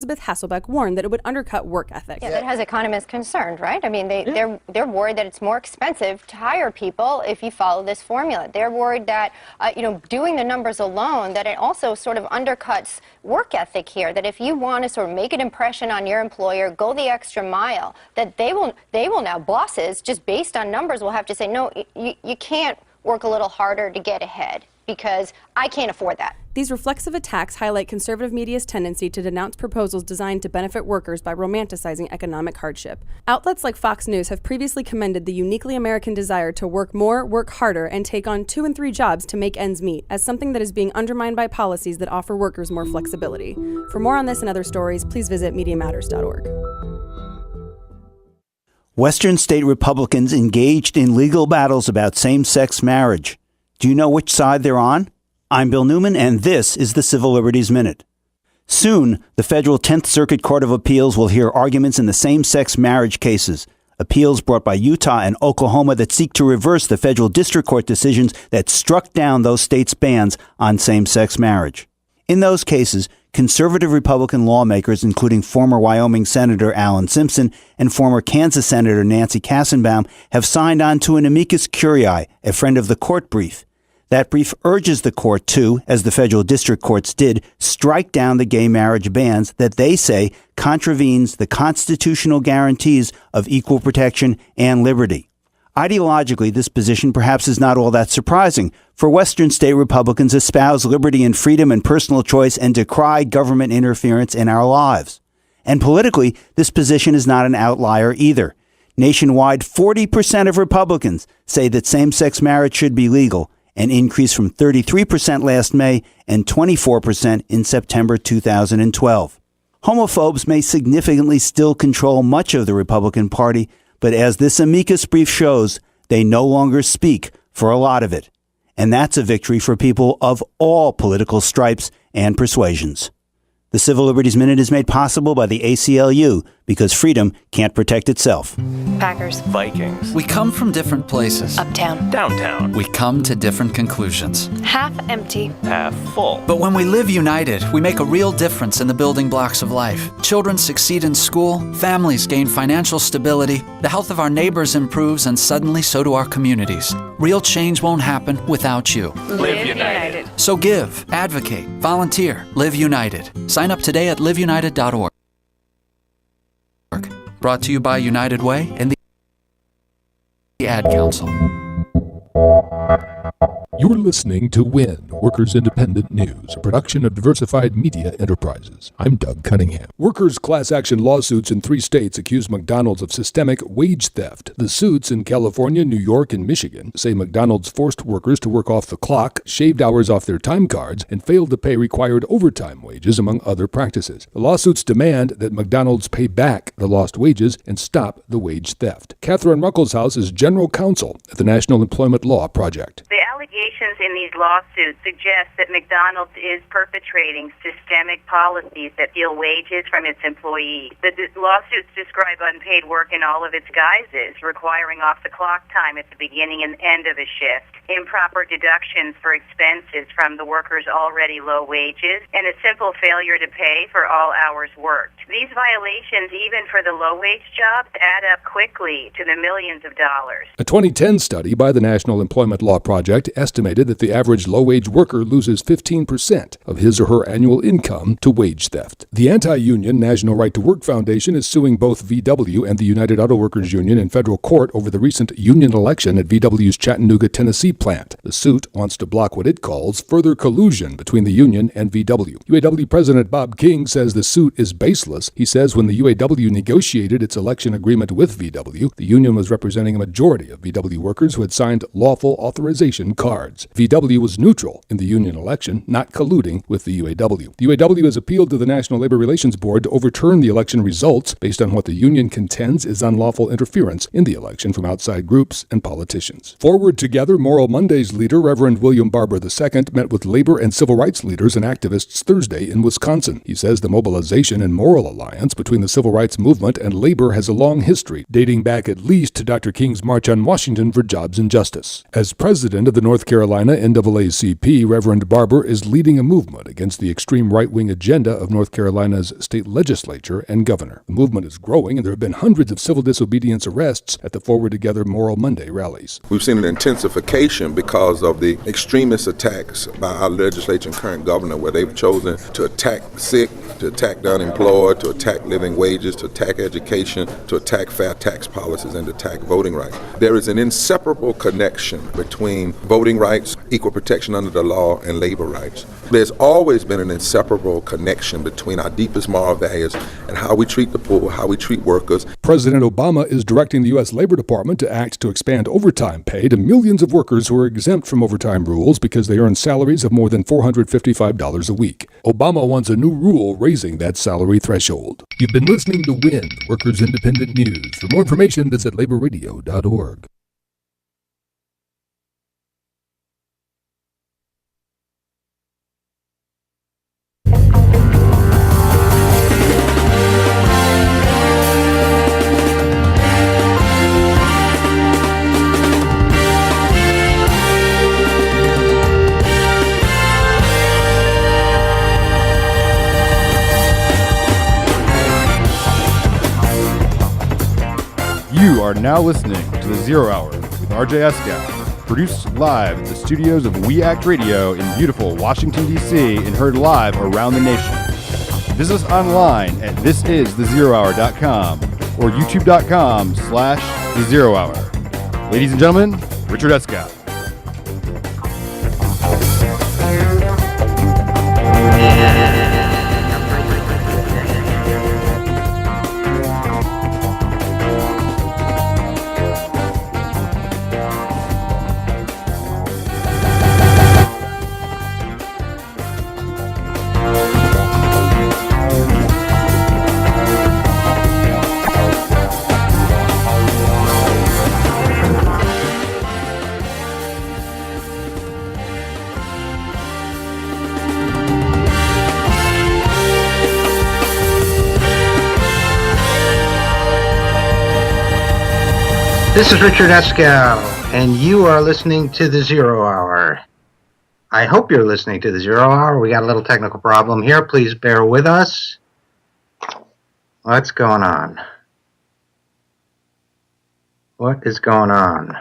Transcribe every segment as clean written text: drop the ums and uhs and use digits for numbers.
Elizabeth Hasselbeck warned that it would undercut work ethic. Yeah, that has economists concerned, right? I mean, they're worried that it's more expensive to hire people if you follow this formula. They're worried that, doing the numbers alone, that it also sort of undercuts work ethic here, that if you want to sort of make an impression on your employer, go the extra mile, that they will now, bosses, just based on numbers, will have to say, no, you can't work a little harder to get ahead because I can't afford that. These reflexive attacks highlight conservative media's tendency to denounce proposals designed to benefit workers by romanticizing economic hardship. Outlets like Fox News have previously commended the uniquely American desire to work more, work harder, and take on 2 and 3 jobs to make ends meet as something that is being undermined by policies that offer workers more flexibility. For more on this and other stories, please visit MediaMatters.org. Western state Republicans engaged in legal battles about same-sex marriage. Do you know which side they're on? I'm Bill Newman, and this is the Civil Liberties Minute. Soon, the Federal 10th Circuit Court of Appeals will hear arguments in the same-sex marriage cases, appeals brought by Utah and Oklahoma that seek to reverse the federal district court decisions that struck down those states' bans on same-sex marriage. In those cases, conservative Republican lawmakers, including former Wyoming Senator Alan Simpson and former Kansas Senator Nancy Kassenbaum, have signed on to an amicus curiae, a friend of the court brief. That brief urges the court to, as the federal district courts did, strike down the gay marriage bans that they say contravenes the constitutional guarantees of equal protection and liberty. Ideologically, this position perhaps is not all that surprising, for Western state Republicans espouse liberty and freedom and personal choice and decry government interference in our lives. And politically, this position is not an outlier either. Nationwide, 40% of Republicans say that same-sex marriage should be legal, an increase from 33% last May and 24% in September 2012. Homophobes may significantly still control much of the Republican Party, but as this amicus brief shows, they no longer speak for a lot of it. And that's a victory for people of all political stripes and persuasions. The Civil Liberties Minute is made possible by the ACLU because freedom can't protect itself. Packers. Vikings. We come from different places. Uptown. Downtown. We come to different conclusions. Half empty. Half full. But when we live united, we make a real difference in the building blocks of life. Children succeed in school, families gain financial stability, the health of our neighbors improves, and suddenly so do our communities. Real change won't happen without you. Live united. So give, advocate, volunteer, live united. Sign up today at liveunited.org. Brought to you by United Way and the Ad Council. You're listening to WIN, Workers Independent News, a production of Diversified Media Enterprises. I'm Doug Cunningham. Workers' class action lawsuits in 3 states accuse McDonald's of systemic wage theft. The suits in California, New York, and Michigan say McDonald's forced workers to work off the clock, shaved hours off their time cards, and failed to pay required overtime wages, among other practices. The lawsuits demand that McDonald's pay back the lost wages and stop the wage theft. Catherine Ruckelshaus is general counsel at the National Employment Law Project. The allegations in these lawsuits suggest that McDonald's is perpetrating systemic policies that steal wages from its employees. The lawsuits describe unpaid work in all of its guises, requiring off-the-clock time at the beginning and end of a shift, improper deductions for expenses from the workers' already low wages, and a simple failure to pay for all hours worked. These violations, even for the low-wage jobs, add up quickly to the millions of dollars. A 2010 study by the National Employment Law Project estimated that the average low-wage worker loses 15% of his or her annual income to wage theft. The anti-union National Right to Work Foundation is suing both VW and the United Auto Workers Union in federal court over the recent union election at VW's Chattanooga, Tennessee plant. The suit wants to block what it calls further collusion between the union and VW. UAW President Bob King says the suit is baseless. He says when the UAW negotiated its election agreement with VW, the union was representing a majority of VW workers who had signed lawful authorization cards. VW was neutral in the union election, not colluding with the UAW. The UAW has appealed to the National Labor Relations Board to overturn the election results based on what the union contends is unlawful interference in the election from outside groups and politicians. Forward Together Moral Mondays leader Reverend William Barber II met with labor and civil rights leaders and activists Thursday in Wisconsin. He says the mobilization and moral alliance between the civil rights movement and labor has a long history, dating back at least to Dr. King's March on Washington for Jobs and Justice. As president of the North Carolina Carolina NAACP Reverend Barber is leading a movement against the extreme right-wing agenda of North Carolina's state legislature and governor. The movement is growing, and there have been hundreds of civil disobedience arrests at the Forward Together Moral Monday rallies. We've seen an intensification because of the extremist attacks by our legislature and current governor, where they've chosen to attack the sick, to attack the unemployed, to attack living wages, to attack education, to attack fair tax policies, and to attack voting rights. There is an inseparable connection between voting rights, equal protection under the law, and labor rights. There's always been an inseparable connection between our deepest moral values and how we treat the poor, how we treat workers. President Obama is directing the U.S. Labor Department to act to expand overtime pay to millions of workers who are exempt from overtime rules because they earn salaries of more than $455 a week. Obama wants a new rule raising that salary threshold. You've been listening to WIN, Workers Independent News. For more information, visit laborradio.org. You are now listening to The Zero Hour with RJ Eskow, produced live at the studios of We Act Radio in beautiful Washington, D.C., and heard live around the nation. Visit us online at thisisthezerohour.com or youtube.com/thezerohour. Ladies and gentlemen, Richard Eskow. This is Richard Eskow, and you are listening to The Zero Hour. I hope you're listening to The Zero Hour. We got a little technical problem here. Please bear with us. What's going on? What is going on?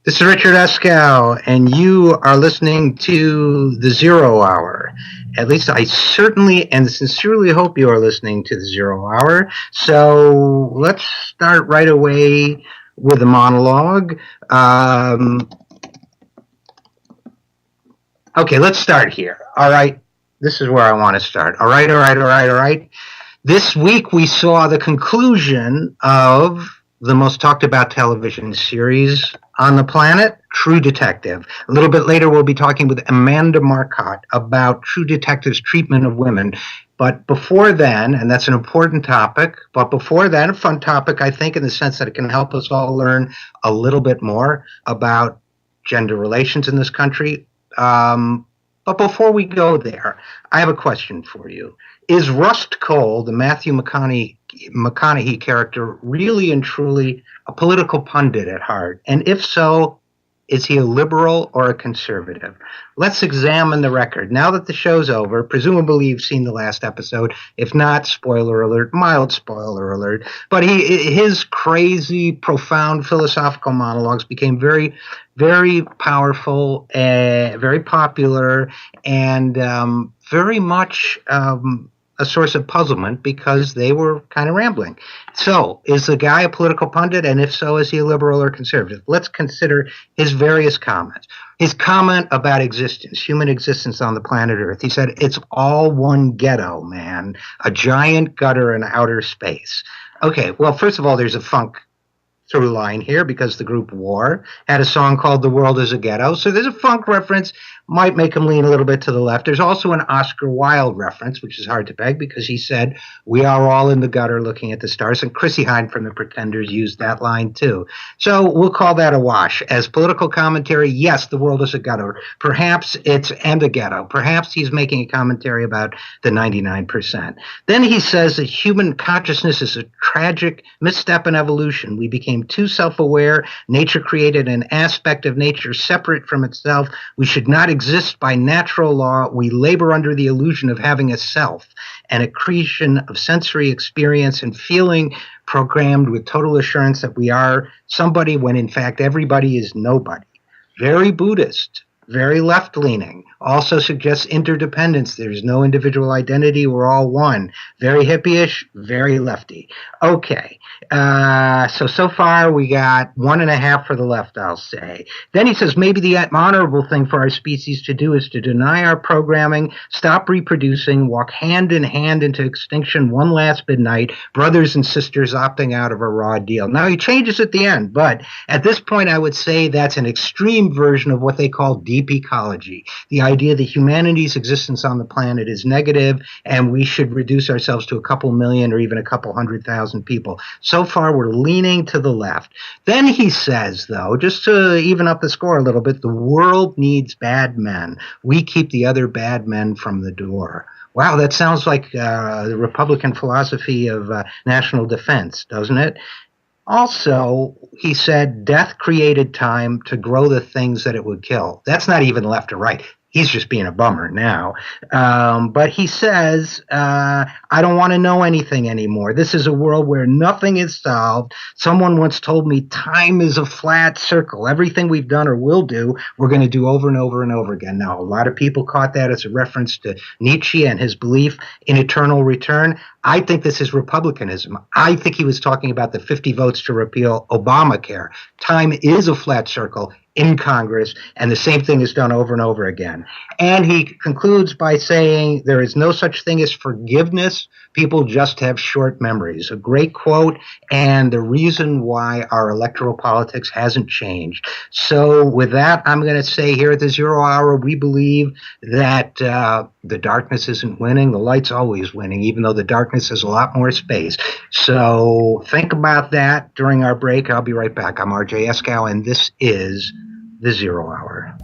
This is Richard Eskow, and you are listening to The Zero Hour. At least I certainly and sincerely hope you are listening to The Zero Hour. So let's start right away with a monologue. Okay, let's start here. All right, this is where I want to start. All right. This week we saw the conclusion of the most talked about television series on the planet, True Detective. A little bit later, we'll be talking with Amanda Marcotte about True Detective's treatment of women. But before then, and that's an important topic, but before then, a fun topic, I think, in the sense that it can help us all learn a little bit more about gender relations in this country. But before we go there, I have a question for you. Is Rust Cole, the Matthew McConaughey character, really and truly a political pundit at heart? And if so, is he a liberal or a conservative? Let's examine the record. Now that the show's over, presumably you've seen the last episode. If not, spoiler alert, mild spoiler alert. But his crazy, profound philosophical monologues became very, very powerful, very popular, and very much a source of puzzlement because they were kind of rambling. So, is the guy a political pundit? And if so, is he a liberal or conservative? Let's consider his various comments. His comment about existence, human existence on the planet Earth. He said, it's all one ghetto, man. A giant gutter in outer space. Okay, well, first of all, there's a funk through line here because the group War had a song called The World is a Ghetto. So there's a funk reference, might make him lean a little bit to the left. There's also an Oscar Wilde reference, which is hard to peg because he said, "We are all in the gutter looking at the stars." And Chrissy Hynde from The Pretenders used that line too. So we'll call that a wash. As political commentary, yes, the world is a gutter. Perhaps it's and a ghetto. Perhaps he's making a commentary about the 99%. Then he says that human consciousness is a tragic misstep in evolution. We became too self-aware. Nature created an aspect of nature separate from itself. We should not exist by natural law. We labor under the illusion of having a self, an accretion of sensory experience and feeling programmed with total assurance that we are somebody when in fact everybody is nobody. Very Buddhist, very left-leaning, also suggests interdependence. There's no individual identity. We're all one. Very hippie-ish, very lefty. Okay, so far we got 1.5 for the left, I'll say. Then he says maybe the honorable thing for our species to do is to deny our programming, stop reproducing, walk hand in hand into extinction one last midnight, brothers and sisters opting out of a raw deal. Now he changes at the end, but at this point I would say that's an extreme version of what they call deep ecology, the idea that humanity's existence on the planet is negative and we should reduce ourselves to a couple million or even a couple 100,000 people. So far, we're leaning to the left. Then he says, though, just to even up the score a little bit, the world needs bad men. We keep the other bad men from the door. Wow, that sounds like the Republican philosophy of national defense, doesn't it? Also, he said death created time to grow the things that it would kill. That's not even left or right. He's just being a bummer now. But he says, I don't want to know anything anymore. This is a world where nothing is solved. Someone once told me time is a flat circle. Everything we've done or will do, we're going to do over and over and over again. Now, a lot of people caught that as a reference to Nietzsche and his belief in eternal return. I think this is republicanism. I think he was talking about the 50 votes to repeal Obamacare. Time is a flat circle in Congress, and the same thing is done over and over again. And he concludes by saying there is no such thing as forgiveness. People just have short memories. A great quote, and the reason why our electoral politics hasn't changed. So with that, I'm going to say here at the 0 hour, we believe that the darkness isn't winning. The light's always winning, even though the darkness has a lot more space. So think about that during our break. I'll be right back. I'm RJ Eskow, and this is the 0 hour.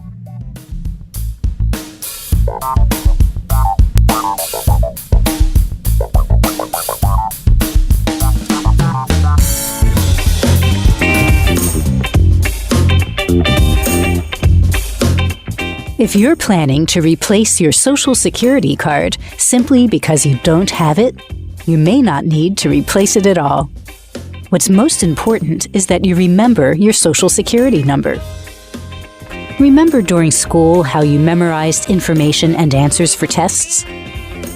If you're planning to replace your Social Security card simply because you don't have it, you may not need to replace it at all. What's most important is that you remember your Social Security number. Remember during school how you memorized information and answers for tests?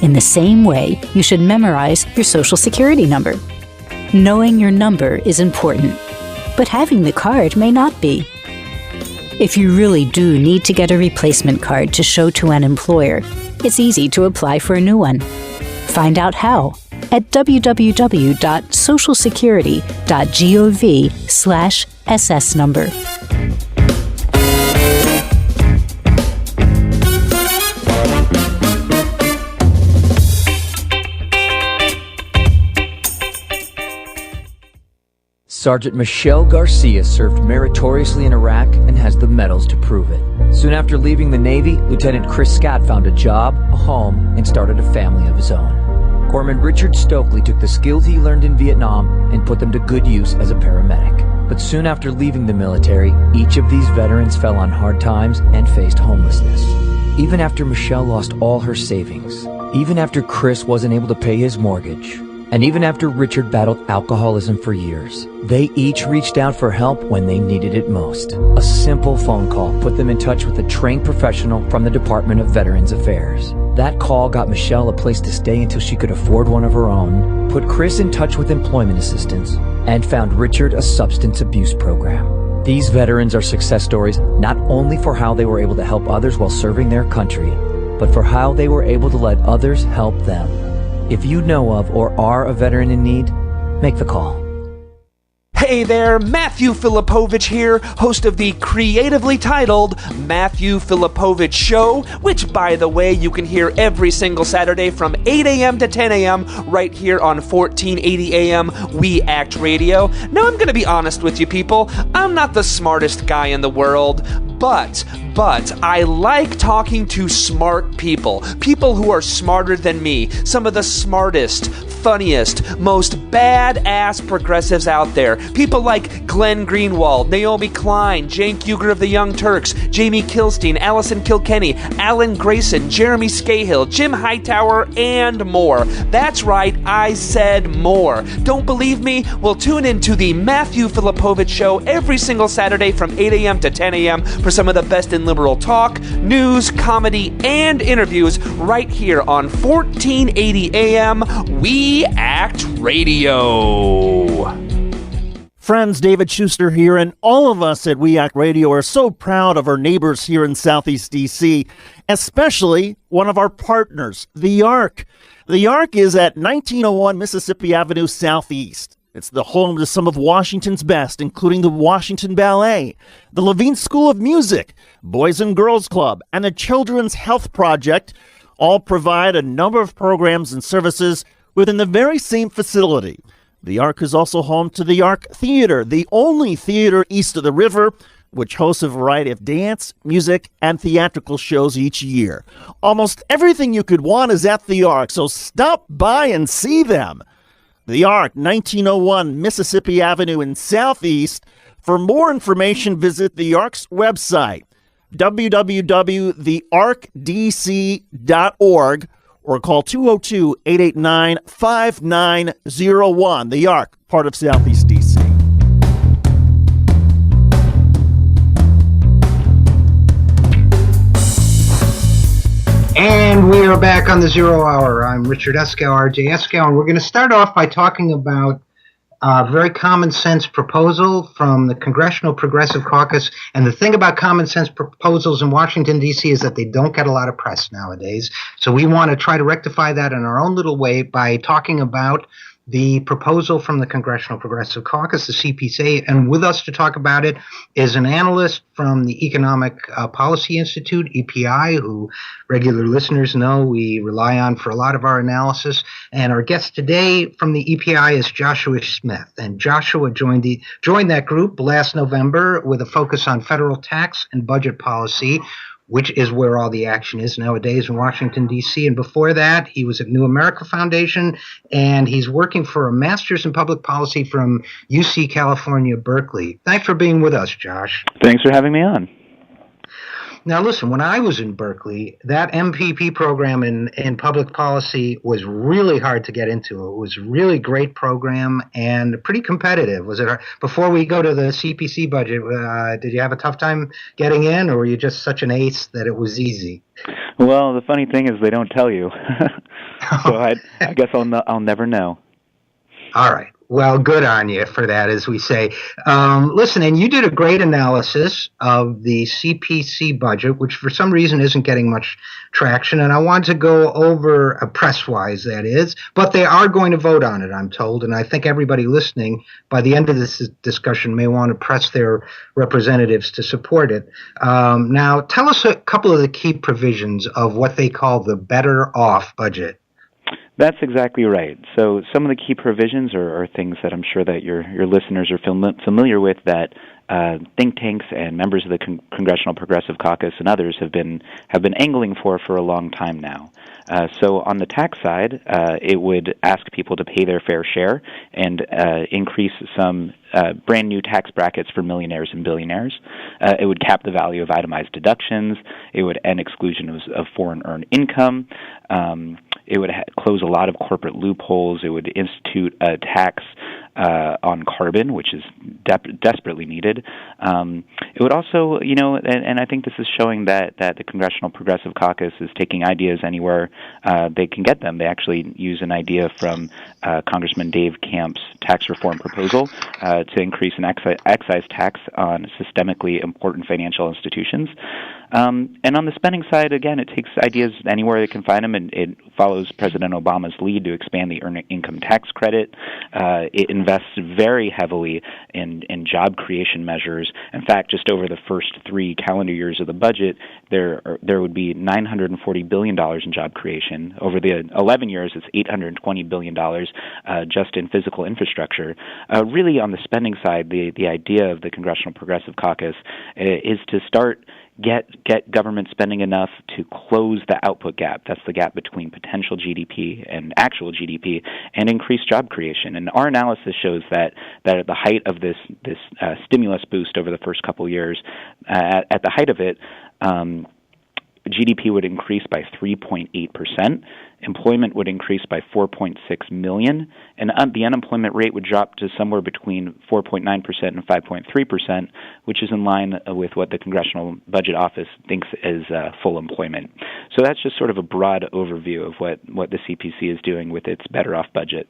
In the same way, you should memorize your Social Security number. Knowing your number is important, but having the card may not be. If you really do need to get a replacement card to show to an employer, it's easy to apply for a new one. Find out how at www.socialsecurity.gov/SS number. Sergeant Michelle Garcia served meritoriously in Iraq and has the medals to prove it. Soon after leaving the Navy, Lieutenant Chris Scott found a job, a home, and started a family of his own. Corpsman Richard Stokely took the skills he learned in Vietnam and put them to good use as a paramedic. But soon after leaving the military, each of these veterans fell on hard times and faced homelessness. Even after Michelle lost all her savings, even after Chris wasn't able to pay his mortgage, and even after Richard battled alcoholism for years, they each reached out for help when they needed it most. A simple phone call put them in touch with a trained professional from the Department of Veterans Affairs. That call got Michelle a place to stay until she could afford one of her own, put Chris in touch with employment assistance, and found Richard a substance abuse program. These veterans are success stories not only for how they were able to help others while serving their country, but for how they were able to let others help them. If you know of or are a veteran in need, make the call. Hey Hey there, Matthew Filipovich here, host of the creatively titled Matthew Filipovich Show, which, by the way, you can hear every single Saturday from 8 a.m. to 10 a.m. right here on 1480 a.m. We Act Radio. Now, I'm going to be honest with you people, I'm not the smartest guy in the world, but I like talking to smart people who are smarter than me, some of the smartest, funniest, most badass progressives out there. People like Glenn Greenwald, Naomi Klein, Jane Kuger of the Young Turks, Jamie Kilstein, Allison Kilkenny, Alan Grayson, Jeremy Scahill, Jim Hightower, and more. That's right, I said more. Don't believe me? Well, tune in to the Matthew Filipovich Show every single Saturday from 8 a.m. to 10 a.m. for some of the best in liberal talk, news, comedy, and interviews right here on 1480 a.m. We Act Radio. Friends, David Schuster here, and all of us at We Act Radio are so proud of our neighbors here in Southeast D.C., especially one of our partners, the Arc. The Arc is at 1901 Mississippi Avenue Southeast. It's the home to some of Washington's best, including the Washington Ballet, the Levine School of Music, Boys and Girls Club, and the Children's Health Project. All provide a number of programs and services within the very same facility. The Arc is also home to the Arc Theater, the only theater east of the river, which hosts a variety of dance, music, and theatrical shows each year. Almost everything you could want is at the Arc, so stop by and see them. The Arc, 1901 Mississippi Avenue in Southeast. For more information, visit the Arc's website, www.thearcdc.org, or call 202-889-5901. The Arc, part of Southeast D.C. And we are back on the Zero Hour. I'm Richard Eskow, RJ Eskow, and we're going to start off by talking about a very common sense proposal from the Congressional Progressive Caucus. And the thing about common sense proposals in Washington, D.C. is that they don't get a lot of press nowadays. So we want to try to rectify that in our own little way by talking about the proposal from the Congressional Progressive Caucus, the CPC, and with us to talk about it is an analyst from the Economic Policy Institute, EPI, who regular listeners know we rely on for a lot of our analysis. And our guest today from the EPI is Joshua Smith. And Joshua joined that group last November with a focus on federal tax and budget policy, which is where all the action is nowadays in Washington, D.C. And before that, he was at New America Foundation, and he's working for a master's in public policy from UC California, Berkeley. Thanks for being with us, Josh. Thanks for having me on. Now, listen, when I was in Berkeley, that MPP program in public policy was really hard to get into. It was a really great program and pretty competitive. Was it hard? Before we go to the CPC budget, did you have a tough time getting in, or were you just such an ace that it was easy? Well, the funny thing is they don't tell you. So I guess I'll never know. All right. Well, good on you for that, as we say. Listen, and you did a great analysis of the CPC budget, which for some reason isn't getting much traction. And I want to go over, press-wise, that is, but they are going to vote on it, I'm told. And I think everybody listening, by the end of this discussion, may want to press their representatives to support it. Now, tell us a couple of the key provisions of what they call the better off budget. That's exactly right. So some of the key provisions are things that I'm sure that your listeners are familiar with, that think tanks and members of the Congressional Progressive Caucus and others have been angling for a long time now. So on the tax side, it would ask people to pay their fair share and increase some brand new tax brackets for millionaires and billionaires. It would cap the value of itemized deductions. It would end exclusion of foreign earned income. It would close a lot of corporate loopholes. It would institute a tax on carbon, which is desperately needed. It would also, and I think this is showing that the Congressional Progressive Caucus is taking ideas anywhere they can get them. They actually use an idea from Congressman Dave Camp's tax reform proposal to increase an excise tax on systemically important financial institutions. And on the spending side, again, it takes ideas anywhere it can find them, and it follows President Obama's lead to expand the earned income tax credit. It invests very heavily in job creation measures. In fact, just over the first 3 calendar years of the budget, there would be $940 billion in job creation. Over the 11 years, it's $820 billion just in physical infrastructure. Really, on the spending side, the idea of the Congressional Progressive Caucus is to start get government spending enough to close the output gap. That's the gap between potential GDP and actual GDP, and increase job creation. And our analysis shows that at the height of this stimulus boost over the first couple years, at the height of it, GDP would increase by 3.8%, employment would increase by 4.6 million, and the unemployment rate would drop to somewhere between 4.9% and 5.3%, which is in line with what the Congressional Budget Office thinks is full employment. So that's just sort of a broad overview of what the CPC is doing with its Better Off budget.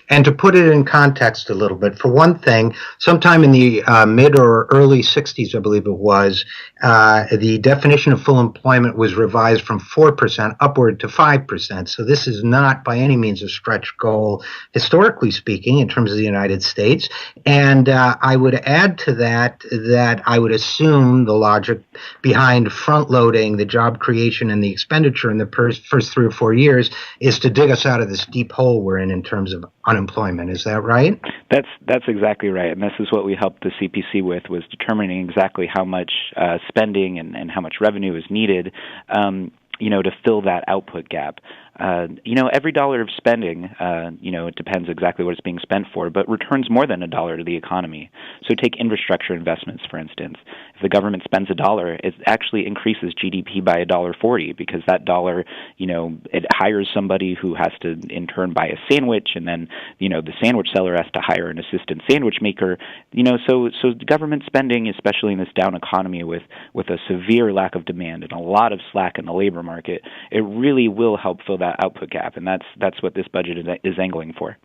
And to put it in context a little bit, for one thing, sometime in the mid or early 60s, I believe it was, the definition of full employment was revised from 4% upward to 5%. So this is not by any means a stretch goal, historically speaking, in terms of the United States. And I would add to that I would assume the logic behind front-loading the job creation and the expenditure in the first 3 or 4 years is to dig us out of this deep hole we're in terms of unemployment. Is that right? That's exactly right, and this is what we helped the CPC with, was determining exactly how much spending and how much revenue is needed, to fill that output gap. Every dollar of spending, it depends exactly what it's being spent for, but returns more than $1 to the economy. So take infrastructure investments, for instance. If the government spends $1, it actually increases GDP by $1.40, because that dollar, it hires somebody who has to in turn buy a sandwich, and then, the sandwich seller has to hire an assistant sandwich maker. So government spending, especially in this down economy with a severe lack of demand and a lot of slack in the labor market, it really will help fill that output gap, and that's what this budget is angling for.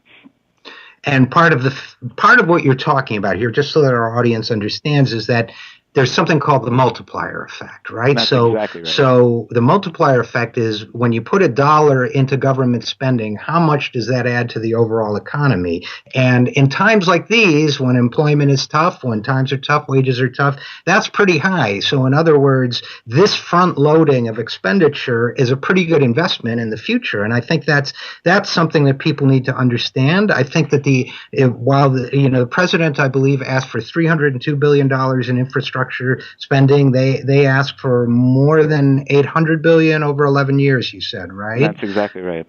And part of what you're talking about here, just so that our audience understands, is that there's something called the multiplier effect, right? That's exactly right. So the multiplier effect is when you put $1 into government spending, how much does that add to the overall economy? And in times like these, when employment is tough, when times are tough, wages are tough, that's pretty high. So in other words, this front loading of expenditure is a pretty good investment in the future. And I think that's something that people need to understand. I think that while the president, I believe, asked for $302 billion in infrastructure spending, they asked for more than $800 billion over 11 years, you said, right? That's exactly right.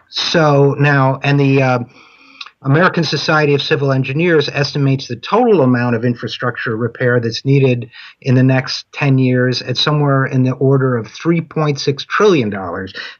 So now, and the American Society of Civil Engineers estimates the total amount of infrastructure repair that's needed in the next 10 years at somewhere in the order of $3.6 trillion.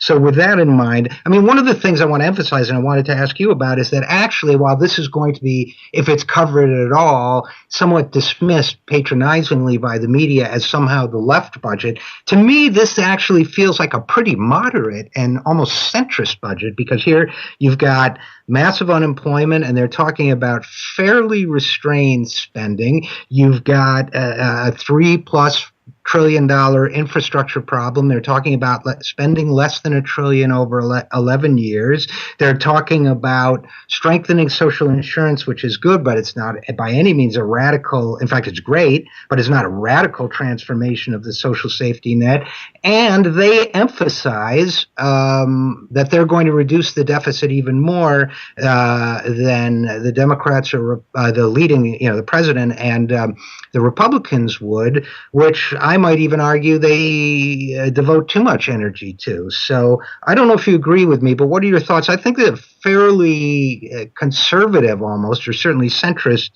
So with that in mind, one of the things I want to emphasize, and I wanted to ask you about, is that actually, while this is going to be, if it's covered at all, somewhat dismissed patronizingly by the media as somehow the left budget, to me, this actually feels like a pretty moderate and almost centrist budget, because here you've got massive unemployment, and they're talking about fairly restrained spending. You've got a $3+ trillion infrastructure problem. They're talking about spending less than $1 trillion over 11 years. They're talking about strengthening social insurance, which is good, but it's not by any means a radical. In fact, it's great, but it's not a radical transformation of the social safety net. And they emphasize that they're going to reduce the deficit even more than the Democrats or the leading, the president and the Republicans would, which I might even argue they devote too much energy to. So I don't know if you agree with me, but what are your thoughts? I think they're fairly conservative almost, or certainly centrist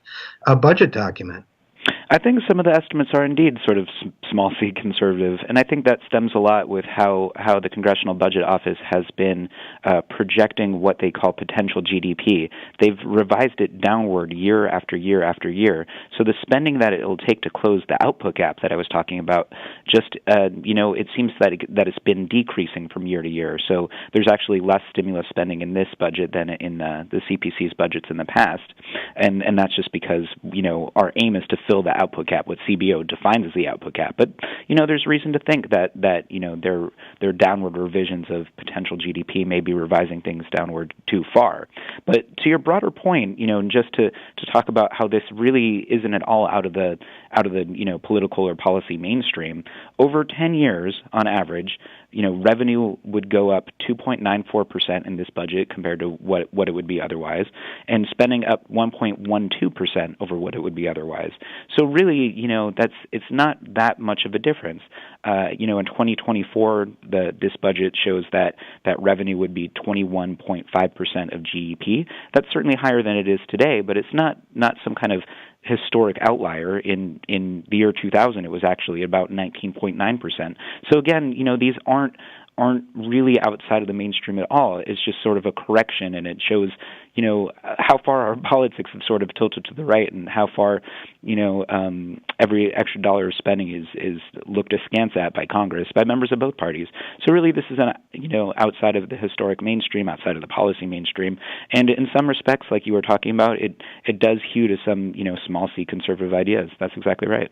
budget document. I think some of the estimates are indeed sort of small c conservative, and I think that stems a lot with how the Congressional Budget Office has been projecting what they call potential GDP. They've revised it downward year after year after year. So the spending that it will take to close the output gap that I was talking about, just it seems that it's been decreasing from year to year. So there's actually less stimulus spending in this budget than in the CPC's budgets in the past, and that's just because our aim is to fill the output cap, what CBO defines as the output cap. But, there's reason to think that their downward revisions of potential GDP may be revising things downward too far. But to your broader point, just to talk about how this really isn't at all out of the political or policy mainstream, over 10 years on average, revenue would go up 2.94% in this budget compared to what it would be otherwise, and spending up 1.12% over what it would be otherwise. So really, it's not that much of a difference. In 2024, this budget shows that revenue would be 21.5% of GDP. That's certainly higher than it is today, but it's not some kind of historic outlier. In the year 2000, it was actually about 19.9%. So again, these aren't really outside of the mainstream at all. It's just sort of a correction, and it shows, how far our politics have sort of tilted to the right, and how far, every extra dollar of spending is looked askance at by Congress, by members of both parties. So really, this is outside of the historic mainstream, outside of the policy mainstream, and in some respects, like you were talking about, it does hew to some, small c conservative ideas. That's exactly right.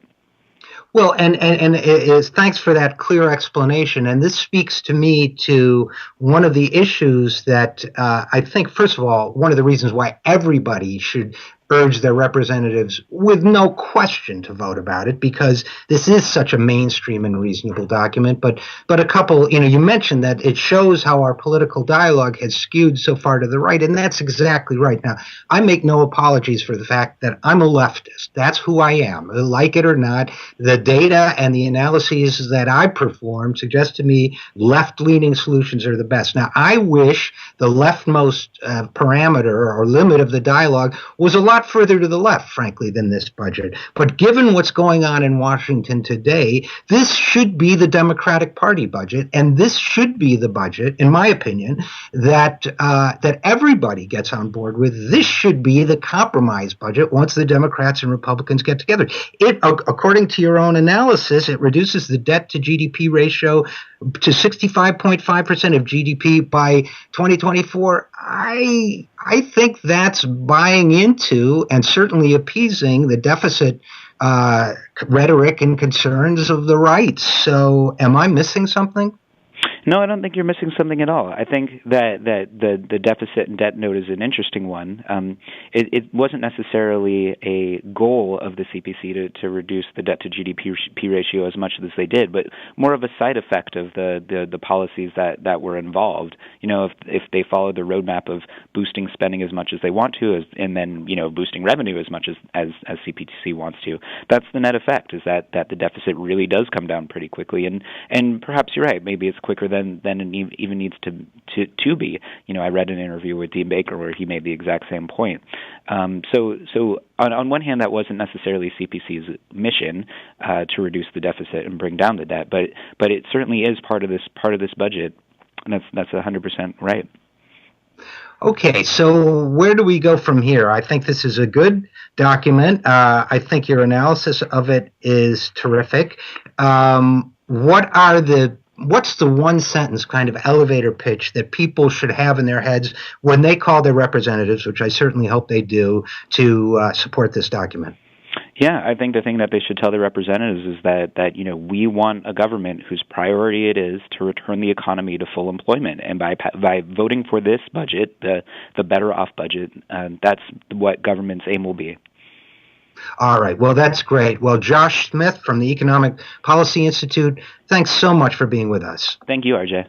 Well, and it is, thanks for that clear explanation. And this speaks to me to one of the issues that I think, first of all, one of the reasons why everybody should urge their representatives with no question to vote about it, because this is such a mainstream and reasonable document. But a couple, you mentioned that it shows how our political dialogue has skewed so far to the right, and that's exactly right. Now, I make no apologies for the fact that I'm a leftist. That's who I am. Like it or not, the data and the analyses that I perform suggest to me left-leaning solutions are the best. Now, I wish the leftmost parameter or limit of the dialogue was a lot further to the left, frankly, than this budget. But given what's going on in Washington today, this should be the Democratic Party budget, and this should be the budget, in my opinion, that everybody gets on board with. This should be the compromise budget once the Democrats and Republicans get together. According to your own analysis, it reduces the debt to GDP ratio to 65.5% of GDP by 2024. I think that's buying into and certainly appeasing the deficit rhetoric and concerns of the right. So am I missing something? No, I don't think you're missing something at all. I think that the deficit and debt note is an interesting one. It wasn't necessarily a goal of the CPC to reduce the debt to GDP ratio as much as they did, but more of a side effect of the policies that were involved. If they follow the roadmap of boosting spending as much as they want to, and then boosting revenue as much as CPC wants to, that's the net effect. Is that the deficit really does come down pretty quickly, and perhaps you're right. Maybe it's quicker than it even needs to be. I read an interview with Dean Baker where he made the exact same point. So on one hand, that wasn't necessarily CPC's mission to reduce the deficit and bring down the debt, but it certainly is part of this budget, and that's 100% right. Okay, so where do we go from here? I think this is a good document. I think your analysis of it is terrific. What's the one sentence kind of elevator pitch that people should have in their heads when they call their representatives, which I certainly hope they do, to support this document? Yeah, I think the thing that they should tell their representatives is that we want a government whose priority it is to return the economy to full employment, and by voting for this budget, the better off budget, that's what government's aim will be. All right. Well, that's great. Well, Josh Smith from the Economic Policy Institute, thanks so much for being with us. Thank you, RJ.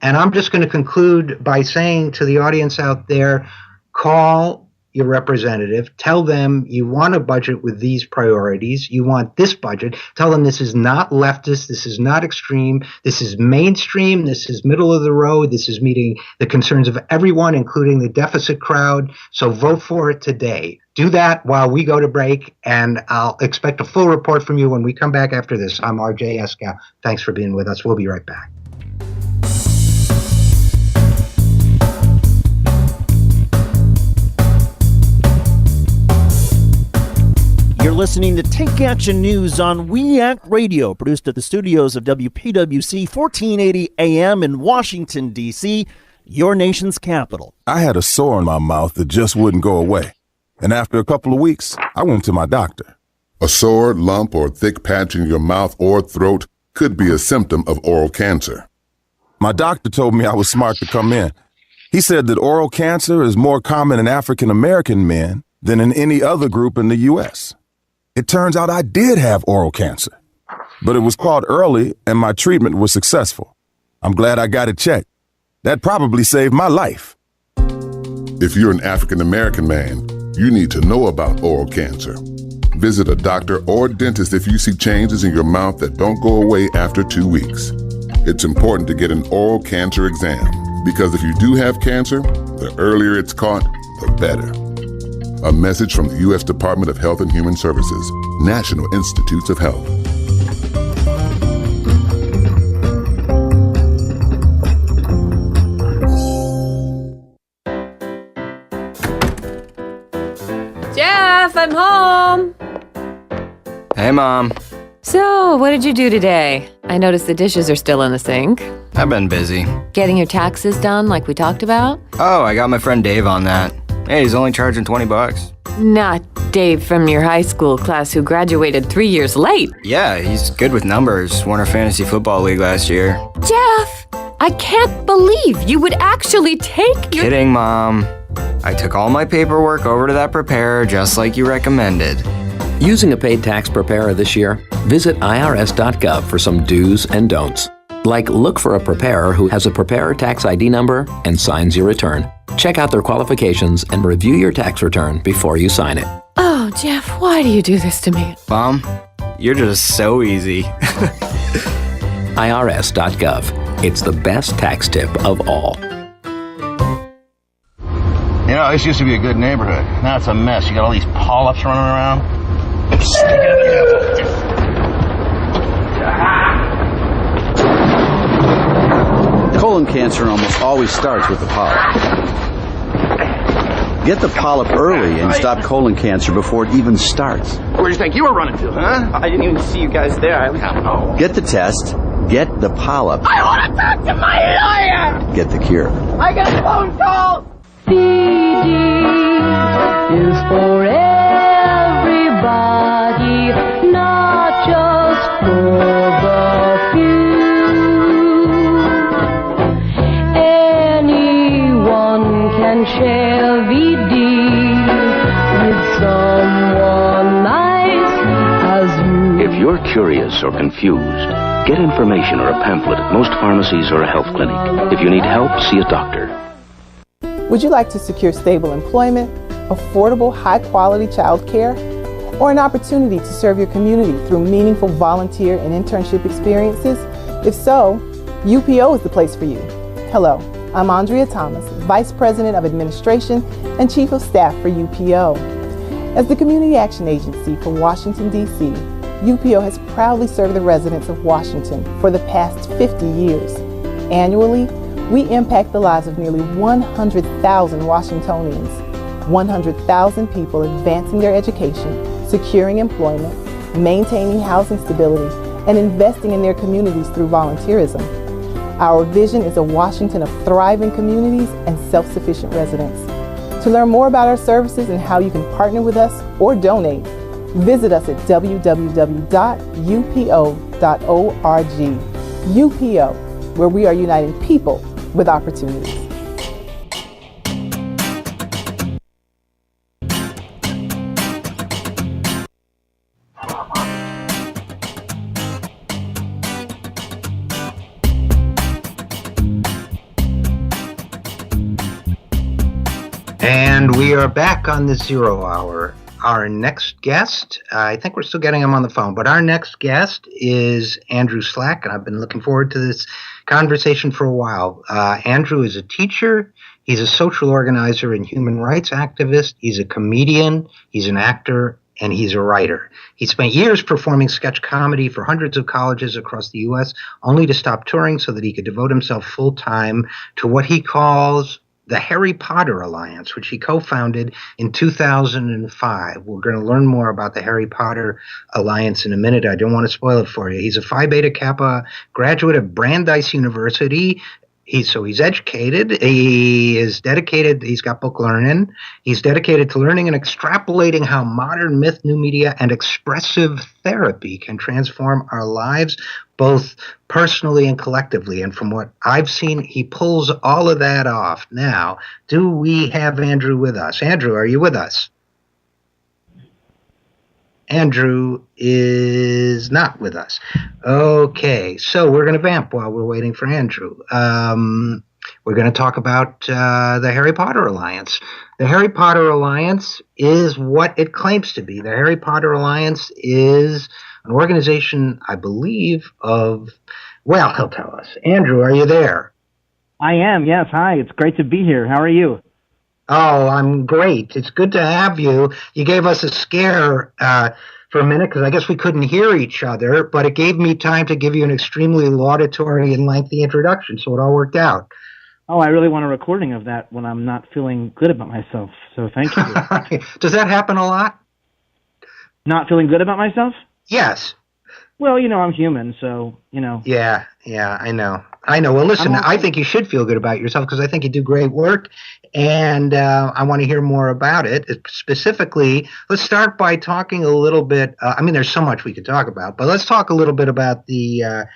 And I'm just going to conclude by saying to the audience out there, call your representative, tell them you want a budget with these priorities, you want this budget, tell them this is not leftist, this is not extreme, this is mainstream, this is middle of the road, this is meeting the concerns of everyone, including the deficit crowd, so vote for it today. Do that while we go to break, and I'll expect a full report from you when we come back after this. I'm RJ Eskow. Thanks for being with us. We'll be right back. You're listening to Take Action News on We Act Radio, produced at the studios of WPWC 1480 AM in Washington, D.C., your nation's capital. I had a sore in my mouth that just wouldn't go away. And after a couple of weeks, I went to my doctor. A sore, lump, or thick patch in your mouth or throat could be a symptom of oral cancer. My doctor told me I was smart to come in. He said that oral cancer is more common in African American men than in any other group in the U.S. It turns out I did have oral cancer, but it was caught early and my treatment was successful. I'm glad I got it checked. That probably saved my life. If you're an African American man, you need to know about oral cancer. Visit a doctor or dentist if you see changes in your mouth that don't go away after 2 weeks. It's important to get an oral cancer exam because if you do have cancer, the earlier it's caught, the better. A message from the U.S. Department of Health and Human Services, National Institutes of Health. Jeff, I'm home. Hey, Mom. So, what did you do today? I noticed the dishes are still in the sink. I've been busy. Getting your taxes done like we talked about? Oh, I got my friend Dave on that. Hey, he's only charging $20. Not Dave from your high school class who graduated 3 years late. Yeah, he's good with numbers. Won our fantasy football league last year. Jeff, I can't believe you would actually take your... Kidding, Mom. I took all my paperwork over to that preparer just like you recommended. Using a paid tax preparer this year? Visit irs.gov for some do's and don'ts. Like look for a preparer who has a preparer tax ID number and signs your return. Check out their qualifications and review your tax return before you sign it. Oh, Jeff, why do you do this to me? Mom, you're just so easy. irs.gov. It's the best tax tip of all. You know, this used to be a good neighborhood. Now it's a mess. You got all these polyps running around. Colon cancer almost always starts with the polyp. Get the polyp early and stop colon cancer before it even starts. Where do you think you were running to, huh? I didn't even see you guys there. I don't know. Get the test, get the polyp, I want to talk to my lawyer! get the cure. I got a phone call! CD is for everybody, not just for the few. Anyone can share VD with someone nice as you. If you're curious or confused, get information or a pamphlet at most pharmacies or a health clinic. If you need help, see a doctor. Would you like to secure stable employment, affordable, high-quality child care, or an opportunity to serve your community through meaningful volunteer and internship experiences? If so, UPO is the place for you. Hello, I'm Andrea Thomas, Vice President of Administration and Chief of Staff for UPO. As the Community Action Agency for Washington, D.C., UPO has proudly served the residents of Washington for the past 50 years. Annually, we impact the lives of nearly 100,000 Washingtonians, 100,000 people advancing their education, securing employment, maintaining housing stability, and investing in their communities through volunteerism. Our vision is a Washington of thriving communities and self-sufficient residents. To learn more about our services and how you can partner with us or donate, visit us at www.upo.org. UPO, where we are uniting people with opportunities. And we are back on the 0 Hour. Our next guest, I think we're still getting him on the phone, but our next guest is Andrew Slack, and I've been looking forward to this conversation for a while. Andrew is a teacher, he's a social organizer and human rights activist, he's a comedian, he's an actor, and he's a writer. He spent years performing sketch comedy for hundreds of colleges across the U.S., only to stop touring so that he could devote himself full-time to what he calls the Harry Potter Alliance, which he co-founded in 2005. We're going to learn more about the Harry Potter Alliance in a minute. I don't want to spoil it for you. He's a Phi Beta Kappa graduate of Brandeis University. He's educated. He is dedicated. He's got book learning. He's dedicated to learning and extrapolating how modern myth, new media, and expressive therapy can transform our lives, both personally and collectively. And from what I've seen, he pulls all of that off. Now, do we have Andrew with us? Andrew, are you with us? Andrew is not with us. Okay, so we're going to vamp while we're waiting for Andrew. We're going to talk about the Harry Potter Alliance. The Harry Potter Alliance is what it claims to be. The Harry Potter Alliance is an organization, I believe, of, well, he'll tell us. Andrew, are you there? I am, yes. Hi, it's great to be here. How are you? Oh, I'm great. It's good to have you. You gave us a scare for a minute because I guess we couldn't hear each other, but it gave me time to give you an extremely laudatory and lengthy introduction, so it all worked out. Oh, I really want a recording of that when I'm not feeling good about myself, so thank you. Does that happen a lot? Not feeling good about myself? Yes. Well, I'm human, so, Yeah, I know. Well, listen, I think you should feel good about yourself because I think you do great work, and I want to hear more about it. Specifically, let's start by talking a little bit. There's so much we could talk about, but let's talk a little bit about the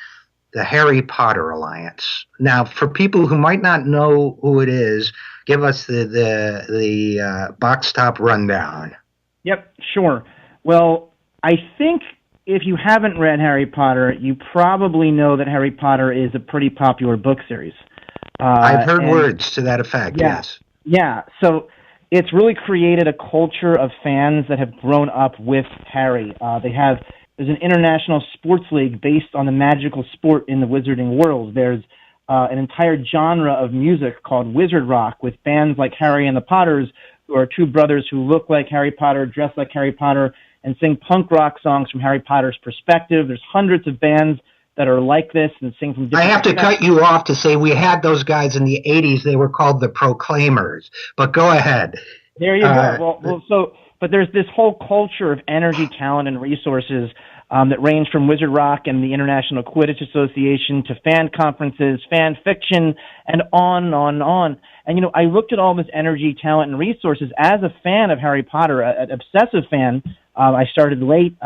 Harry Potter Alliance. Now, for people who might not know who it is, give us the box top rundown. Yep, sure. Well, I think if you haven't read Harry Potter, you probably know that Harry Potter is a pretty popular book series. I've heard words to that effect, yes. Yeah, so it's really created a culture of fans that have grown up with Harry. There's an international sports league based on the magical sport in the wizarding world. There's an entire genre of music called wizard rock with bands like Harry and the Potters, who are two brothers who look like Harry Potter, dress like Harry Potter, and sing punk rock songs from Harry Potter's perspective. There's hundreds of bands that are like this and sing from different... I have to cut you off to say we had those guys in the 80s. They were called the Proclaimers. But go ahead. There you go. But there's this whole culture of energy, talent, and resources that range from Wizard Rock and the International Quidditch Association to fan conferences, fan fiction, and on and on and on. And, I looked at all this energy, talent, and resources as a fan of Harry Potter, an obsessive fan. I started late.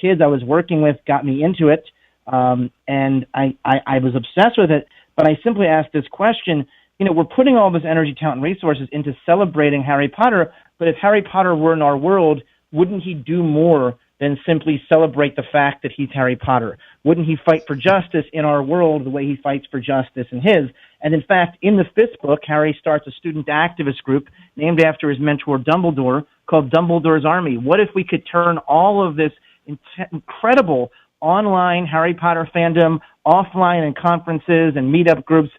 Kids I was working with got me into it, and I was obsessed with it. But I simply asked this question, we're putting all this energy, talent, and resources into celebrating Harry Potter, but if Harry Potter were in our world, wouldn't he do more than simply celebrate the fact that he's Harry Potter? Wouldn't he fight for justice in our world the way he fights for justice in his? And in fact, in the fifth book, Harry starts a student activist group named after his mentor Dumbledore called Dumbledore's Army. What if we could turn all of this incredible online Harry Potter fandom, offline and conferences and meetup groups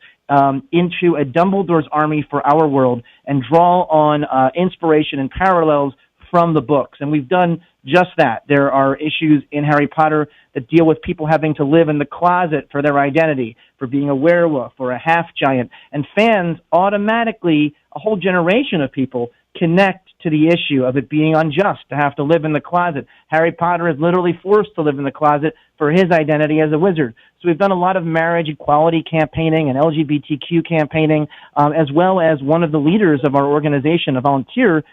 into a Dumbledore's Army for our world and draw on inspiration and parallels from the books? And we've done just that. There are issues in Harry Potter that deal with people having to live in the closet for their identity, for being a werewolf or a half-giant. And fans automatically, a whole generation of people, connect to the issue of it being unjust to have to live in the closet. Harry Potter is literally forced to live in the closet for his identity as a wizard. So we've done a lot of marriage equality campaigning and LGBTQ campaigning, as well as one of the leaders of our organization, a volunteer,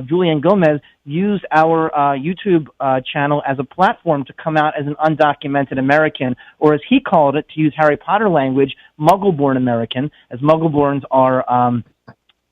Julian Gomez, used our YouTube channel as a platform to come out as an undocumented American, or as he called it, to use Harry Potter language, Muggle-born American, as Muggle-borns are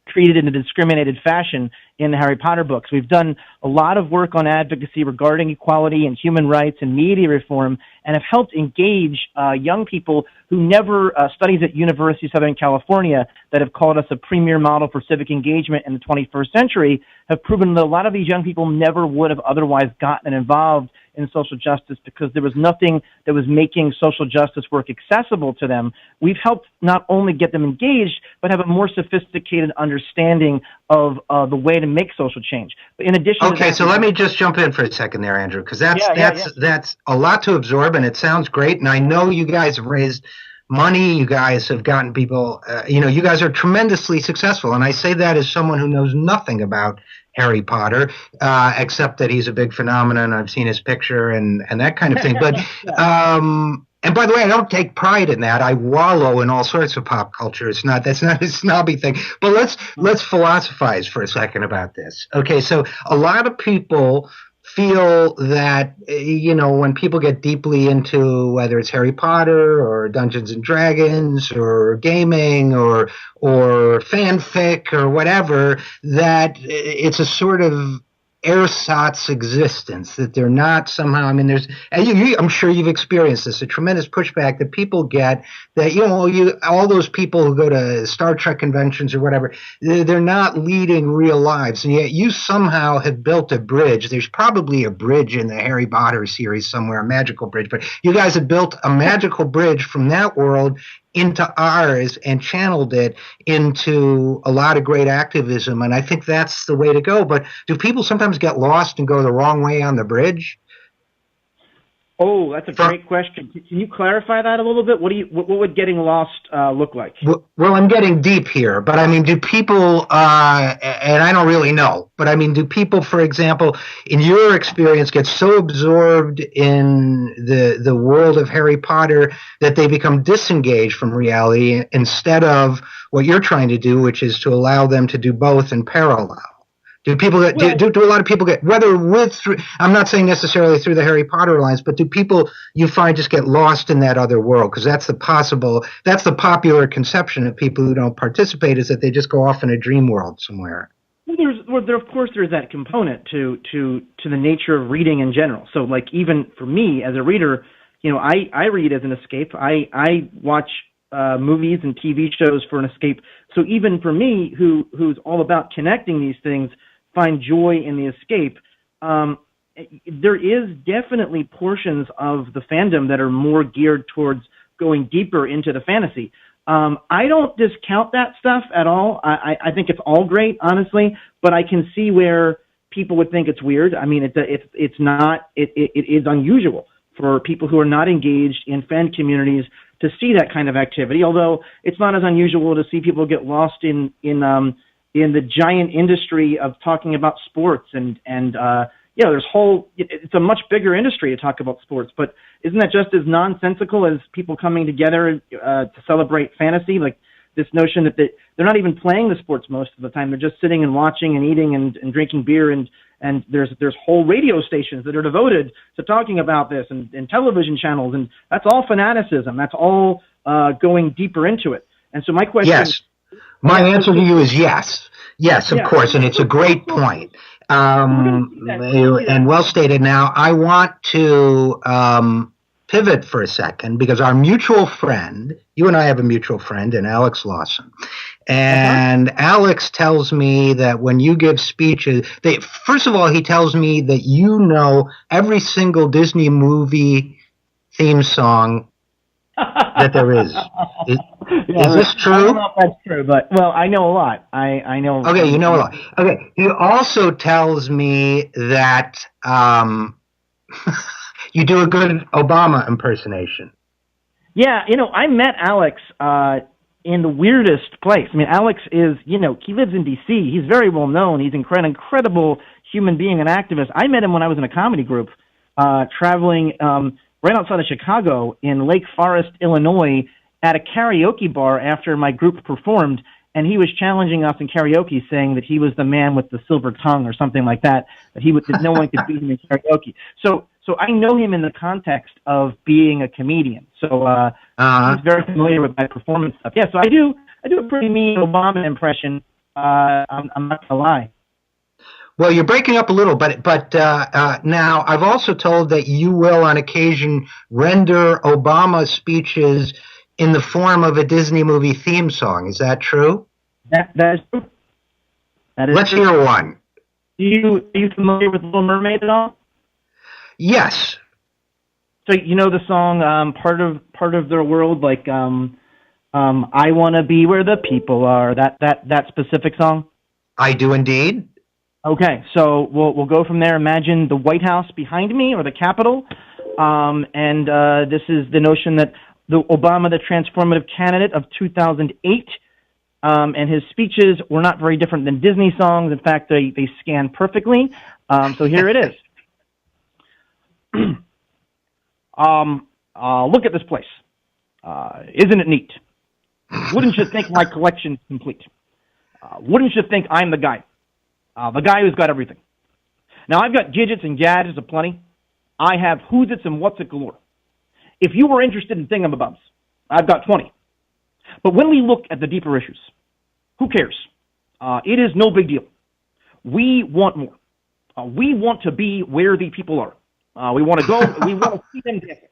treated in a discriminated fashion in the Harry Potter books. We've done a lot of work on advocacy regarding equality and human rights and media reform, and have helped engage young people who never studied at University of Southern California, that have called us a premier model for civic engagement in the 21st century, have proven that a lot of these young people never would have otherwise gotten involved in social justice because there was nothing that was making social justice work accessible to them. We've helped not only get them engaged, but have a more sophisticated understanding of the way to make social change. But in addition to that, so let me just jump in for a second there, Andrew, because that's a lot to absorb, and it sounds great. And I know you guys have raised money. You guys have gotten people, you guys are tremendously successful. And I say that as someone who knows nothing about Harry Potter, except that he's a big phenomenon. I've seen his picture and that kind of thing. But And by the way, I don't take pride in that. I wallow in all sorts of pop culture. That's not a snobby thing. But let's philosophize for a second about this. Okay, so a lot of people feel that, when people get deeply into whether it's Harry Potter or Dungeons and Dragons or gaming or fanfic or whatever, that it's a sort of ersatz existence, that they're not somehow, I'm sure you've experienced this, a tremendous pushback that people get that, all those people who go to Star Trek conventions or whatever, they're not leading real lives, and yet you somehow have built a bridge. There's probably a bridge in the Harry Potter series somewhere, a magical bridge, but you guys have built a magical bridge from that world into ours and channeled it into a lot of great activism, and I think that's the way to go. But do people sometimes get lost and go the wrong way on the bridge? Oh, that's a great question. Can you clarify that a little bit? What would getting lost look like? Well, I'm getting deep here, but do people, and I don't really know, but do people, for example, in your experience, get so absorbed in the world of Harry Potter that they become disengaged from reality instead of what you're trying to do, which is to allow them to do both in parallel? Do people get, do a lot of people get, I'm not saying necessarily through the Harry Potter lines, but do people you find just get lost in that other world? Because that's the popular conception of people who don't participate, is that they just go off in a dream world somewhere. Of course there's that component to the nature of reading in general. So like even for me as a reader, I read as an escape. I watch movies and TV shows for an escape. So even for me, who's all about connecting these things, find joy in the escape, there is definitely portions of the fandom that are more geared towards going deeper into the fantasy. I don't discount that stuff at all. I think it's all great, honestly, but I can see where people would think it's weird. It's not. It is unusual for people who are not engaged in fan communities to see that kind of activity, although it's not as unusual to see people get lost in the giant industry of talking about sports it's a much bigger industry to talk about sports, but isn't that just as nonsensical as people coming together to celebrate fantasy? Like this notion that they're not even playing the sports most of the time. They're just sitting and watching and eating and drinking beer, and there's whole radio stations that are devoted to talking about this and television channels, and that's all fanaticism. That's all going deeper into it. And so my question Yes. My answer to you is yes. Yes, of course, and it's a great point. And well stated. Now, I want to pivot for a second, because our mutual friend, you and I have a mutual friend, in Alex Lawson. And Alex tells me that when you give speeches, first of all, he tells me that you know every single Disney movie theme song that there is. Is this true? I don't know if that's true, but, well, I know a lot. I know. Okay, you know a lot. Okay, he also tells me that you do a good Obama impersonation. Yeah, I met Alex in the weirdest place. Alex is, he lives in D.C. He's very well known. He's an incredible human being and activist. I met him when I was in a comedy group traveling right outside of Chicago in Lake Forest, Illinois, at a karaoke bar after my group performed, and he was challenging us in karaoke, saying that he was the man with the silver tongue or something like that, that no one could beat him in karaoke. So I know him in the context of being a comedian. So he's very familiar with my performance stuff. Yeah, so I do a pretty mean Obama impression. I'm not gonna lie. Well, you're breaking up a little, but now I've also told that you will on occasion render Obama speeches in the form of a Disney movie theme song. Is that true? That is true. Let's hear one. Are you familiar with Little Mermaid at all? Yes. So you know the song part of their world, like I want to be where the people are. That specific song. I do indeed. Okay, so we'll go from there. Imagine the White House behind me, or the Capitol, and this is the notion that the Obama, the transformative candidate of 2008, and his speeches were not very different than Disney songs. In fact, they scan perfectly. So here it is. Look at this place. Isn't it neat? Wouldn't you think my collection's complete? Wouldn't you think I'm the guy who's got everything? Now, I've got gadgets and gadgets aplenty. I have who's-its and what's-it galore. If you were interested in thingamabobs, I've got 20. But when we look at the deeper issues, who cares? It is no big deal. We want more. We want to be where the people are. We want to go. We want to see them dancing.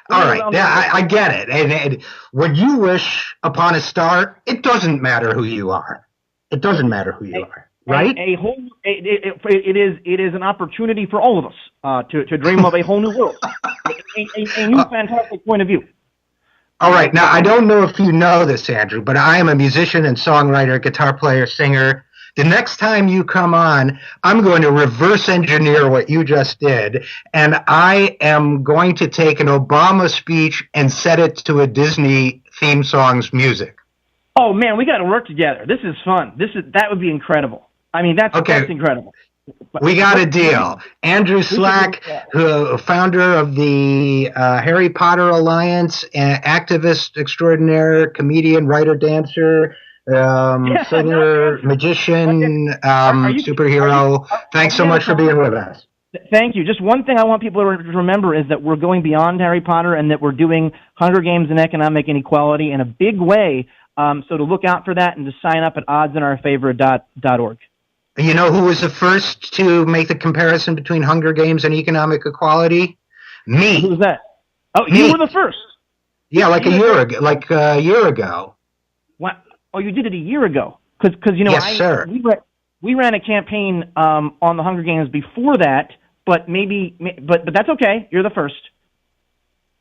All right, I get it. And when you wish upon a star, it doesn't matter who you are. It doesn't matter who you are, right? It is an opportunity for all of us to dream of a whole new world, a new fantastic point of view. All right, now I don't know if you know this, Andrew, but I am a musician and songwriter, guitar player, singer. The next time you come on, I'm going to reverse engineer what you just did, and I am going to take an Obama speech and set it to a Disney theme song's music. Oh man, we got to work together. This is fun. That would be incredible. I mean, that's incredible. We got a deal. Andrew Slack, founder of the Harry Potter Alliance, activist extraordinaire, comedian, writer, dancer, singer, magician, superhero. Thanks so much for being with us. Thank you. Just one thing I want people to remember is that we're going beyond Harry Potter and that we're doing Hunger Games and economic inequality in a big way. So to look out for that and to sign up at oddsinouravor.org. You know who was the first to make the comparison between Hunger Games and economic equality? Me. Who was that? Oh, you were the first. Yeah, like a year ago. What? Oh, you did it a year ago. Because yes, sir. We ran a campaign on the Hunger Games before that, but but that's okay. You're the first.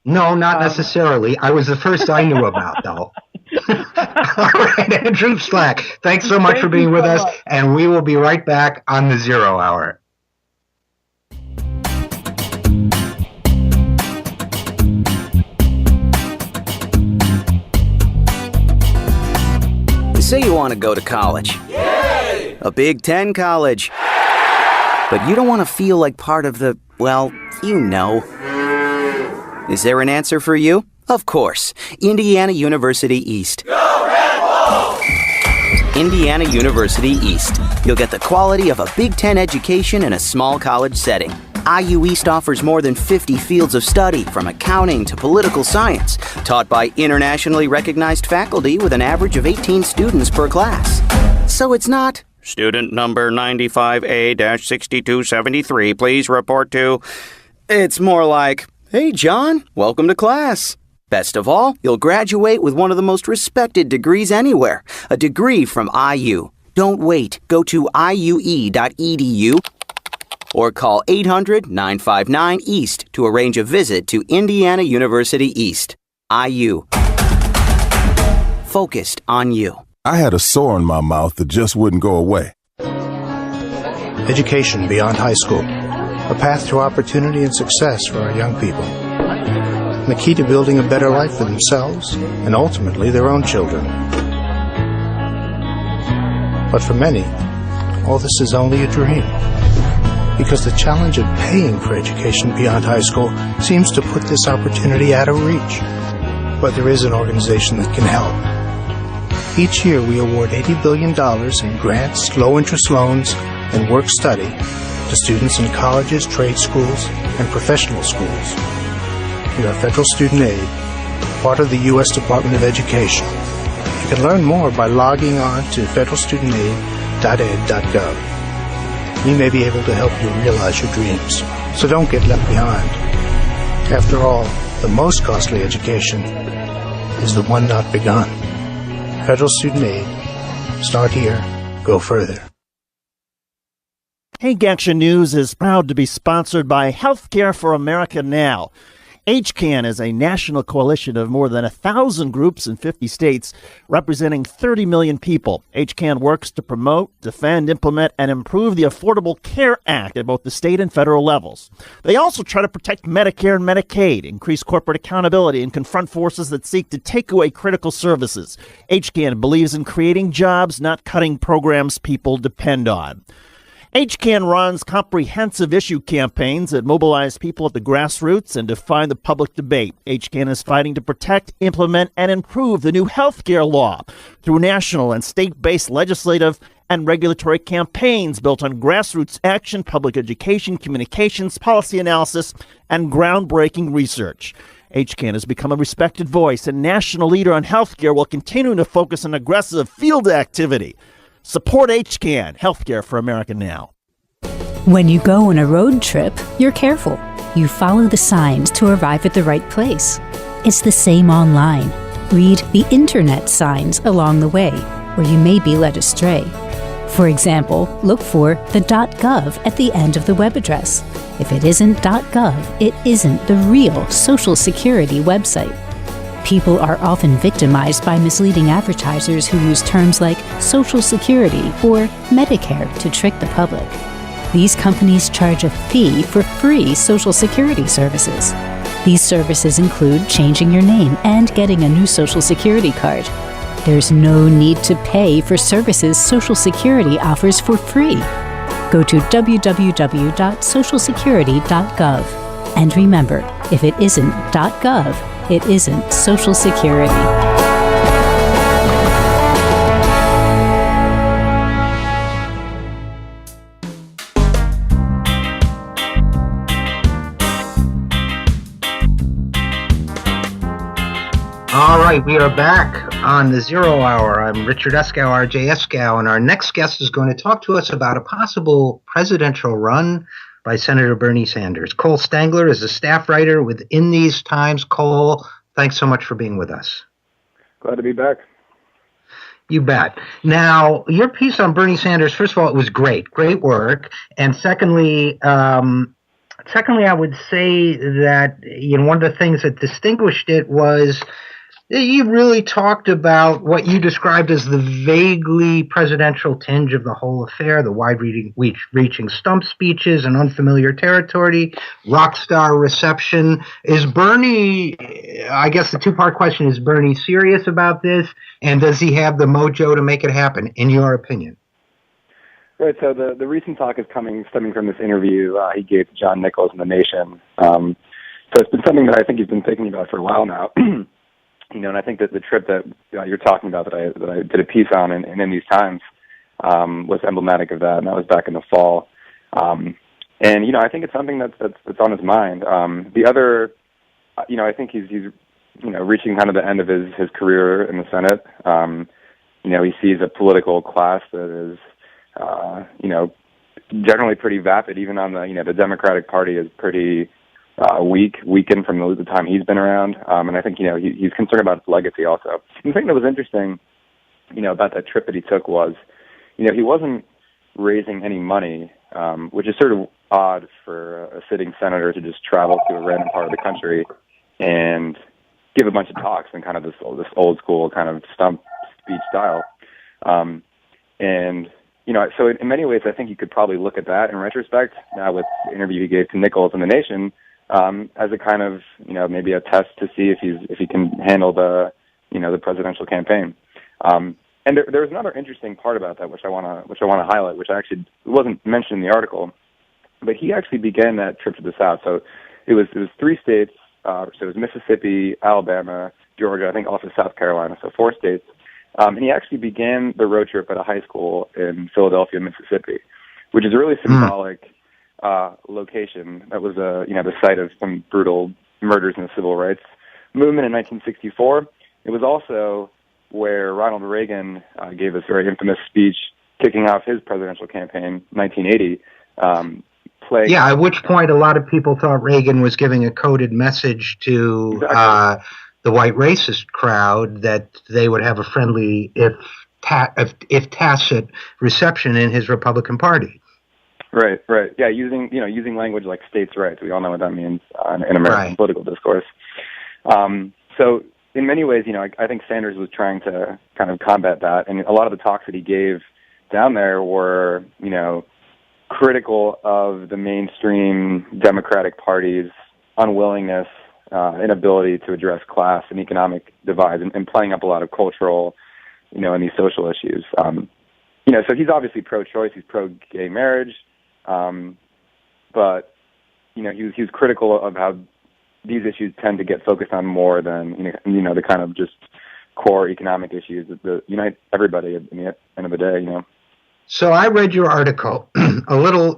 No, not necessarily. I was the first I knew about, though. All right, Andrew Slack, thanks so much for being with us, and we will be right back on the 0 Hour. You say you want to go to college. Yay! A Big Ten college. But you don't want to feel like part of the, well, you know. Is there an answer for you? Of course, Indiana University East. Go Red Wolves! Indiana University East. You'll get the quality of a Big Ten education in a small college setting. IU East offers more than 50 fields of study, from accounting to political science, taught by internationally recognized faculty with an average of 18 students per class. So it's not, student number 95A-6273, please report to. It's more like, hey, John, welcome to class. Best of all, you'll graduate with one of the most respected degrees anywhere, a degree from IU. Don't wait. Go to iue.edu or call 800-959-EAST to arrange a visit to Indiana University East. IU. Focused on you. I had a sore in my mouth that just wouldn't go away. Education beyond high school. A path to opportunity and success for our young people. And the key to building a better life for themselves and ultimately their own children. But for many, all this is only a dream. Because the challenge of paying for education beyond high school seems to put this opportunity out of reach. But there is an organization that can help. Each year we award $80 billion in grants, low-interest loans, and work-study to students in colleges, trade schools, and professional schools. We are Federal Student Aid, part of the U.S. Department of Education. You can learn more by logging on to federalstudentAid.ed.gov. We may be able to help you realize your dreams, so don't get left behind. After all, the most costly education is the one not begun. Federal Student Aid. Start here, go further. Take Action News is proud to be sponsored by Healthcare for America Now. HCAN is a national coalition of more than 1,000 groups in 50 states, representing 30 million people. HCAN works to promote, defend, implement, and improve the Affordable Care Act at both the state and federal levels. They also try to protect Medicare and Medicaid, increase corporate accountability, and confront forces that seek to take away critical services. HCAN believes in creating jobs, not cutting programs people depend on. HCAN runs comprehensive issue campaigns that mobilize people at the grassroots and define the public debate. HCAN is fighting to protect, implement, and improve the new healthcare law through national and state-based legislative and regulatory campaigns built on grassroots action, public education, communications, policy analysis, and groundbreaking research. HCAN has become a respected voice and national leader on healthcare while continuing to focus on aggressive field activity. Support HCAN, Healthcare for America Now. When you go on a road trip, you're careful. You follow the signs to arrive at the right place. It's the same online. Read the internet signs along the way, or you may be led astray. For example, look for the .gov at the end of the web address. If it isn't .gov, it isn't the real Social Security website. People are often victimized by misleading advertisers who use terms like Social Security or Medicare to trick the public. These companies charge a fee for free Social Security services. These services include changing your name and getting a new Social Security card. There's no need to pay for services Social Security offers for free. Go to www.socialsecurity.gov. And remember, if it isn't .gov, it isn't Social Security. All right, we are back on the Zero Hour. I'm Richard Eskow, RJ Eskow, and our next guest is going to talk to us about a possible presidential run by Senator Bernie Sanders. Cole Stangler is a staff writer with In These Times. Cole, thanks so much for being with us. Glad to be back. You bet. Now, your piece on Bernie Sanders, first of all, it was great work. And secondly, I would say that one of the things that distinguished it was you really talked about what you described as the vaguely presidential tinge of the whole affair, the wide-reaching stump speeches and unfamiliar territory, rock star reception. Is Bernie, I guess the two-part question, is Bernie serious about this, and does he have the mojo to make it happen, in your opinion? Right, so the recent talk is stemming from this interview he gave to John Nichols in The Nation. So it's been something that I think he's been thinking about for a while now. And I think that the trip that you're talking about that I did a piece on in these times was emblematic of that, and that was back in the fall. And I think it's something that's on his mind. The other, I think he's reaching kind of the end of his career in the Senate. He sees a political class that is generally pretty vapid. Even on the Democratic Party is pretty weakened from the time he's been around. And I think, he's concerned about his legacy also. And the thing that was interesting, about that trip that he took was, he wasn't raising any money, which is sort of odd for a sitting senator to just travel to a random part of the country and give a bunch of talks in kind of this old school kind of stump speech style. So in many ways, I think you could probably look at that in retrospect now with the interview he gave to Nichols in The Nation, as a kind of, maybe a test to see if he can handle the presidential campaign. And there was another interesting part about that, which I want to highlight, which actually wasn't mentioned in the article, but he actually began that trip to the South. So it was 3 states. So it was Mississippi, Alabama, Georgia, I think also South Carolina. So 4 states. And he actually began the road trip at a high school in Philadelphia, Mississippi, which is a really symbolic location. That was the site of some brutal murders in the civil rights movement in 1964. It was also where Ronald Reagan gave this very infamous speech kicking off his presidential campaign in 1980. At which point a lot of people thought Reagan was giving a coded message to the white racist crowd that they would have a friendly, if tacit, reception in his Republican Party. Right. Yeah, using language like states' rights. We all know what that means in American political discourse. So in many ways, I think Sanders was trying to kind of combat that, and a lot of the talks that he gave down there were, critical of the mainstream Democratic Party's unwillingness, inability to address class and economic divides, and playing up a lot of cultural, and these social issues. so he's obviously pro-choice, he's pro-gay marriage, but, he was critical of how these issues tend to get focused on more than, the kind of just core economic issues that unite everybody at the end of the day, So I read your article a little,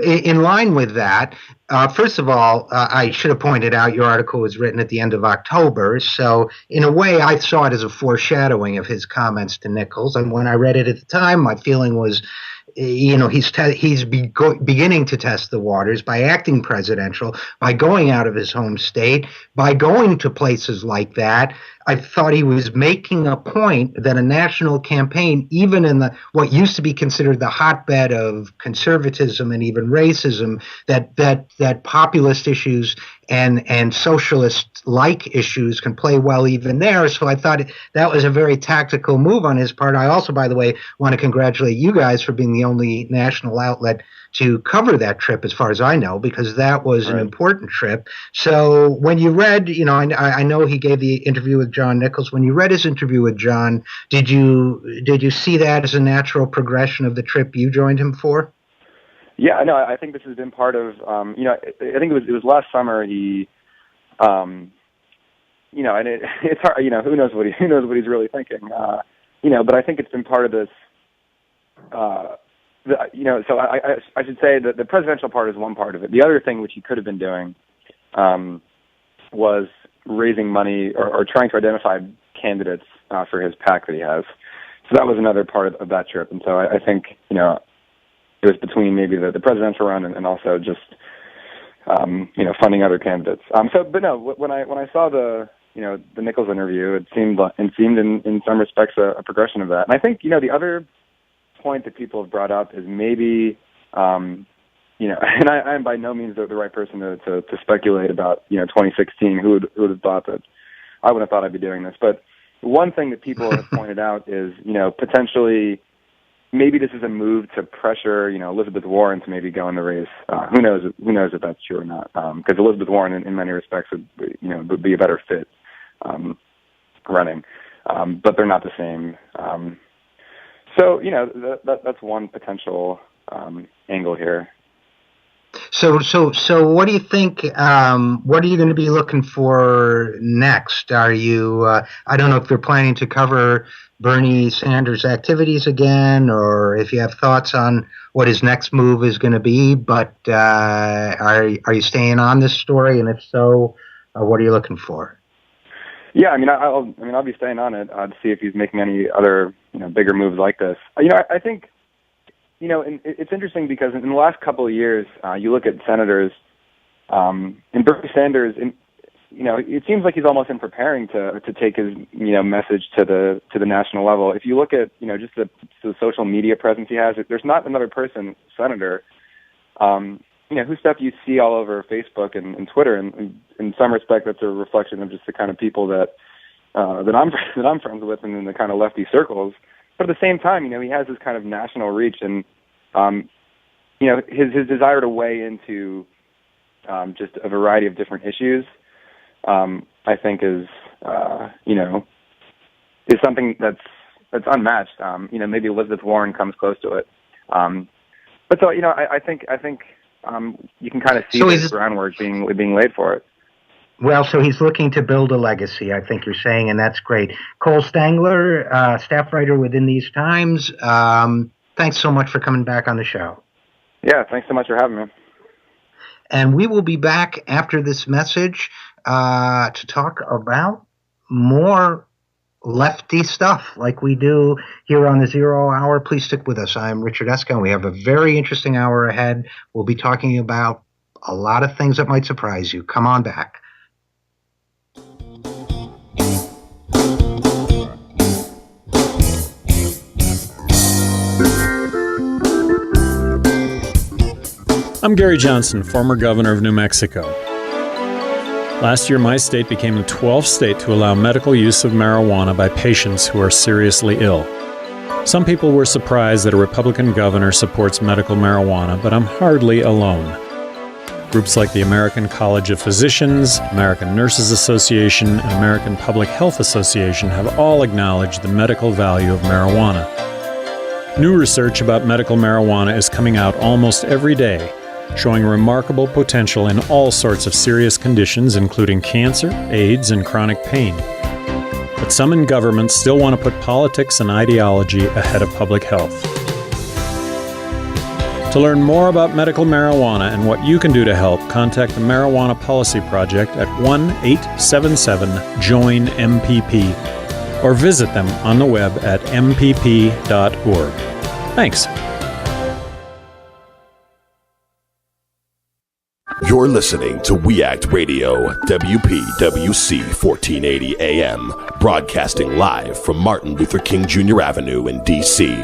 in line with that. First of all, I should have pointed out your article was written at the end of October. So in a way, I saw it as a foreshadowing of his comments to Nichols. And when I read it at the time, my feeling was, he's beginning to test the waters by acting presidential, by going out of his home state, by going to places like that. I thought he was making a point that a national campaign, even in what used to be considered the hotbed of conservatism and even racism, that populist issues and socialist-like issues can play well even there. So I thought that was a very tactical move on his part. I also, by the way, want to congratulate you guys for being the only national outlet to cover that trip, as far as I know, because that was an important trip. So when you read, I know he gave the interview with John Nichols. When you read his interview with John, did you see that as a natural progression of the trip you joined him for? Yeah, no, I think this has been part of, I think it was last summer he, and it's hard, who knows what he's really thinking, but I think it's been part of this, so I should say that the presidential part is one part of it. The other thing which he could have been doing was raising money or trying to identify candidates for his PAC that he has. So that was another part of that trip. And so I think, it was between maybe the presidential run and also just, funding other candidates. But no, when I saw the Nichols interview, it seemed in some respects a progression of that. And I think, the other point that people have brought up is maybe, and I am by no means the right person to speculate about, 2016, who would have thought that I would have thought I'd be doing this. But one thing that people have pointed out is, potentially maybe this is a move to pressure, Elizabeth Warren to maybe go in the race. Who knows if that's true or not? Because Elizabeth Warren, in many respects, would be a better fit running, but they're not the same. So that's one potential angle here. So what do you think? What are you going to be looking for next? Are you? I don't know if you're planning to cover Bernie Sanders' activities again, or if you have thoughts on what his next move is going to be. But are you staying on this story? And if so, what are you looking for? Yeah, I'll be staying on it to see if he's making any other bigger moves like this. I think. And it's interesting because in the last couple of years, you look at senators, and Bernie Sanders, it seems like he's almost preparing to take his, message to the national level. If you look at, just the social media presence he has, there's not another person, senator, whose stuff you see all over Facebook and Twitter. And in some respect, that's a reflection of just the kind of people that I'm friends with and in the kind of lefty circles. But at the same time, he has this kind of national reach, and his desire to weigh into just a variety of different issues, I think is something that's unmatched. Maybe Elizabeth Warren comes close to it, but so I think you can kind of see the groundwork being laid for it. Well, so he's looking to build a legacy, I think you're saying, and that's great. Cole Stangler, staff writer within These Times, thanks so much for coming back on the show. Yeah, thanks so much for having me. And we will be back after this message to talk about more lefty stuff like we do here on the Zero Hour. Please stick with us. I'm Richard Eskow. We have a very interesting hour ahead. We'll be talking about a lot of things that might surprise you. Come on back. I'm Gary Johnson, former governor of New Mexico. Last year, my state became the 12th state to allow medical use of marijuana by patients who are seriously ill. Some people were surprised that a Republican governor supports medical marijuana, but I'm hardly alone. Groups like the American College of Physicians, American Nurses Association, and American Public Health Association have all acknowledged the medical value of marijuana. New research about medical marijuana is coming out almost every day, showing remarkable potential in all sorts of serious conditions, including cancer, AIDS, and chronic pain. But some in government still want to put politics and ideology ahead of public health. To learn more about medical marijuana and what you can do to help, contact the Marijuana Policy Project at 1-877-JOIN-MPP or visit them on the web at mpp.org. Thanks. You're listening to We Act Radio, WPWC 1480 AM, broadcasting live from Martin Luther King Jr. Avenue in D.C.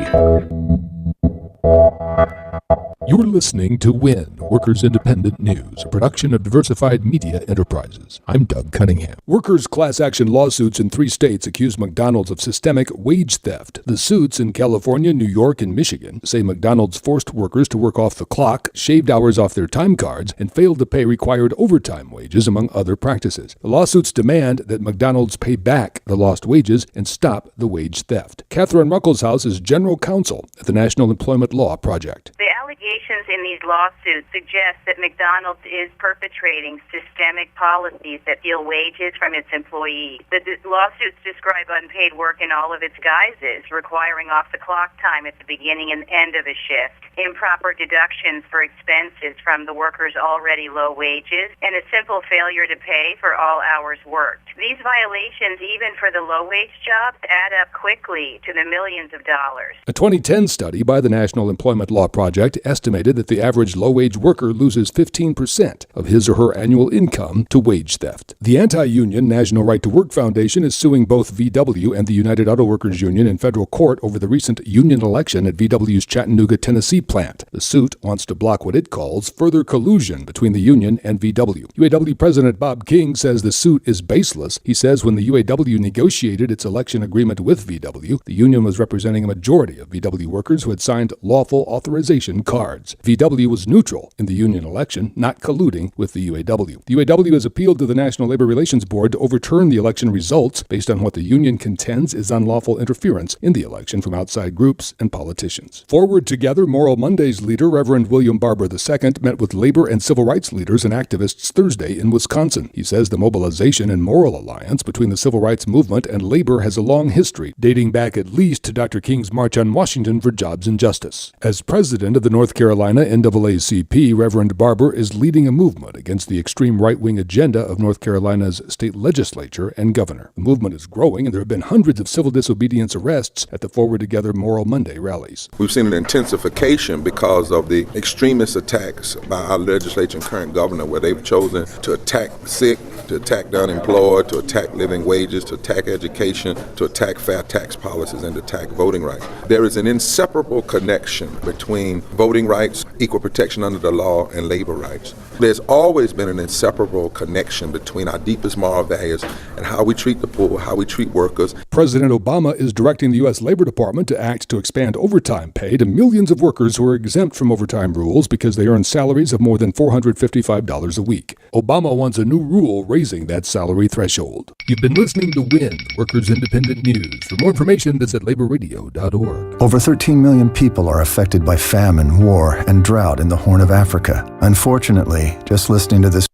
You're listening to WIN, Workers Independent News, a production of Diversified Media Enterprises. I'm Doug Cunningham. Workers' class action lawsuits in 3 states accuse McDonald's of systemic wage theft. The suits in California, New York, and Michigan say McDonald's forced workers to work off the clock, shaved hours off their time cards, and failed to pay required overtime wages, among other practices. The lawsuits demand that McDonald's pay back the lost wages and stop the wage theft. Catherine Ruckelshaus is general counsel at the National Employment Law Project. The allegations in these lawsuits suggest that McDonald's is perpetrating systemic policies that steal wages from its employees. The lawsuits describe unpaid work in all of its guises, requiring off-the-clock time at the beginning and end of a shift, improper deductions for expenses from the workers' already low wages, and a simple failure to pay for all hours worked. These violations, even for the low-wage jobs, add up quickly to the millions of dollars. A 2010 study by the National Employment Law Project estimated that the average low-wage worker loses 15% of his or her annual income to wage theft. The anti-union National Right to Work Foundation is suing both VW and the United Auto Workers Union in federal court over the recent union election at VW's Chattanooga, Tennessee plant. The suit wants to block what it calls further collusion between the union and VW. UAW President Bob King says the suit is baseless. He says when the UAW negotiated its election agreement with VW, the union was representing a majority of VW workers who had signed lawful authorization cards. VW was neutral in the union election, not colluding with the UAW. The UAW has appealed to the National Labor Relations Board to overturn the election results based on what the union contends is unlawful interference in the election from outside groups and politicians. Forward Together Moral Mondays leader Reverend William Barber II met with labor and civil rights leaders and activists Thursday in Wisconsin. He says the mobilization and moral alliance between the civil rights movement and labor has a long history, dating back at least to Dr. King's March on Washington for Jobs and Justice. As president of the North Carolina NAACP, Reverend Barber is leading a movement against the extreme right-wing agenda of North Carolina's state legislature and governor. The movement is growing, and there have been hundreds of civil disobedience arrests at the Forward Together Moral Monday rallies. We've seen an intensification because of the extremist attacks by our legislature and current governor, where they've chosen to attack the sick, to attack the unemployed, to attack living wages, to attack education, to attack fair tax policies, and to attack voting rights. There is an inseparable connection between voting rights, equal protection under the law, and labor rights. There's always been an inseparable connection between our deepest moral values and how we treat the poor, how we treat workers. President Obama is directing the U.S. Labor Department to act to expand overtime pay to millions of workers who are exempt from overtime rules because they earn salaries of more than $455 a week. Obama wants a new rule raising that salary threshold. You've been listening to WIN, Workers Independent News. For more information, visit laborradio.org. Over 13 million people are affected by famine, war, and drought in the Horn of Africa. Unfortunately, just listening to this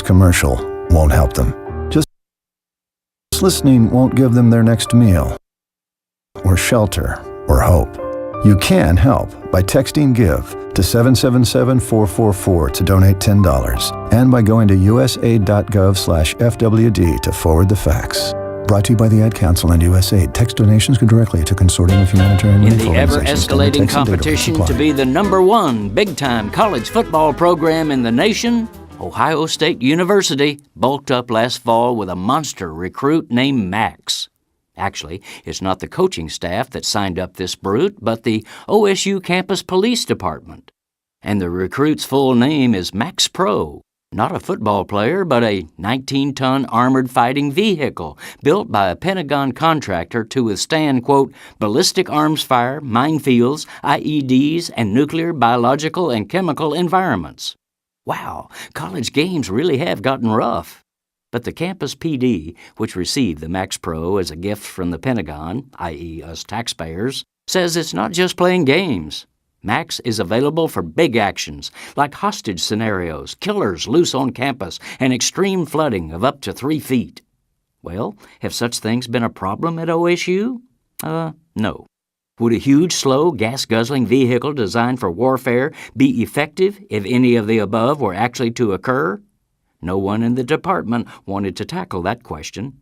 commercial won't help them. Just listening won't give them their next meal, or shelter, or hope. You can help by texting GIVE to 777-444 to donate $10, and by going to usaid.gov/FWD to forward the fax. Brought to you by the Ad Council and USAID. Text donations go directly to Consortium of Humanitarian Relief Organizations. In the ever-escalating competition to be the #1 big-time college football program in the nation, Ohio State University bulked up last fall with a monster recruit named Max. Actually, it's not the coaching staff that signed up this brute, but the OSU Campus Police Department. And the recruit's full name is Max Pro. Not a football player, but a 19-ton armored fighting vehicle built by a Pentagon contractor to withstand, quote, ballistic arms fire, minefields, IEDs, and nuclear, biological, and chemical environments. Wow, college games really have gotten rough. But the campus PD, which received the Max Pro as a gift from the Pentagon, i.e. us taxpayers, says it's not just playing games. Max is available for big actions, like hostage scenarios, killers loose on campus, and extreme flooding of up to 3 feet. Well, have such things been a problem at OSU? No. Would a huge, slow, gas-guzzling vehicle designed for warfare be effective if any of the above were actually to occur? No one in the department wanted to tackle that question.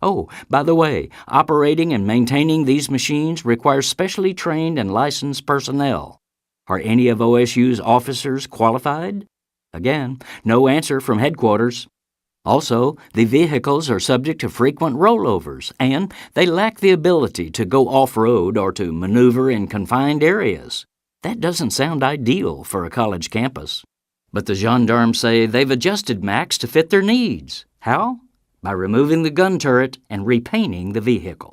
Oh, by the way, operating and maintaining these machines requires specially trained and licensed personnel. Are any of OSU's officers qualified? Again, no answer from headquarters. Also, the vehicles are subject to frequent rollovers, and they lack the ability to go off-road or to maneuver in confined areas. That doesn't sound ideal for a college campus. But the gendarmes say they've adjusted Max to fit their needs. How? By removing the gun turret and repainting the vehicle.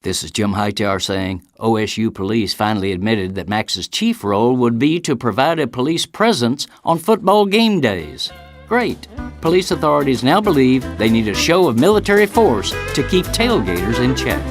This is Jim Hightower saying OSU police finally admitted that Max's chief role would be to provide a police presence on football game days. Great. Police authorities now believe they need a show of military force to keep tailgaters in check.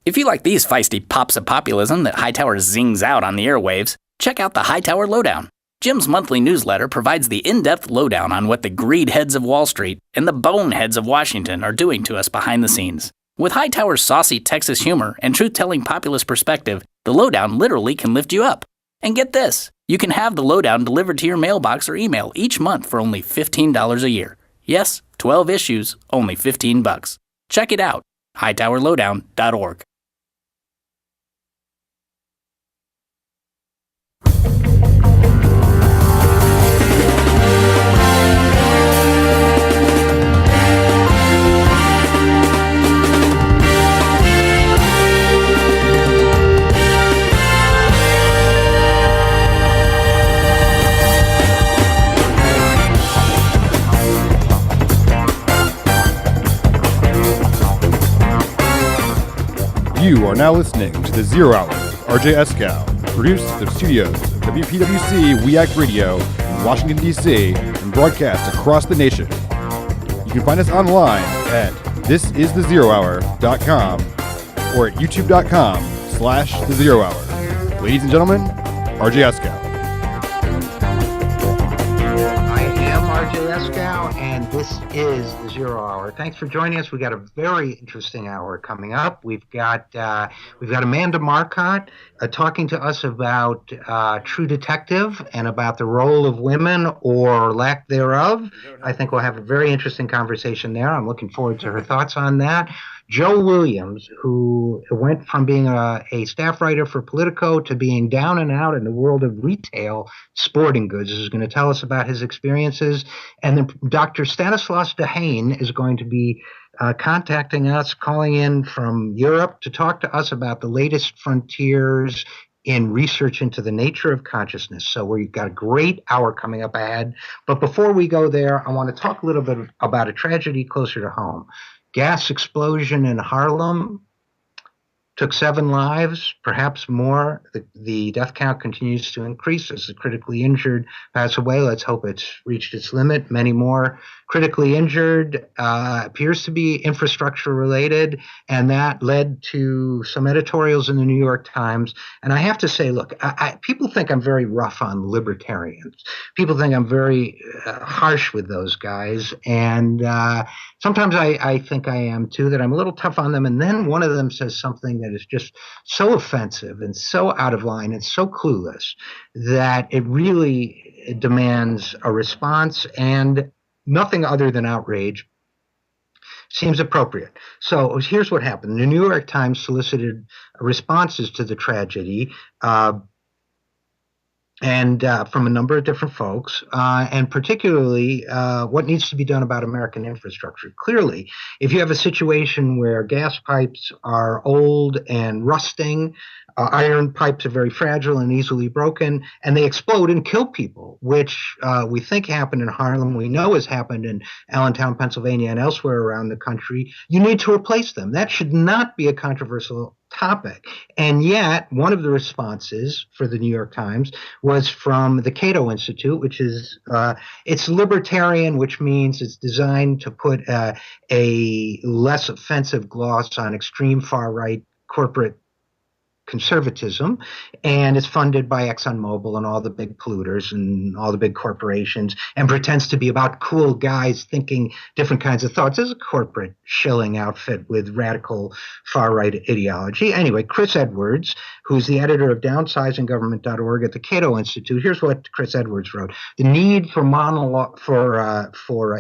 If you like these feisty pops of populism that Hightower zings out on the airwaves, check out the Hightower Lowdown. Jim's monthly newsletter provides the in-depth lowdown on what the greed heads of Wall Street and the boneheads of Washington are doing to us behind the scenes. With Hightower's saucy Texas humor and truth-telling populist perspective, the lowdown literally can lift you up. And get this, you can have the lowdown delivered to your mailbox or email each month for only $15 a year. Yes, 12 issues, only $15. Check it out, hightowerlowdown.org. You are now listening to The Zero Hour with RJ Eskow, produced at the studios of WPWC We Act Radio in Washington, D.C., and broadcast across the nation. You can find us online at thisisthezerohour.com or at youtube.com/The Zero Hour. Ladies and gentlemen, RJ Eskow. I am RJ Eskow, and this is The Zero Hour. Thanks for joining us. We got a very interesting hour coming up. We've got Amanda Marcotte talking to us about True Detective and about the role of women or lack thereof. I think we'll have a very interesting conversation there. I'm looking forward to her thoughts on that. Joe Williams, who went from being a staff writer for Politico to being down and out in the world of retail sporting goods, is going to tell us about his experiences. And then Dr. Stanislas Dehaene is going to be contacting us, calling in from Europe to talk to us about the latest frontiers in research into the nature of consciousness. So we've got a great hour coming up ahead. But before we go there, I want to talk a little bit about a tragedy closer to home. Gas explosion in Harlem took 7 lives, perhaps more. The death count continues to increase as the critically injured pass away. Let's hope it's reached its limit. Many more critically injured, appears to be infrastructure related, and that led to some editorials in the New York Times. And I have to say, look, people think I'm very rough on libertarians. People think I'm very harsh with those guys, and sometimes I think I am too, that I'm a little tough on them. And then one of them says something that is just so offensive and so out of line and so clueless that it really demands a response, and nothing other than outrage seems appropriate. So here's what happened. The New York Times solicited responses to the tragedy and from a number of different folks, and particularly what needs to be done about American infrastructure. Clearly, if you have a situation where gas pipes are old and rusting, iron pipes are very fragile and easily broken, and they explode and kill people, which we think happened in Harlem, we know has happened in Allentown, Pennsylvania, and elsewhere around the country, you need to replace them. That should not be a controversial topic. And yet, one of the responses for the New York Times was from the Cato Institute, which is, it's libertarian, which means it's designed to put a less offensive gloss on extreme far-right corporate conservatism, and it's funded by ExxonMobil and all the big polluters and all the big corporations, and pretends to be about cool guys thinking different kinds of thoughts. It's a corporate shilling outfit with radical far-right ideology. Anyway, Chris Edwards, who's the editor of downsizinggovernment.org at the Cato Institute, here's what Chris Edwards wrote. The need for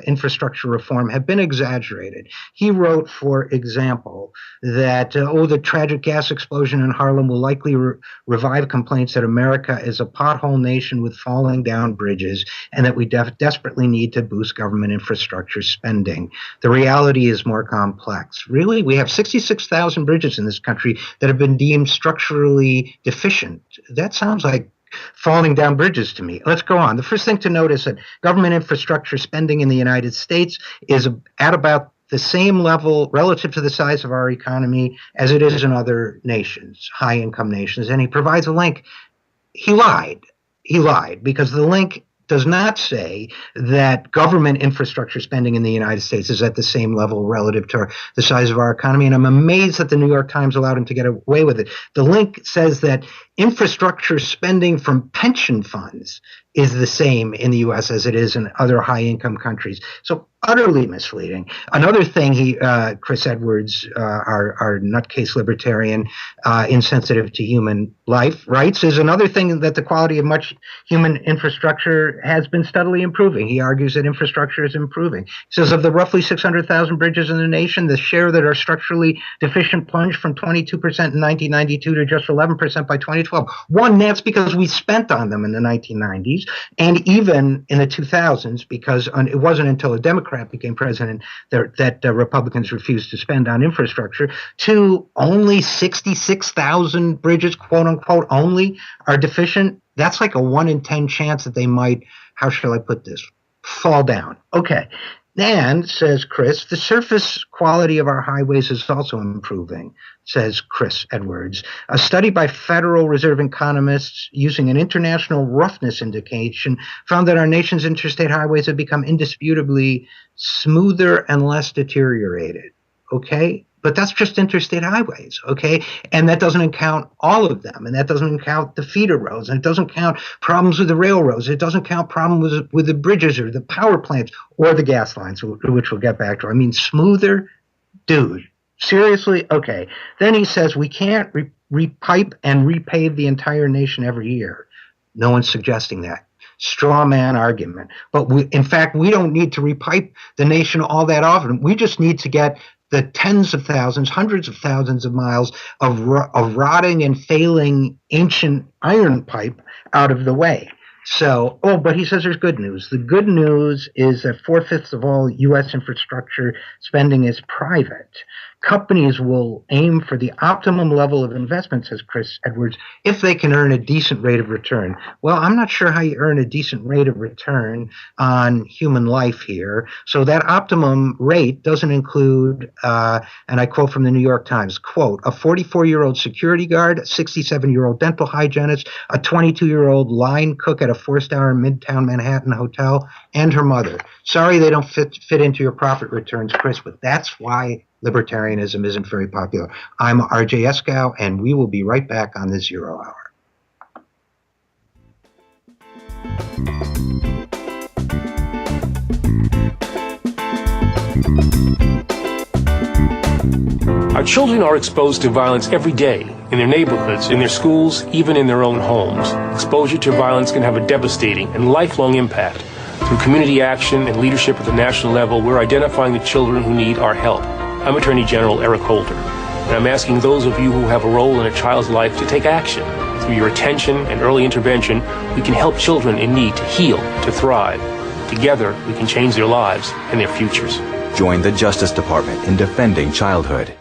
infrastructure reform have been exaggerated. He wrote, for example, that, the tragic gas explosion in Harlem will likely revive complaints that America is a pothole nation with falling down bridges and that we desperately need to boost government infrastructure spending. The reality is more complex. Really, we have 66,000 bridges in this country that have been deemed structurally deficient. That sounds like falling down bridges to me. Let's go on. The first thing to note is that government infrastructure spending in the United States is at about the same level relative to the size of our economy as it is in other nations, high-income nations. And he provides a link. He lied. He lied because the link does not say that government infrastructure spending in the United States is at the same level relative to the size of our economy. And I'm amazed that the New York Times allowed him to get away with it. The link says that infrastructure spending from pension funds is the same in the U.S. as it is in other high-income countries. So utterly misleading. Another thing Chris Edwards, our nutcase libertarian, insensitive to human life, writes is another thing that the quality of much human infrastructure has been steadily improving. He argues that infrastructure is improving. He says of the roughly 600,000 bridges in the nation, the share that are structurally deficient plunged from 22% in 1992 to just 11% by 2012. One, that's because we spent on them in the 1990s. And even in the 2000s, because it wasn't until a Democrat became president that Republicans refused to spend on infrastructure. Two, only 66,000 bridges, quote unquote, only are deficient. That's like a 1 in 10 chance that they might, how shall I put this, fall down. Okay. And, says Chris, the surface quality of our highways is also improving, says Chris Edwards. A study by Federal Reserve economists using an international roughness indication found that our nation's interstate highways have become indisputably smoother and less deteriorated. Okay? But that's just interstate highways, okay? And that doesn't count all of them. And that doesn't count the feeder roads. And it doesn't count problems with the railroads. It doesn't count problems with the bridges or the power plants or the gas lines, which we'll get back to. I mean, smoother? Dude, seriously? Okay. Then he says we can't repipe and repave the entire nation every year. No one's suggesting that. Straw man argument. But in fact, we don't need to repipe the nation all that often. We just need to get the tens of thousands, hundreds of thousands of miles of rotting and failing ancient iron pipe out of the way. So, but he says there's good news. The good news is that 4/5 of all U.S. infrastructure spending is private. Companies will aim for the optimum level of investment, says Chris Edwards, if they can earn a decent rate of return. Well, I'm not sure how you earn a decent rate of return on human life here. So that optimum rate doesn't include, and I quote from the New York Times, quote, a 44-year-old security guard, a 67-year-old dental hygienist, a 22-year-old line cook at a 4-star Midtown Manhattan hotel, and her mother. Sorry they don't fit into your profit returns, Chris, but that's why libertarianism isn't very popular. I'm RJ Eskow, and we will be right back on the Zero Hour. Our children are exposed to violence every day, in their neighborhoods, in their schools, even in their own homes. Exposure to violence can have a devastating and lifelong impact. Through community action and leadership at the national level, we're identifying the children who need our help. I'm Attorney General Eric Holder, and I'm asking those of you who have a role in a child's life to take action. Through your attention and early intervention, we can help children in need to heal, to thrive. Together, we can change their lives and their futures. Join the Justice Department in defending childhood.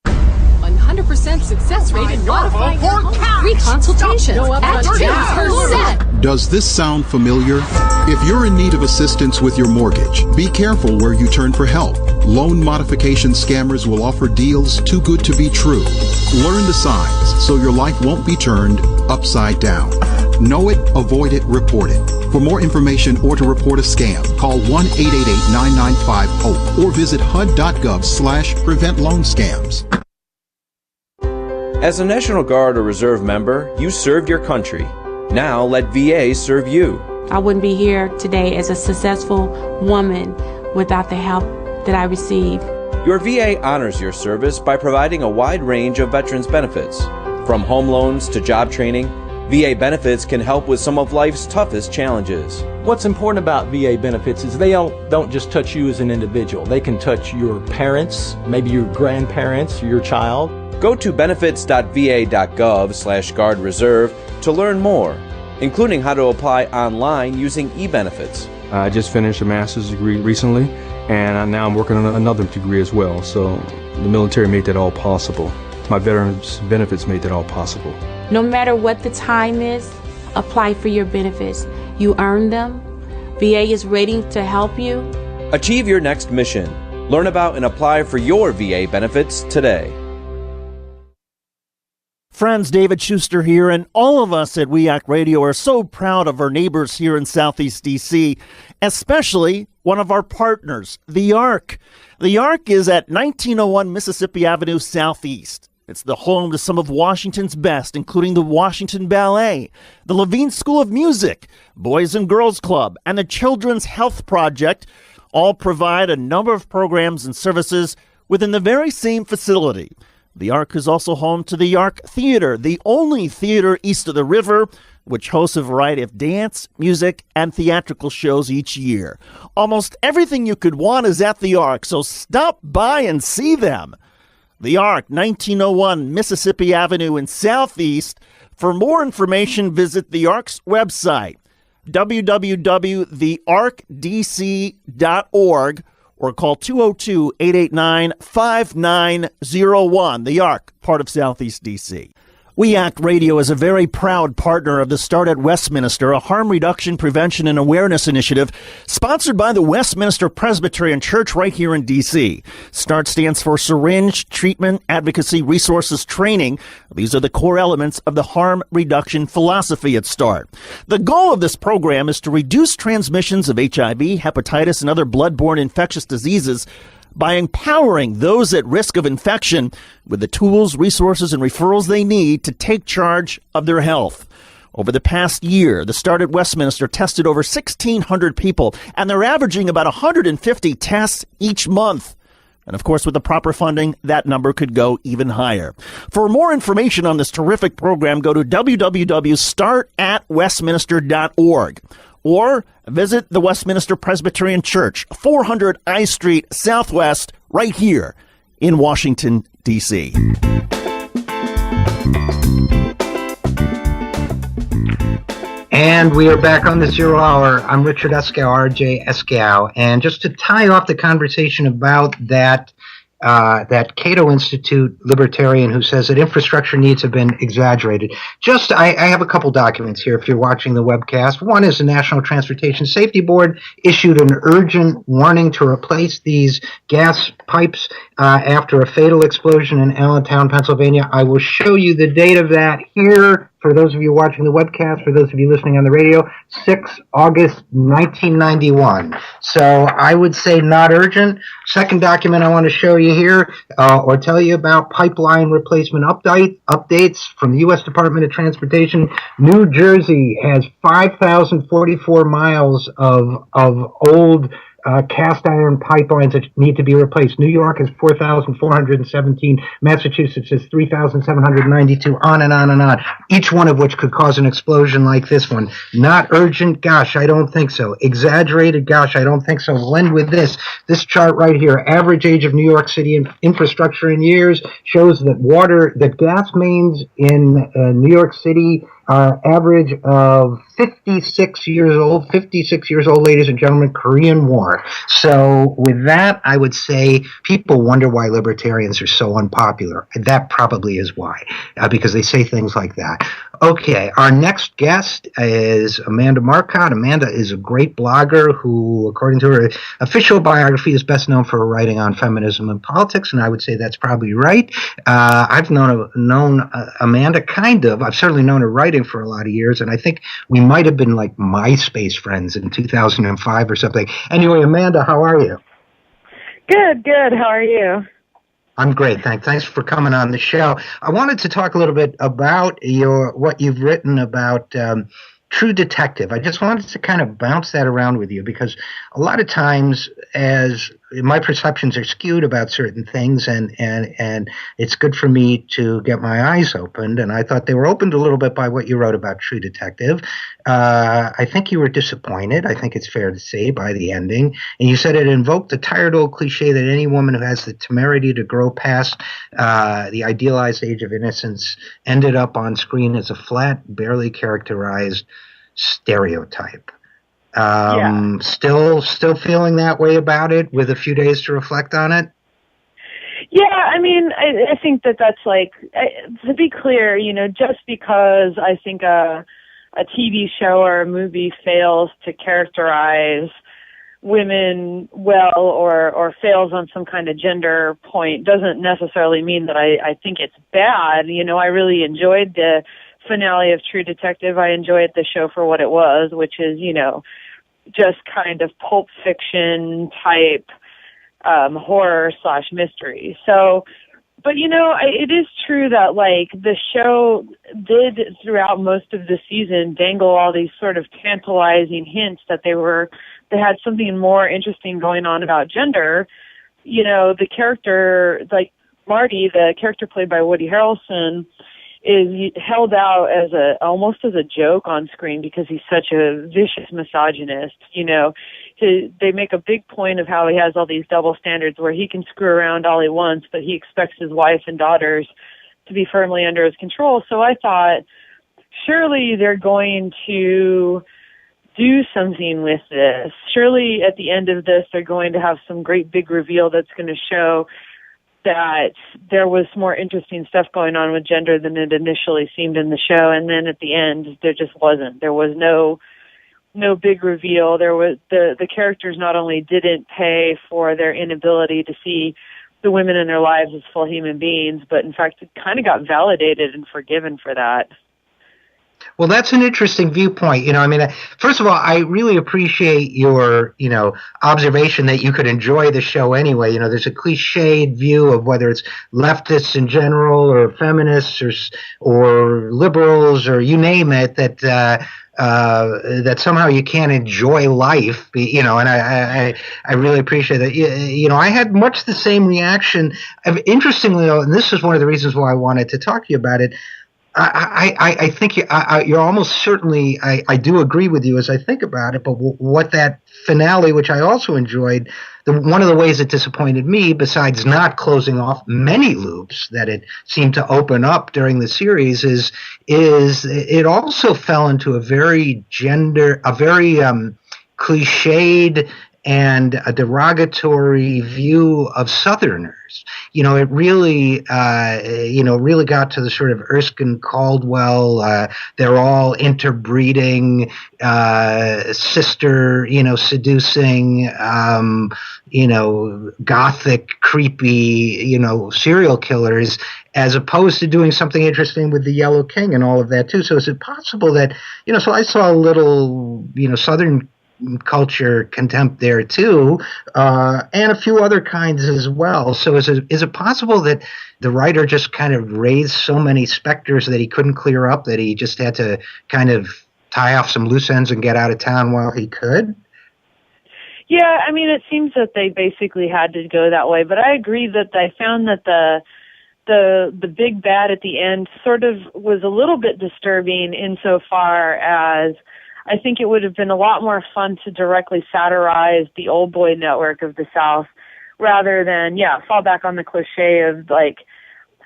100% success rate in modifying free consultations at 10%. Does this sound familiar? If you're in need of assistance with your mortgage, be careful where you turn for help. Loan modification scammers will offer deals too good to be true. Learn the signs so your life won't be turned upside down. Know it, avoid it, report it. For more information or to report a scam, call 1-888-9950 or visit HUD.gov/prevent loan scams. As a National Guard or Reserve member, you served your country. Now let VA serve you. I wouldn't be here today as a successful woman without the help that I received. Your VA honors your service by providing a wide range of veterans benefits. From home loans to job training, VA benefits can help with some of life's toughest challenges. What's important about VA benefits is they don't just touch you as an individual. They can touch your parents, maybe your grandparents, your child. Go to benefits.va.gov/guardreserve to learn more, including how to apply online using e-benefits. I just finished a master's degree recently, and now I'm working on another degree as well. So the military made that all possible. My veterans benefits made that all possible. No matter what the time is, apply for your benefits. You earn them. VA is ready to help you. Achieve your next mission. Learn about and apply for your VA benefits today. Friends, David Schuster here, and all of us at WEAC Radio are so proud of our neighbors here in Southeast D.C., especially one of our partners, the ARC. The ARC is at 1901 Mississippi Avenue Southeast. It's the home to some of Washington's best, including the Washington Ballet, the Levine School of Music, Boys and Girls Club, and the Children's Health Project. All provide a number of programs and services within the very same facility. The ARC is also home to the ARC Theater, the only theater east of the river, which hosts a variety of dance, music, and theatrical shows each year. Almost everything you could want is at the ARC, so stop by and see them. The ARC, 1901 Mississippi Avenue in Southeast. For more information, visit the ARC's website, www.thearcdc.org, or call 202-889-5901. The ARC, part of Southeast D.C. WEAC Radio is a very proud partner of the Start at Westminster, a harm reduction, prevention, and awareness initiative sponsored by the Westminster Presbyterian Church right here in D.C. START stands for Syringe, Treatment, Advocacy, Resources, Training. These are the core elements of the harm reduction philosophy at START. The goal of this program is to reduce transmissions of HIV, hepatitis, and other bloodborne infectious diseases by empowering those at risk of infection with the tools, resources, and referrals they need to take charge of their health. Over the past year, the Start at Westminster tested over 1,600 people, and they're averaging about 150 tests each month. And of course, with the proper funding, that number could go even higher. For more information on this terrific program, go to www.startatwestminster.org. Or visit the Westminster Presbyterian Church, 400 I Street Southwest, right here in Washington, D.C. And we are back on the Zero Hour. I'm Richard Eskow, RJ Eskow. And just to tie off the conversation about that Cato Institute libertarian who says that infrastructure needs have been exaggerated. I have a couple documents here if you're watching the webcast. One is the National Transportation Safety Board issued an urgent warning to replace these gas pipes after a fatal explosion in Allentown, Pennsylvania. I will show you the date of that here. For those of you watching the webcast, for those of you listening on the radio, 6 August 1991. So I would say not urgent. Second document I want to show you here, or tell you about pipeline replacement updates from the U.S. Department of Transportation. New Jersey has 5,044 miles of old cast iron pipelines that need to be replaced. New York has 4,417. Massachusetts has 3,792, on and on and on, each one of which could cause an explosion like this one. Not urgent? Gosh, I don't think so. Exaggerated? Gosh, I don't think so. We'll end with this chart right here. Average age of New York City infrastructure in years shows that gas mains in New York City are average of 56 years old. 56 years old, ladies and gentlemen, Korean War. So with that, I would say people wonder why libertarians are so unpopular. That probably is why, because they say things like that. Okay, our next guest is Amanda Marcotte. Amanda is a great blogger who, according to her official biography, is best known for her writing on feminism and politics, and I would say that's probably right. I've known Amanda kind of. I've certainly known her writing for a lot of years, and I think we might have been like MySpace friends in 2005 or something. Anyway, Amanda, how are you? Good. How are you? I'm great. Thanks for coming on the show. I wanted to talk a little bit about what you've written about True Detective. I just wanted to kind of bounce that around with you because a lot of times, as my perceptions are skewed about certain things, and it's good for me to get my eyes opened. And I thought they were opened a little bit by what you wrote about True Detective. I think you were disappointed, I think it's fair to say, by the ending. And you said it invoked the tired old cliche that any woman who has the temerity to grow past the idealized age of innocence ended up on screen as a flat, barely characterized stereotype. Still feeling that way about it with a few days to reflect on it? Yeah, I mean, I think that's like, to be clear, just because I think a TV show or a movie fails to characterize women well or fails on some kind of gender point doesn't necessarily mean that I think it's bad. I really enjoyed the finale of True Detective. I enjoyed the show for what it was, which is, just kind of Pulp Fiction type horror / mystery. So, but it is true that like the show did throughout most of the season dangle all these sort of tantalizing hints that they had something more interesting going on about gender. The character, like Marty, the character played by Woody Harrelson, is held out as almost as a joke on screen because he's such a vicious misogynist. They make a big point of how he has all these double standards where he can screw around all he wants, but he expects his wife and daughters to be firmly under his control. So I thought, surely they're going to do something with this. Surely at the end of this, they're going to have some great big reveal that's going to show that there was more interesting stuff going on with gender than it initially seemed in the show. And then at the end, there just wasn't. There was no big reveal. There was the characters not only didn't pay for their inability to see the women in their lives as full human beings, but in fact, it kind of got validated and forgiven for that. Well, that's an interesting viewpoint. First of all, I really appreciate your, observation that you could enjoy the show anyway. There's a cliched view of whether it's leftists in general or feminists or liberals or you name it, that somehow you can't enjoy life, and I really appreciate that. I had much the same reaction. Interestingly, and this is one of the reasons why I wanted to talk to you about it, I think you're almost certainly, I do agree with you as I think about it, but what that finale, which I also enjoyed, one of the ways it disappointed me, besides not closing off many loops that it seemed to open up during the series, is it also fell into a very cliched and a derogatory view of Southerners. It really, really got to the sort of Erskine Caldwell, they're all interbreeding, sister, seducing, gothic, creepy, serial killers, as opposed to doing something interesting with the Yellow King and all of that too. So is it possible that, so I saw a little, Southern culture contempt there too, and a few other kinds as well. So is it possible that the writer just kind of raised so many specters that he couldn't clear up, that he just had to kind of tie off some loose ends and get out of town while he could? Yeah, I mean, it seems that they basically had to go that way, but I agree that I found that the big bad at the end sort of was a little bit disturbing insofar as I think it would have been a lot more fun to directly satirize the old boy network of the South rather than, fall back on the cliche of like,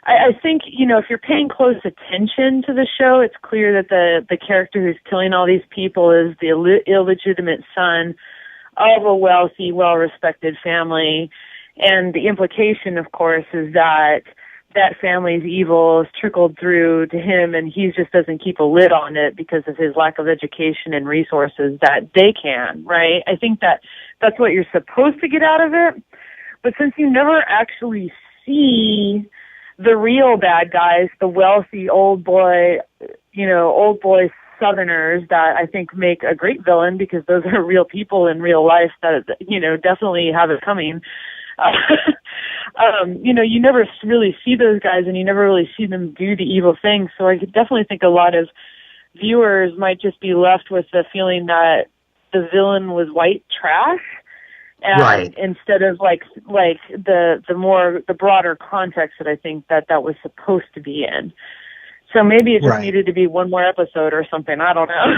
I think, if you're paying close attention to the show, it's clear that the character who's killing all these people is the illegitimate son of a wealthy, well-respected family. And the implication, of course, is that family's evil is trickled through to him, and he just doesn't keep a lid on it because of his lack of education and resources that they can, right? I think that's what you're supposed to get out of it. But since you never actually see the real bad guys, the wealthy old boy Southerners that I think make a great villain because those are real people in real life that, definitely have it coming. You never really see those guys, and you never really see them do the evil things. So I could definitely think a lot of viewers might just be left with the feeling that the villain was white trash, and Right. instead of like the broader context that I think that was supposed to be in. So maybe it just Right. needed to be one more episode or something. I don't know.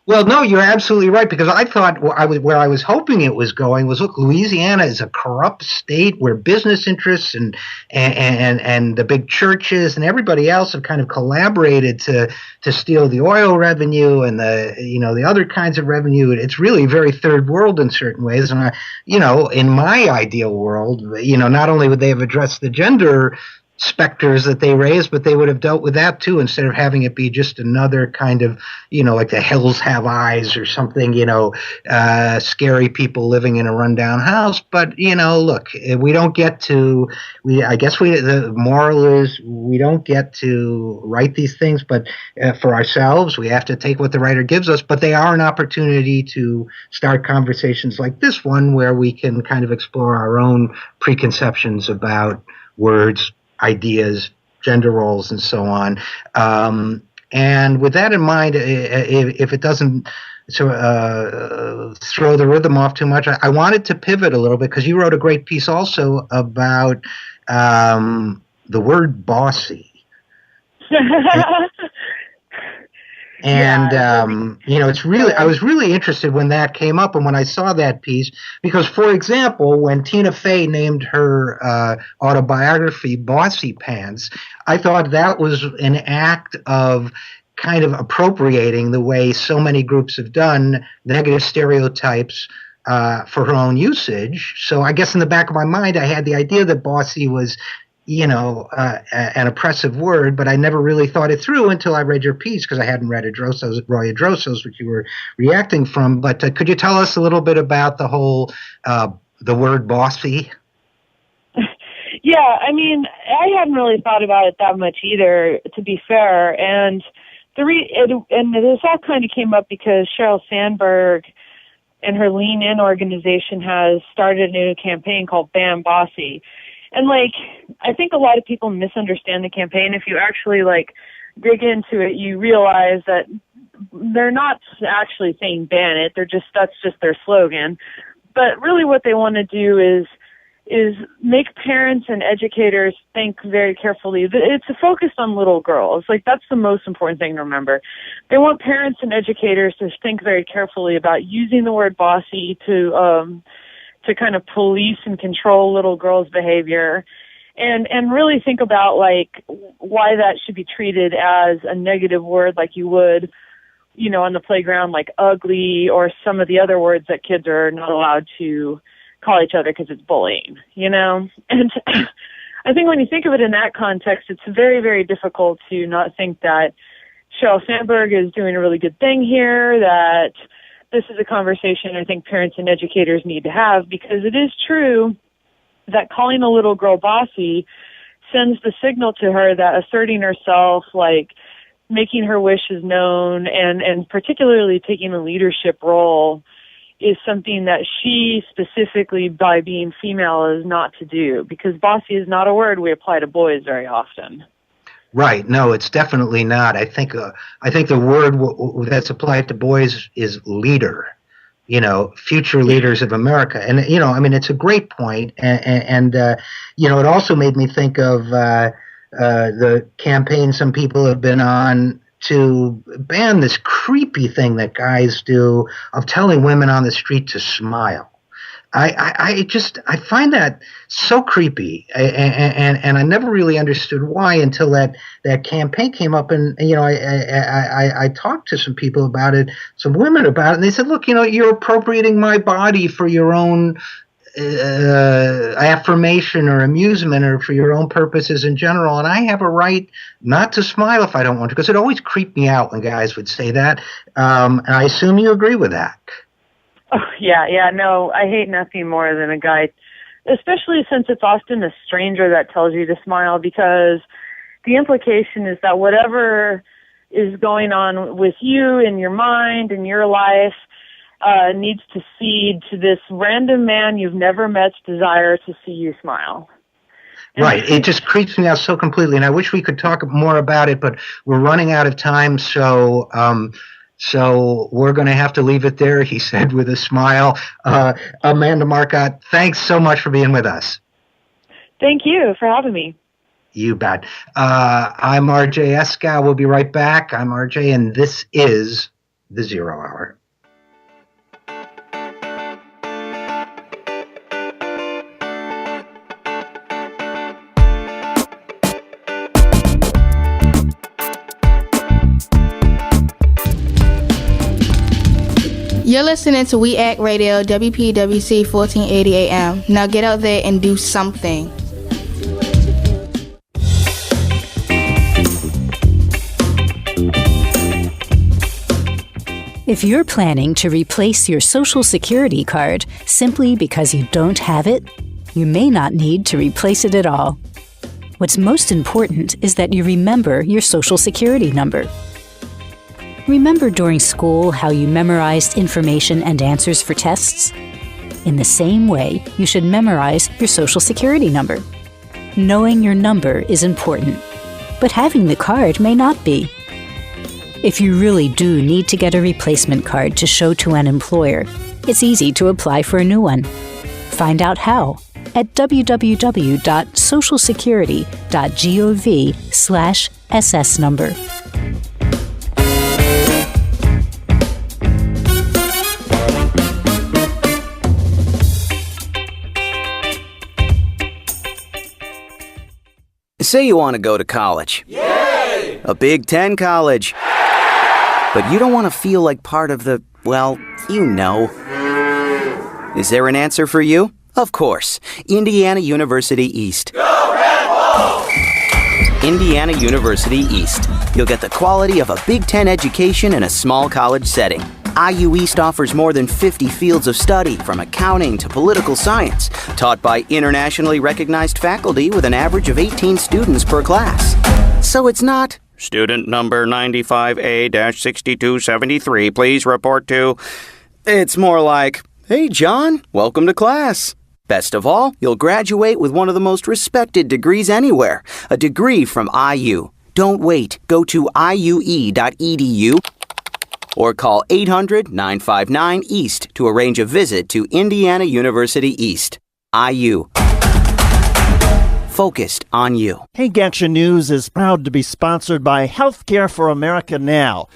Well, no, you're absolutely right, because I thought where I was hoping it was going was, look, Louisiana is a corrupt state where business interests and the big churches and everybody else have kind of collaborated to steal the oil revenue and the other kinds of revenue. It's really very third world in certain ways. And in my ideal world, not only would they have addressed the gender specters that they raised, but they would have dealt with that too, instead of having it be just another kind of, like the Hills Have Eyes or something, scary people living in a rundown house. But, look, we don't get to, the moral is we don't get to write these things, but for ourselves, we have to take what the writer gives us, but they are an opportunity to start conversations like this one, where we can kind of explore our own preconceptions about words, ideas, gender roles, and so on. And with that in mind, if it doesn't throw the rhythm off too much, I wanted to pivot a little bit, because you wrote a great piece also about the word bossy. And, it's really, I was really interested when that came up and when I saw that piece, because, for example, when Tina Fey named her autobiography Bossy Pants, I thought that was an act of kind of appropriating the way so many groups have done negative stereotypes for her own usage. So I guess in the back of my mind, I had the idea that bossy was an oppressive word, but I never really thought it through until I read your piece, because I hadn't read Roy Adroso's, which you were reacting from. But could you tell us a little bit about the whole, the word bossy? Yeah, I mean, I hadn't really thought about it that much either, to be fair. And this all kind of came up because Sheryl Sandberg and her Lean In organization has started a new campaign called Ban Bossy. And, I think a lot of people misunderstand the campaign. If you actually, dig into it, you realize that they're not actually saying ban it. That's just their slogan. But really what they want to do is make parents and educators think very carefully. It's focused on little girls. That's the most important thing to remember. They want parents and educators to think very carefully about using the word bossy to kind of police and control little girls' behavior, and really think about why that should be treated as a negative word, like you would, on the playground, like ugly, or some of the other words that kids are not allowed to call each other because it's bullying, And I think when you think of it in that context, it's very, very difficult to not think that Sheryl Sandberg is doing a really good thing here, that this is a conversation I think parents and educators need to have, because it is true that calling a little girl bossy sends the signal to her that asserting herself, making her wishes known, and particularly taking a leadership role is something that she specifically, by being female, is not to do, because bossy is not a word we apply to boys very often. Right. No, it's definitely not. I think the word that's applied to boys is leader, future leaders of America. And, it's a great point. And it also made me think of the campaign some people have been on to ban this creepy thing that guys do of telling women on the street to smile. I find that so creepy, and I never really understood why until that campaign came up, and I talked to some people about it, some women about it, and they said, look, you're appropriating my body for your own affirmation or amusement, or for your own purposes in general, and I have a right not to smile if I don't want to, because it always creeped me out when guys would say that, and I assume you agree with that. Oh, yeah, no, I hate nothing more than a guy, especially since it's often a stranger that tells you to smile, because the implication is that whatever is going on with you in your mind, in your life, needs to cede to this random man you've never met's desire to see you smile. Right. It just creeps me out so completely, and I wish we could talk more about it, but we're running out of time, so we're going to have to leave it there, he said with a smile. Amanda Marcotte, thanks so much for being with us. Thank you for having me. You bet. I'm RJ Eskow. We'll be right back. I'm RJ, and this is The Zero Hour. You're listening to We Act Radio, WPWC 1480 AM. Now get out there and do something. If you're planning to replace your Social Security card simply because you don't have it, you may not need to replace it at all. What's most important is that you remember your Social Security number. Remember during school how you memorized information and answers for tests? In the same way, you should memorize your Social Security number. Knowing your number is important, but having the card may not be. If you really do need to get a replacement card to show to an employer, it's easy to apply for a new one. Find out how at www.socialsecurity.gov/SS number. Say you want to go to college. Yay! A Big Ten college. But you don't want to feel like part of the, well, you know. Is there an answer for you? Of course. Indiana University East. Go Red Wolves! Indiana University East. You'll get the quality of a Big Ten education in a small college setting. IU East offers more than 50 fields of study, from accounting to political science, taught by internationally recognized faculty with an average of 18 students per class. So it's not, student number 95A-6273, please report to. It's more like, hey John, welcome to class. Best of all, you'll graduate with one of the most respected degrees anywhere, a degree from IU. Don't wait. Go to iue.edu or call 800-959-EAST to arrange a visit to Indiana University East. IU. Focused on you. Hank Action News is proud to be sponsored by Healthcare for America Now.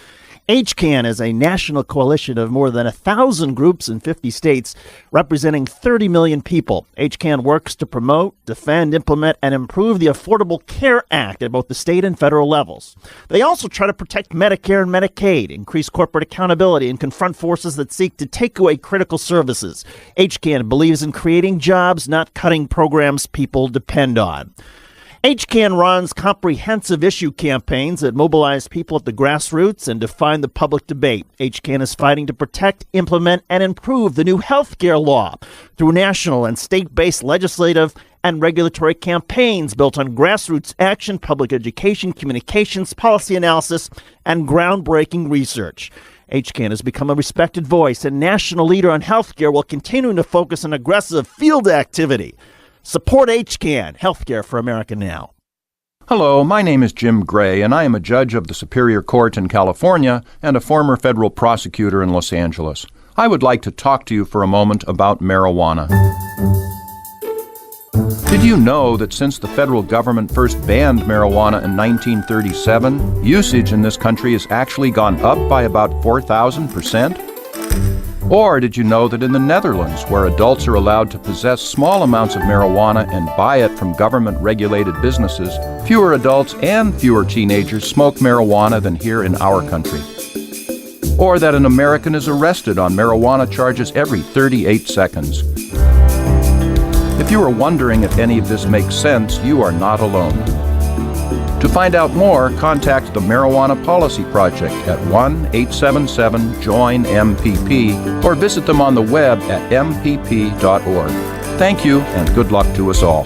HCAN is a national coalition of more than 1,000 groups in 50 states, representing 30 million people. HCAN works to promote, defend, implement, and improve the Affordable Care Act at both the state and federal levels. They also try to protect Medicare and Medicaid, increase corporate accountability, and confront forces that seek to take away critical services. HCAN believes in creating jobs, not cutting programs people depend on. HCAN runs comprehensive issue campaigns that mobilize people at the grassroots and define the public debate. HCAN is fighting to protect, implement, and improve the new health care law through national and state-based legislative and regulatory campaigns built on grassroots action, public education, communications, policy analysis, and groundbreaking research. HCAN has become a respected voice and national leader on health care while continuing to focus on aggressive field activity. Support HCAN, Healthcare for America Now. Hello, my name is Jim Gray, and I am a judge of the Superior Court in California and a former federal prosecutor in Los Angeles. I would like to talk to you for a moment about marijuana. Did you know that since the federal government first banned marijuana in 1937, usage in this country has actually gone up by about 4,000%? Or did you know that in the Netherlands, where adults are allowed to possess small amounts of marijuana and buy it from government-regulated businesses, fewer adults and fewer teenagers smoke marijuana than here in our country? Or that an American is arrested on marijuana charges every 38 seconds? If you are wondering if any of this makes sense, you are not alone. To find out more, contact the Marijuana Policy Project at 1-877-JOIN-MPP or visit them on the web at mpp.org. Thank you, and good luck to us all.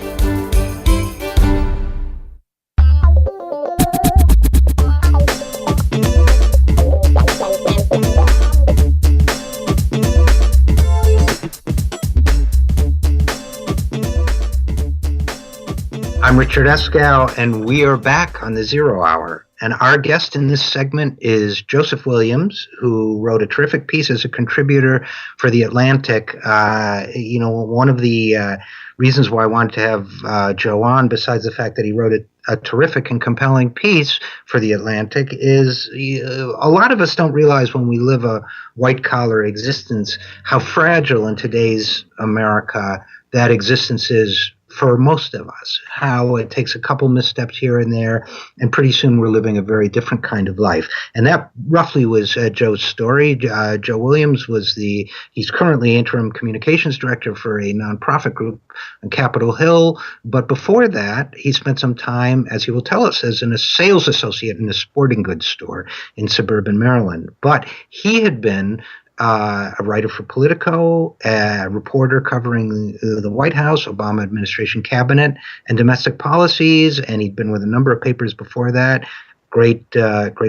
I'm Richard Eskow, and we are back on the Zero Hour. And our guest in this segment is Joseph Williams, who wrote a terrific piece as a contributor for The Atlantic. One of the reasons why I wanted to have Joe on, besides the fact that he wrote a terrific and compelling piece for The Atlantic, is a lot of us don't realize when we live a white-collar existence how fragile in today's America that existence is for most of us, how it takes a couple missteps here and there, and pretty soon we're living a very different kind of life. And that roughly was Joe's story. Joe Williams he's currently interim communications director for a nonprofit group on Capitol Hill. But before that, he spent some time, as he will tell us, as a sales associate in a sporting goods store in suburban Maryland. But he had been a writer for Politico, a reporter covering the White House, Obama administration cabinet, and domestic policies. And he'd been with a number of papers before that. Great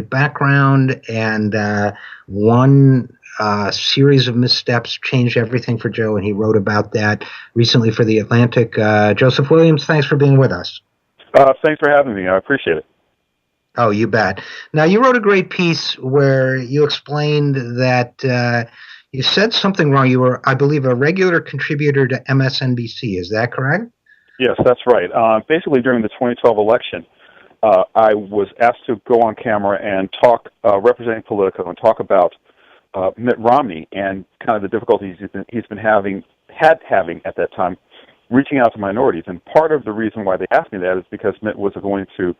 background. And one series of missteps changed everything for Joe. And he wrote about that recently for The Atlantic. Joseph Williams, thanks for being with us. Thanks for having me. I appreciate it. Oh, you bet. Now, you wrote a great piece where you explained that you said something wrong. You were, I believe, a regular contributor to MSNBC. Is that correct? Yes, that's right. Basically, during the 2012 election, I was asked to go on camera and talk, representing Politico, and talk about Mitt Romney and kind of the difficulties he's been having at that time, reaching out to minorities. And part of the reason why they asked me that is because Mitt was going to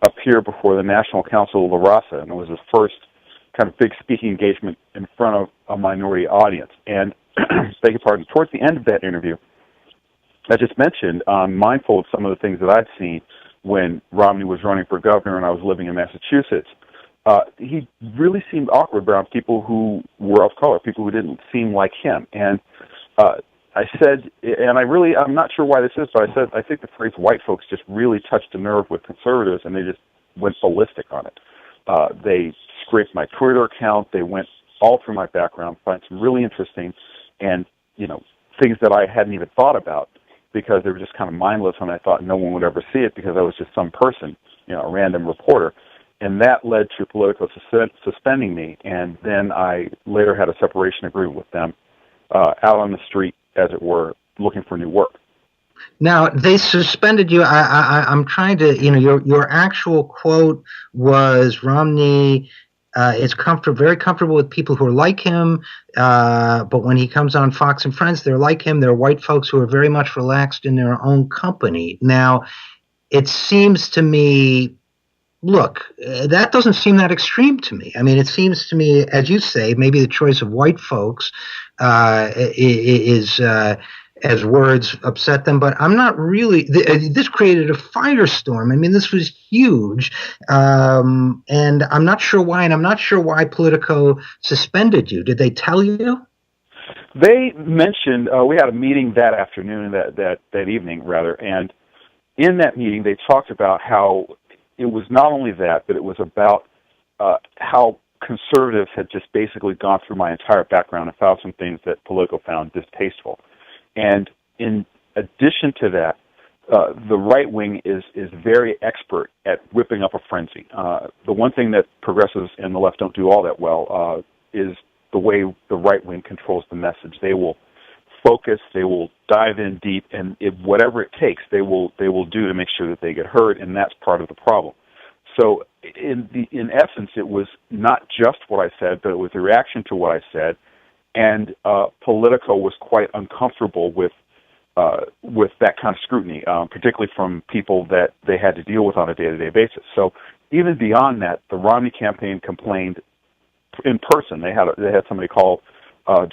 appear before the National Council of La Raza, and it was his first kind of big speaking engagement in front of a minority audience. And, beg your pardon, towards the end of that interview, I just mentioned, mindful of some of the things that I'd seen when Romney was running for governor and I was living in Massachusetts, he really seemed awkward around people who were of color, people who didn't seem like him. And I said, and I'm not sure why this is, but I said, I think the phrase white folks just really touched a nerve with conservatives, and they just went ballistic on it. They scraped my Twitter account. They went all through my background, find some really interesting and, things that I hadn't even thought about because they were just kind of mindless, and I thought no one would ever see it because I was just some person, a random reporter. And that led to Politico suspending me, and then I later had a separation agreement with them out on the street, as it were, looking for new work. Now, they suspended you. I'm trying to, your actual quote was Romney is very comfortable with people who are like him, but when he comes on Fox and Friends, they're like him. They're white folks who are very much relaxed in their own company. Now, it seems to me, look, that doesn't seem that extreme to me. I mean, it seems to me, as you say, maybe the choice of white folks is as words upset them, but I'm not really. This created a firestorm. I mean, this was huge, and I'm not sure why. And I'm not sure why Politico suspended you. Did they tell you? They mentioned we had a meeting that afternoon, that evening rather, and in that meeting they talked about how it was not only that, but it was about how conservatives had just basically gone through my entire background and found some things that Politico found distasteful. And in addition to that, the right wing is very expert at whipping up a frenzy. The one thing that progressives and the left don't do all that well is the way the right wing controls the message. They will focus, they will dive in deep, and whatever it takes, they will do to make sure that they get heard, and that's part of the problem. So in essence, it was not just what I said, but it was a reaction to what I said, and Politico was quite uncomfortable with that kind of scrutiny, particularly from people that they had to deal with on a day-to-day basis. So even beyond that, the Romney campaign complained in person. They had somebody call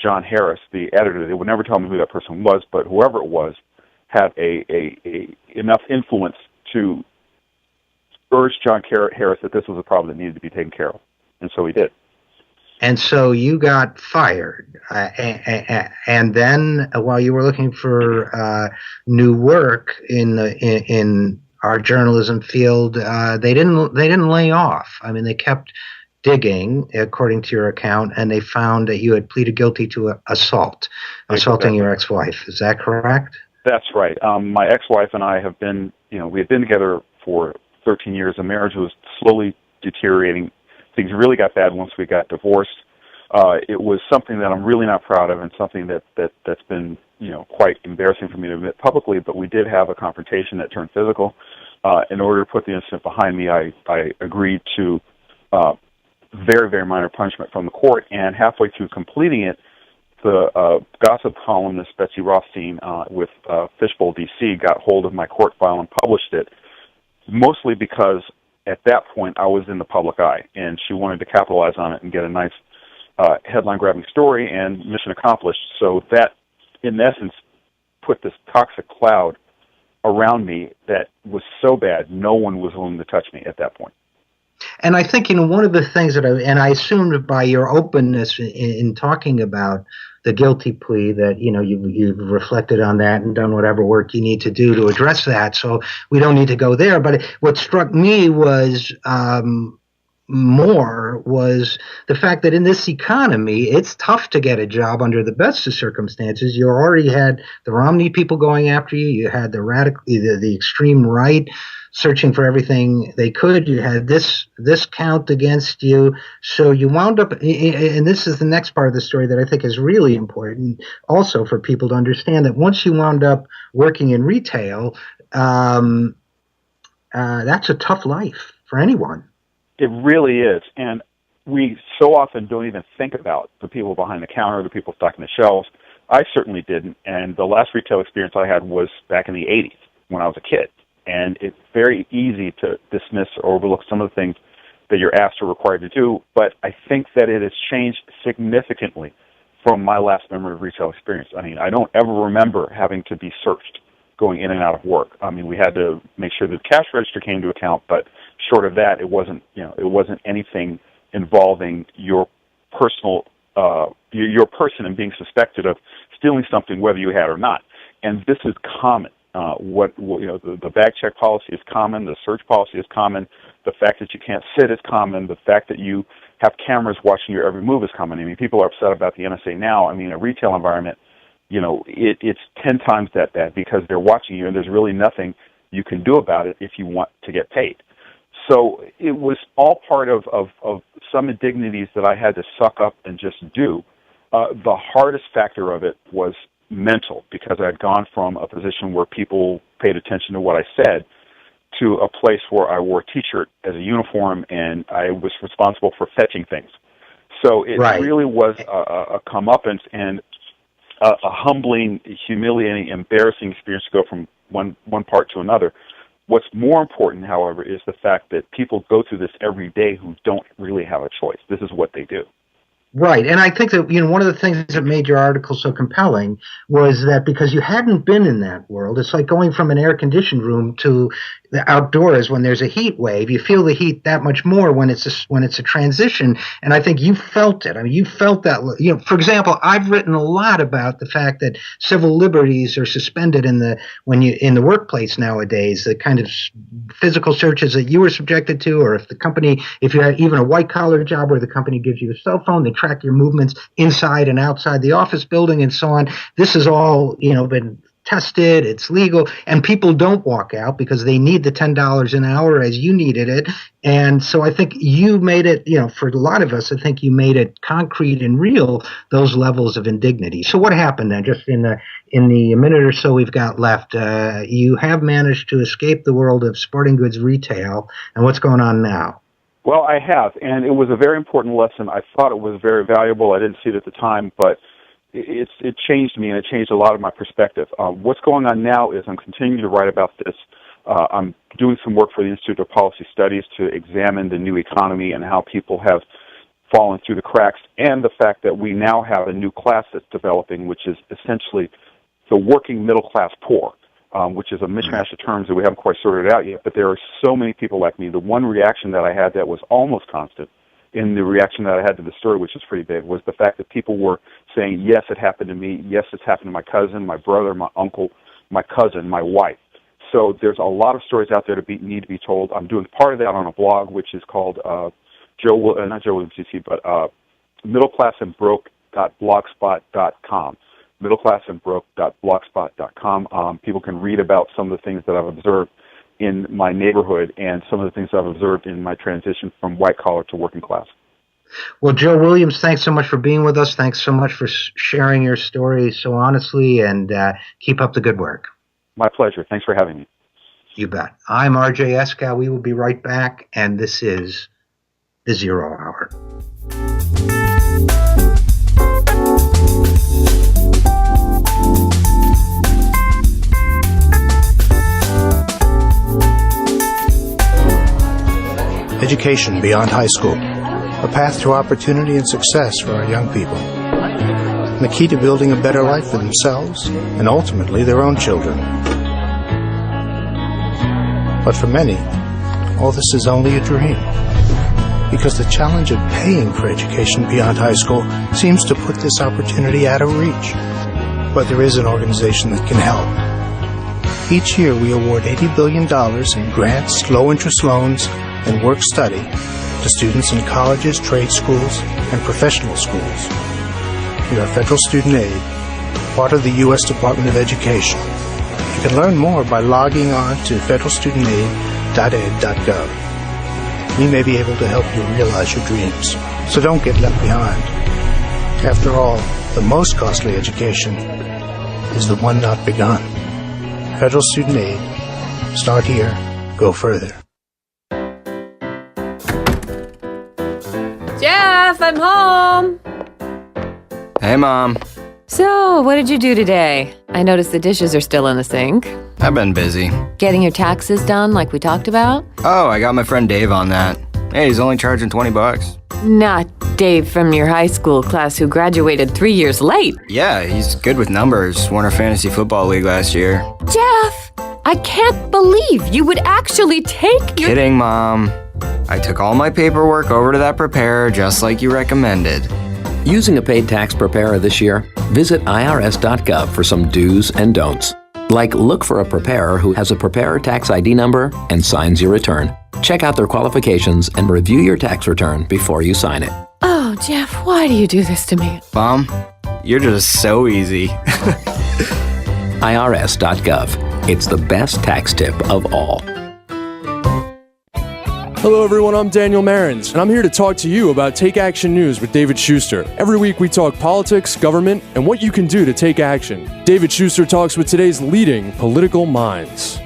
John Harris, the editor. They would never tell me who that person was, but whoever it was had enough influence to urge John Harris that this was a problem that needed to be taken care of, and so he did. And so you got fired, and then while you were looking for new work in our journalism field, they didn't lay off. I mean, they kept digging, according to your account, and they found that you had pleaded guilty to assaulting your ex-wife. Is that correct? That's right. My ex-wife and I have been, we had been together for 13 years. The marriage was slowly deteriorating. Things really got bad once we got divorced. It was something that I'm really not proud of, and something that's been, quite embarrassing for me to admit publicly. But we did have a confrontation that turned physical. In order to put the incident behind me, I agreed to very, very minor punishment from the court. And halfway through completing it, the gossip columnist Betsy Rothstein with Fishbowl DC got hold of my court file and published it, mostly because at that point I was in the public eye, and she wanted to capitalize on it and get a nice headline-grabbing story, and mission accomplished. So that, in essence, put this toxic cloud around me that was so bad no one was willing to touch me at that point. And I think, one of the things that I assumed by your openness in talking about the guilty plea that, you've reflected on that and done whatever work you need to do to address that. So we don't need to go there. But what struck me was more was the fact that in this economy, it's tough to get a job under the best of circumstances. You already had the Romney people going after you. You had the extreme right searching for everything they could. You had this count against you. So you wound up, and this is the next part of the story that I think is really important also for people to understand, that once you wound up working in retail, that's a tough life for anyone. It really is. And we so often don't even think about the people behind the counter, the people stocking the shelves. I certainly didn't. And the last retail experience I had was back in the 80s when I was a kid. And it's very easy to dismiss or overlook some of the things that you're asked or required to do. But I think that it has changed significantly from my last memory of retail experience. I mean, I don't ever remember having to be searched going in and out of work. I mean, we had to make sure that the cash register came to account, but short of that, it wasn't anything involving your personal, your person and being suspected of stealing something, whether you had or not. And this is common. The bag check policy is common. The search policy is common. The fact that you can't sit is common. The fact that you have cameras watching your every move is common. I mean, people are upset about the NSA now. I mean, a retail environment, it's 10 times that bad because they're watching you, and there's really nothing you can do about it if you want to get paid. So it was all part of some indignities that I had to suck up and just do. The hardest factor of it was mental, because I had gone from a position where people paid attention to what I said to a place where I wore a T-shirt as a uniform and I was responsible for fetching things. So it really was a comeuppance and a humbling, humiliating, embarrassing experience to go from one part to another. What's more important, however, is the fact that people go through this every day who don't really have a choice. This is what they do. Right, and I think that one of the things that made your article so compelling was that because you hadn't been in that world, it's like going from an air-conditioned room to the outdoors when there's a heat wave. You feel the heat that much more when it's a transition, and I think you felt it. I mean, you felt that. For example, I've written a lot about the fact that civil liberties are suspended in the workplace nowadays. The kind of physical searches that you were subjected to, or if you had even a white-collar job where the company gives you a cell phone, they track your movements inside and outside the office building and so on. This has all, been tested, it's legal, and people don't walk out because they need the $10 an hour as you needed it. And so I think you made it, for a lot of us, I think you made it concrete and real, those levels of indignity. So what happened then? Just in the minute or so we've got left, you have managed to escape the world of sporting goods retail, and what's going on now? Well, I have, and it was a very important lesson. I thought it was very valuable. I didn't see it at the time, but it changed me, and it changed a lot of my perspective. What's going on now is I'm continuing to write about this. I'm doing some work for the Institute of Policy Studies to examine the new economy and how people have fallen through the cracks, and the fact that we now have a new class that's developing, which is essentially the working middle-class poor. Which is a mishmash of terms that we haven't quite sorted out yet, but there are so many people like me. The one reaction that I had that was almost constant in the reaction that I had to the story, which is pretty big, was the fact that people were saying, yes, it happened to me, yes, it's happened to my cousin, my brother, my uncle, my cousin, my wife. So there's a lot of stories out there need to be told. I'm doing part of that on a blog, which is called middleclassandbroke.blogspot.com. middleclassandbroke.blogspot.com. People can read about some of the things that I've observed in my neighborhood and some of the things I've observed in my transition from white collar to working class. Well, Joe Williams, thanks so much for being with us. Thanks so much for sharing your story so honestly, and keep up the good work. My pleasure. Thanks for having me. You bet. I'm RJ Eskow. We will be right back, and this is The Zero Hour. Education beyond high school, a path to opportunity and success for our young people, and the key to building a better life for themselves and ultimately their own children. But for many, all this is only a dream, because the challenge of paying for education beyond high school seems to put this opportunity out of reach. But there is an organization that can help. Each year we award $80 billion in grants, low-interest loans, and work-study to students in colleges, trade schools, and professional schools. We are Federal Student Aid, part of the U.S. Department of Education. You can learn more by logging on to federalstudentAid.ed.gov. We may be able to help you realize your dreams, so don't get left behind. After all, the most costly education is the one not begun. Federal Student Aid. Start here, go further. Jeff, I'm home. Hey, Mom. So, what did you do today? I noticed the dishes are still in the sink. I've been busy. Getting your taxes done like we talked about? Oh, I got my friend Dave on that. Hey, he's only charging $20. Not Dave from your high school class who graduated 3 years late. Yeah, he's good with numbers. Won our fantasy football league last year. Jeff, I can't believe you would actually take your... Kidding, Mom. I took all my paperwork over to that preparer just like you recommended. Using a paid tax preparer this year? Visit irs.gov for some do's and don'ts. Like look for a preparer who has a preparer tax ID number and signs your return. Check out their qualifications and review your tax return before you sign it. Oh, Jeff, why do you do this to me? Mom, you're just so easy. irs.gov. It's the best tax tip of all. Hello everyone, I'm Daniel Marins, and I'm here to talk to you about Take Action News with David Schuster. Every week we talk politics, government, and what you can do to take action. David Schuster talks with today's leading political minds.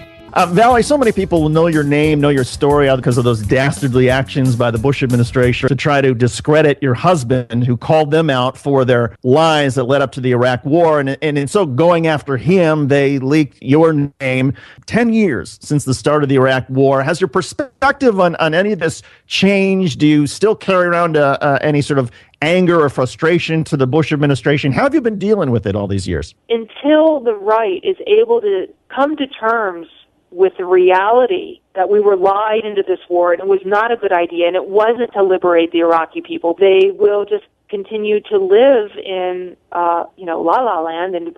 Valerie, so many people will know your name, know your story because of those dastardly actions by the Bush administration to try to discredit your husband, who called them out for their lies that led up to the Iraq War. And in so going after him, they leaked your name. 10 years since the start of the Iraq War. Has your perspective on any of this changed? Do you still carry around any sort of anger or frustration to the Bush administration? How have you been dealing with it all these years? Until the right is able to come to terms with the reality that we were lied into this war and it was not a good idea and it wasn't to liberate the Iraqi people, they will just continue to live in, la-la land and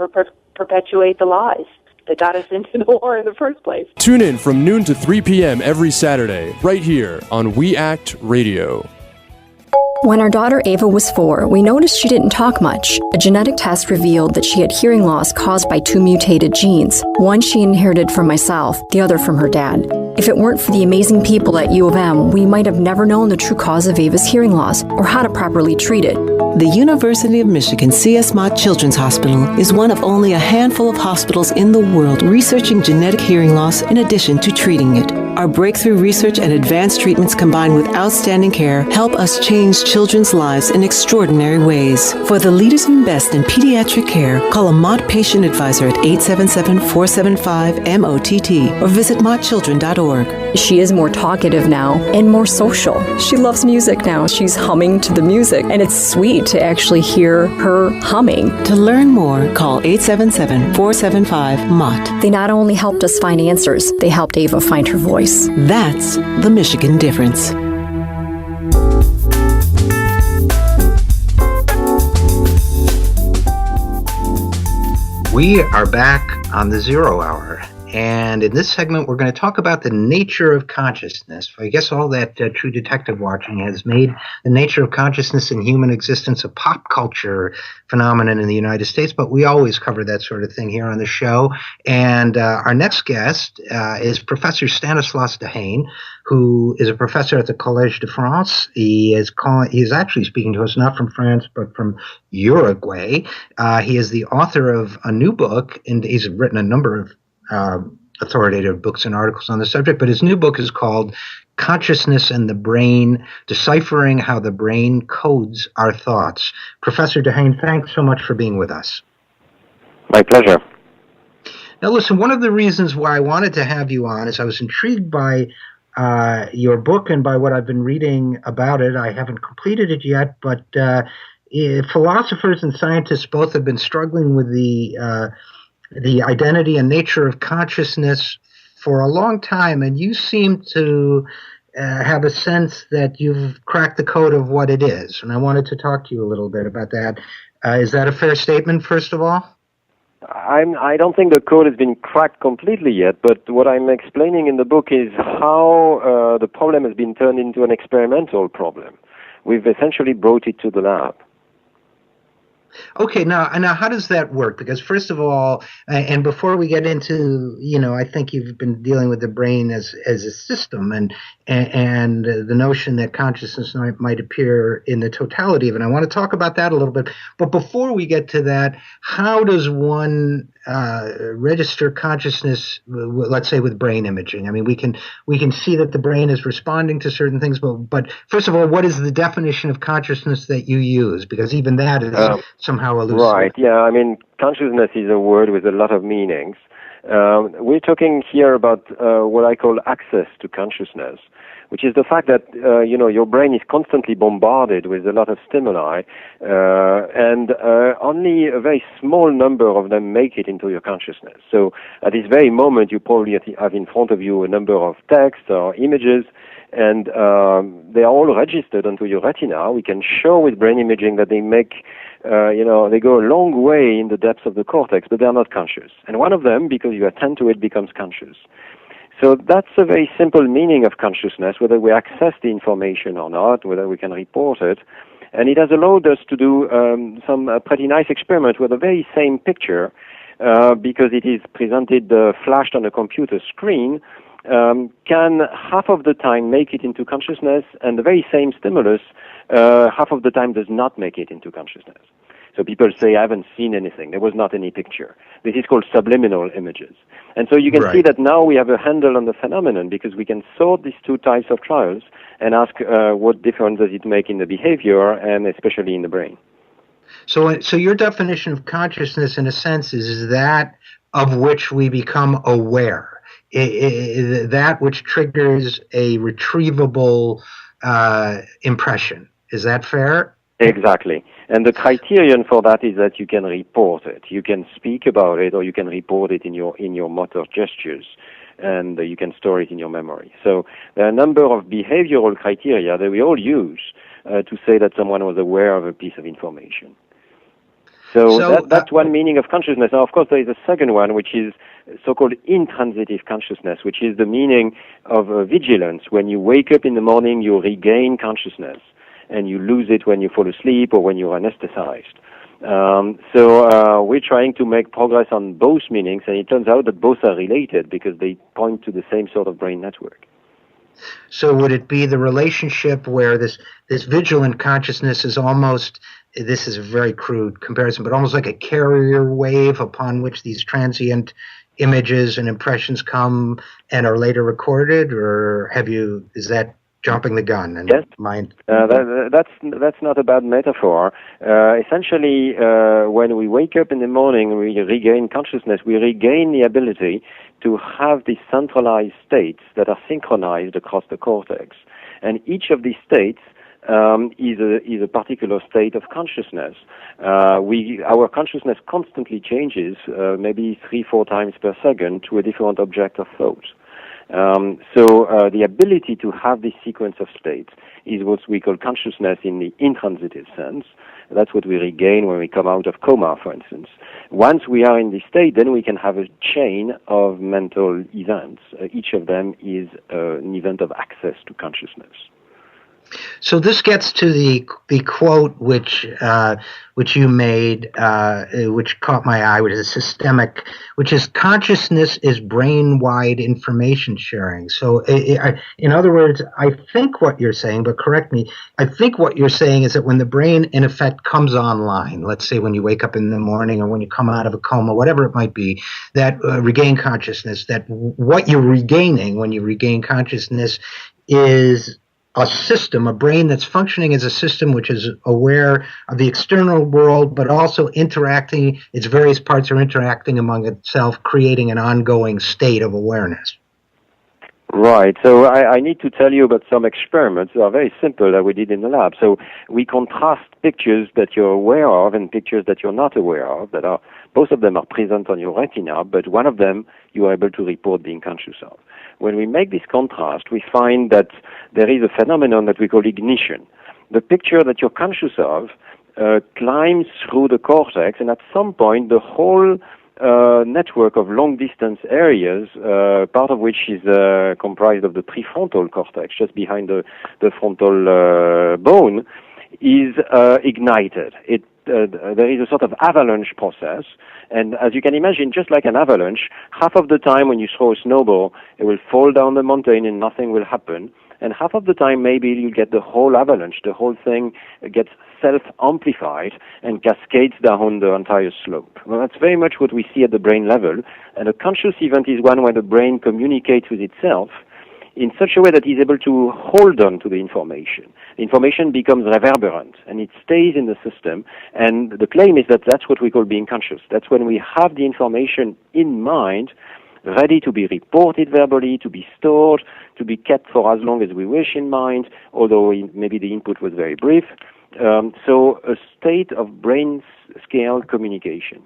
perpetuate the lies that got us into the war in the first place. Tune in from noon to 3 p.m. every Saturday, right here on We Act Radio. When our daughter Ava was 4, we noticed she didn't talk much. A genetic test revealed that she had hearing loss caused by 2 mutated genes. One she inherited from myself, the other from her dad. If it weren't for the amazing people at U of M, we might have never known the true cause of Ava's hearing loss or how to properly treat it. The University of Michigan C.S. Mott Children's Hospital is one of only a handful of hospitals in the world researching genetic hearing loss in addition to treating it. Our breakthrough research and advanced treatments combined with outstanding care help us change children's lives in extraordinary ways. For the leaders and best in pediatric care, call a Mott Patient Advisor at 877-475-MOTT or visit mottchildren.org. She is more talkative now and more social. She loves music now. She's humming to the music, and it's sweet to actually hear her humming. To learn more, call 877-475-MOTT. They not only helped us find answers, they helped Ava find her voice. That's the Michigan difference. We are back on the Zero Hour, And in this segment, we're going to talk about the nature of consciousness. I guess all that True Detective watching has made the nature of consciousness and human existence a pop culture phenomenon in the United States, but we always cover that sort of thing here on the show. And our next guest is Professor Stanislas Dehaene, who is a professor at the Collège de France. He is actually speaking to us not from France, but from Uruguay. He is the author of a new book, and he's written a number of authoritative books and articles on the subject, but his new book is called Consciousness and the Brain, Deciphering How the Brain Codes Our Thoughts. Professor Dehaene, thanks so much for being with us. My pleasure. Now listen, one of the reasons why I wanted to have you on is I was intrigued by your book and by what I've been reading about it. I haven't completed it yet, but philosophers and scientists both have been struggling with the identity and nature of consciousness for a long time, and you seem to have a sense that you've cracked the code of what it is, and I wanted to talk to you a little bit about that. Is that a fair statement, first of all? I don't think the code has been cracked completely yet, but what I'm explaining in the book is how the problem has been turned into an experimental problem. We've essentially brought it to the lab. Okay, now how does that work? Because first of all, and before we get into, I think you've been dealing with the brain as a system, and the notion that consciousness might appear in the totality of it. I want to talk about that a little bit. But before we get to that, how does one register consciousness, let's say with brain imaging? I mean, we can see that the brain is responding to certain things, but first of all, what is the definition of consciousness that you use? Because even that is somehow elusive. Right, yeah, I mean, consciousness is a word with a lot of meanings. We're talking here about what I call access to consciousness, which is the fact that, your brain is constantly bombarded with a lot of stimuli, and only a very small number of them make it into your consciousness. So at this very moment, you probably have in front of you a number of texts or images, and they are all registered onto your retina. We can show with brain imaging that they make, they go a long way in the depths of the cortex, but they're not conscious. And one of them, because you attend to it, becomes conscious. So that's a very simple meaning of consciousness, whether we access the information or not, whether we can report it. And it has allowed us to do some pretty nice experiments with the very same picture, because it is presented flashed on a computer screen, can half of the time make it into consciousness, and the very same stimulus half of the time does not make it into consciousness. So people say, I haven't seen anything. There was not any picture. This is called subliminal images. And so you can see that now we have a handle on the phenomenon, because we can sort these two types of trials and ask what difference does it make in the behavior and especially in the brain. So your definition of consciousness, in a sense, is that of which we become aware, that which triggers a retrievable impression. Is that fair? Exactly. And the criterion for that is that you can report it. You can speak about it, or you can report it in your motor gestures, and you can store it in your memory. So there are a number of behavioral criteria that we all use to say that someone was aware of a piece of information. So that's one meaning of consciousness. Now, of course, there is a second one, which is so-called intransitive consciousness, which is the meaning of vigilance. When you wake up in the morning, you regain consciousness, and you lose it when you fall asleep or when you're anesthetized. So we're trying to make progress on both meanings, and it turns out that both are related because they point to the same sort of brain network. So would it be the relationship where this vigilant consciousness is almost, this is a very crude comparison, but almost like a carrier wave upon which these transient images and impressions come and are later recorded? Or is that jumping the gun? And yes, mind. That's not a bad metaphor. Essentially, when we wake up in the morning, we regain consciousness. We regain the ability to have these centralized states that are synchronized across the cortex, and each of these states is a particular state of consciousness. Our consciousness constantly changes, maybe 3-4 times per second, to a different object of thought. So the ability to have this sequence of states is what we call consciousness in the intransitive sense, That's what we regain when we come out of coma, for instance. Once we are in this state, then we can have a chain of mental events. Each of them is an event of access to consciousness. So this gets to the quote which you made, which caught my eye, which is systemic, which is consciousness is brain-wide information sharing. So in other words, I think what you're saying, but correct me, I think what you're saying is that when the brain in effect comes online, let's say when you wake up in the morning or when you come out of a coma, whatever it might be, that regain consciousness, that what you're regaining when you regain consciousness is a system, a brain that's functioning as a system which is aware of the external world, but also interacting, its various parts are interacting among itself, creating an ongoing state of awareness. Right. So I need to tell you about some experiments that are very simple that we did in the lab. So we contrast pictures that you're aware of and pictures that you're not aware of, that are, both of them are present on your retina, but one of them you are able to report being conscious of. When we make this contrast, we find that there is a phenomenon that we call ignition. The picture that you're conscious of climbs through the cortex, and at some point the whole network of long-distance areas, part of which is comprised of the prefrontal cortex, just behind the frontal bone, is ignited. There is a sort of avalanche process, and as you can imagine, just like an avalanche, half of the time when you throw a snowball, it will fall down the mountain and nothing will happen, and half of the time maybe you get the whole avalanche, the whole thing gets self-amplified and cascades down the entire slope. Well, that's very much what we see at the brain level, and a conscious event is one where the brain communicates with itself in such a way that it's able to hold on to the information. The information becomes reverberant, and it stays in the system, and the claim is that that's what we call being conscious. That's when we have the information in mind, ready to be reported verbally, to be stored, to be kept for as long as we wish in mind, although maybe the input was very brief. So a state of brain-scale communication.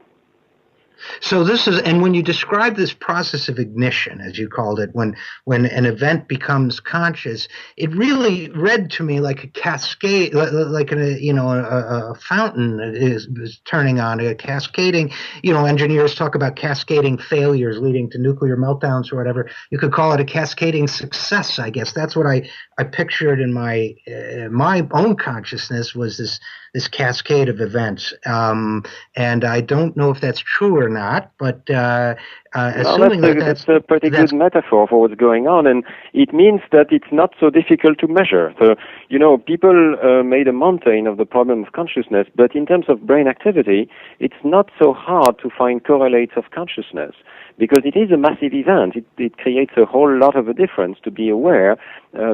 So this is, and when you describe this process of ignition, as you called it, when an event becomes conscious, it really read to me like a cascade, like a fountain is turning on, a cascading. Engineers talk about cascading failures leading to nuclear meltdowns or whatever. You could call it a cascading success, I guess. That's what I pictured in my own consciousness, was this cascade of events, and I don't know if that's true or not, but assuming that's a pretty good metaphor for what's going on, and it means that it's not so difficult to measure. So, people made a mountain of the problem of consciousness, but in terms of brain activity, it's not so hard to find correlates of consciousness, because it is a massive event. It creates a whole lot of a difference to be aware,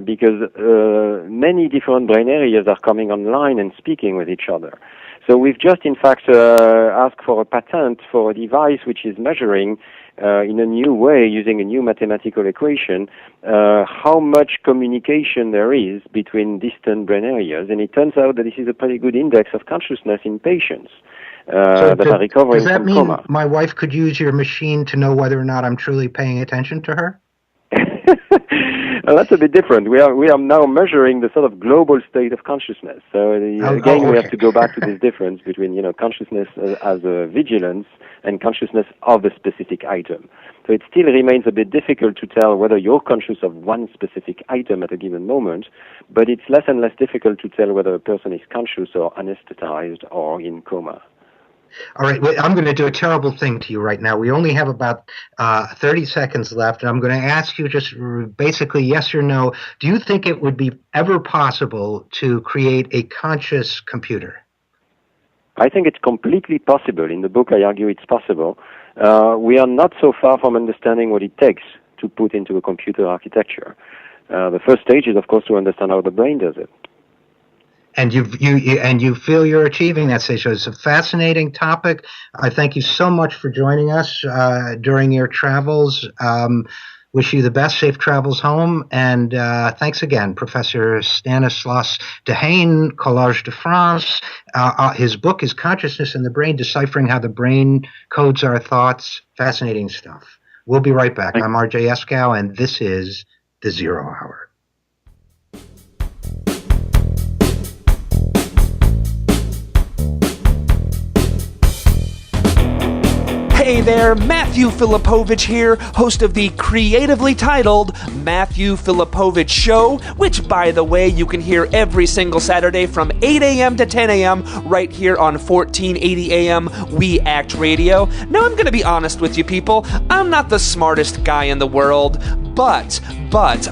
because many different brain areas are coming online and speaking with each other. So we've just, in fact, asked for a patent for a device which is measuring in a new way, using a new mathematical equation, how much communication there is between distant brain areas. And it turns out that this is a pretty good index of consciousness in patients that are recovering from coma. Does that mean my wife could use your machine to know whether or not I'm truly paying attention to her? Well, that's a bit different. We are now measuring the sort of global state of consciousness. So we have to go back to this difference between consciousness as a vigilance and consciousness of a specific item. So it still remains a bit difficult to tell whether you're conscious of one specific item at a given moment, but it's less and less difficult to tell whether a person is conscious or anesthetized or in coma. All right, I'm going to do a terrible thing to you right now. We only have about 30 seconds left, and I'm going to ask you just basically yes or no. Do you think it would be ever possible to create a conscious computer? I think it's completely possible. In the book, I argue it's possible. We are not so far from understanding what it takes to put into a computer architecture. The first stage is, of course, to understand how the brain does it. And you feel you're achieving that stage. So it's a fascinating topic. I thank you so much for joining us during your travels. Wish you the best, safe travels home. And thanks again, Professor Stanislas Dehaene, Collège de France. His book is Consciousness in the Brain, Deciphering How the Brain Codes Our Thoughts. Fascinating stuff. We'll be right back. I'm Richard Eskow, and this is The Zero Hour. Hey there, Matthew Filipovich here, host of the creatively titled Matthew Filipovich Show, which, by the way, you can hear every single Saturday from 8 a.m. to 10 a.m. right here on 1480 a.m. We Act Radio. Now, I'm going to be honest with you people, I'm not the smartest guy in the world, but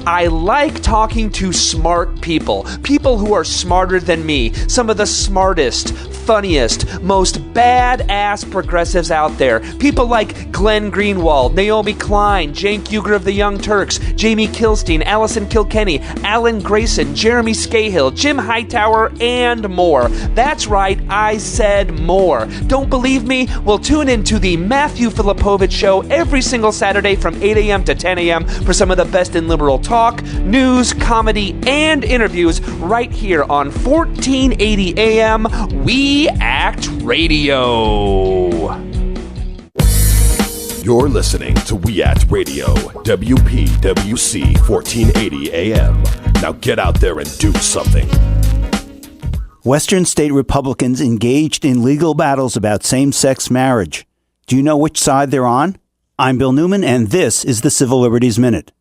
I like talking to smart people who are smarter than me, some of the smartest, funniest, most badass progressives out there. People like Glenn Greenwald, Naomi Klein, Cenk Uygur of the Young Turks, Jamie Kilstein, Allison Kilkenny, Alan Grayson, Jeremy Scahill, Jim Hightower, and more. That's right, I said more. Don't believe me? Well, tune into the Matthew Filipovich Show every single Saturday from 8 a.m. to 10 a.m. for some of the best in liberal talk, news, comedy, and interviews right here on 1480 AM We Act Radio. You're listening to We Act Radio, WPWC 1480 AM. Now get out there and do something. Western state Republicans engaged in legal battles about same-sex marriage. Do you know which side they're on? I'm Bill Newman, and this is the Civil Liberties Minute.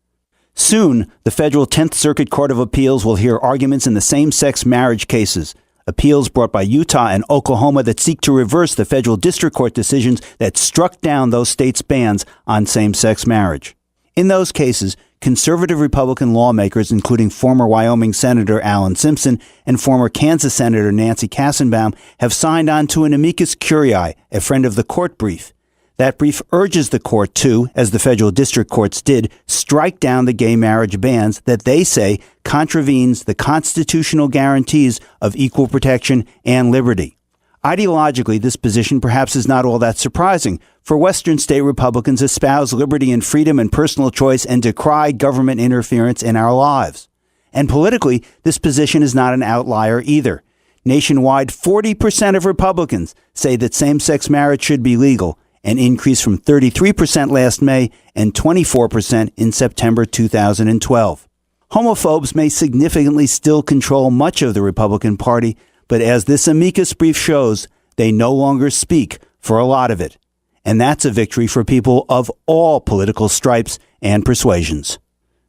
Soon, the federal 10th Circuit Court of Appeals will hear arguments in the same-sex marriage cases, appeals brought by Utah and Oklahoma that seek to reverse the federal district court decisions that struck down those states' bans on same-sex marriage. In those cases, conservative Republican lawmakers, including former Wyoming Senator Alan Simpson and former Kansas Senator Nancy Kassenbaum, have signed on to an amicus curiae, a friend of the court brief. That brief urges the court to, as the federal district courts did, strike down the gay marriage bans that they say contravenes the constitutional guarantees of equal protection and liberty. Ideologically, this position perhaps is not all that surprising, for Western state Republicans espouse liberty and freedom and personal choice and decry government interference in our lives. And politically, this position is not an outlier either. Nationwide, 40% of Republicans say that same-sex marriage should be legal, an increase from 33% last May and 24% in September 2012. Homophobes may significantly still control much of the Republican Party, but as this amicus brief shows, they no longer speak for a lot of it. And that's a victory for people of all political stripes and persuasions.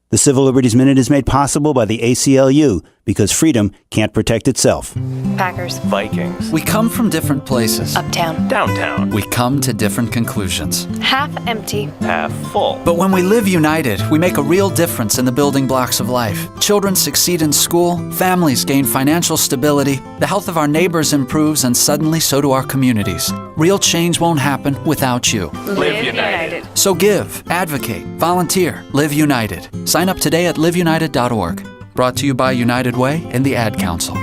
The Civil Liberties Minute is made possible by the ACLU because freedom can't protect itself. Packers. Vikings. We come from different places. Uptown. Downtown. We come to different conclusions. Half empty. Half full. But when we live united, we make a real difference in the building blocks of life. Children succeed in school, families gain financial stability, the health of our neighbors improves, and suddenly so do our communities. Real change won't happen without you. Live united. So give, advocate, volunteer, live united. Sign up today at liveunited.org. Brought to you by United Way and the Ad Council.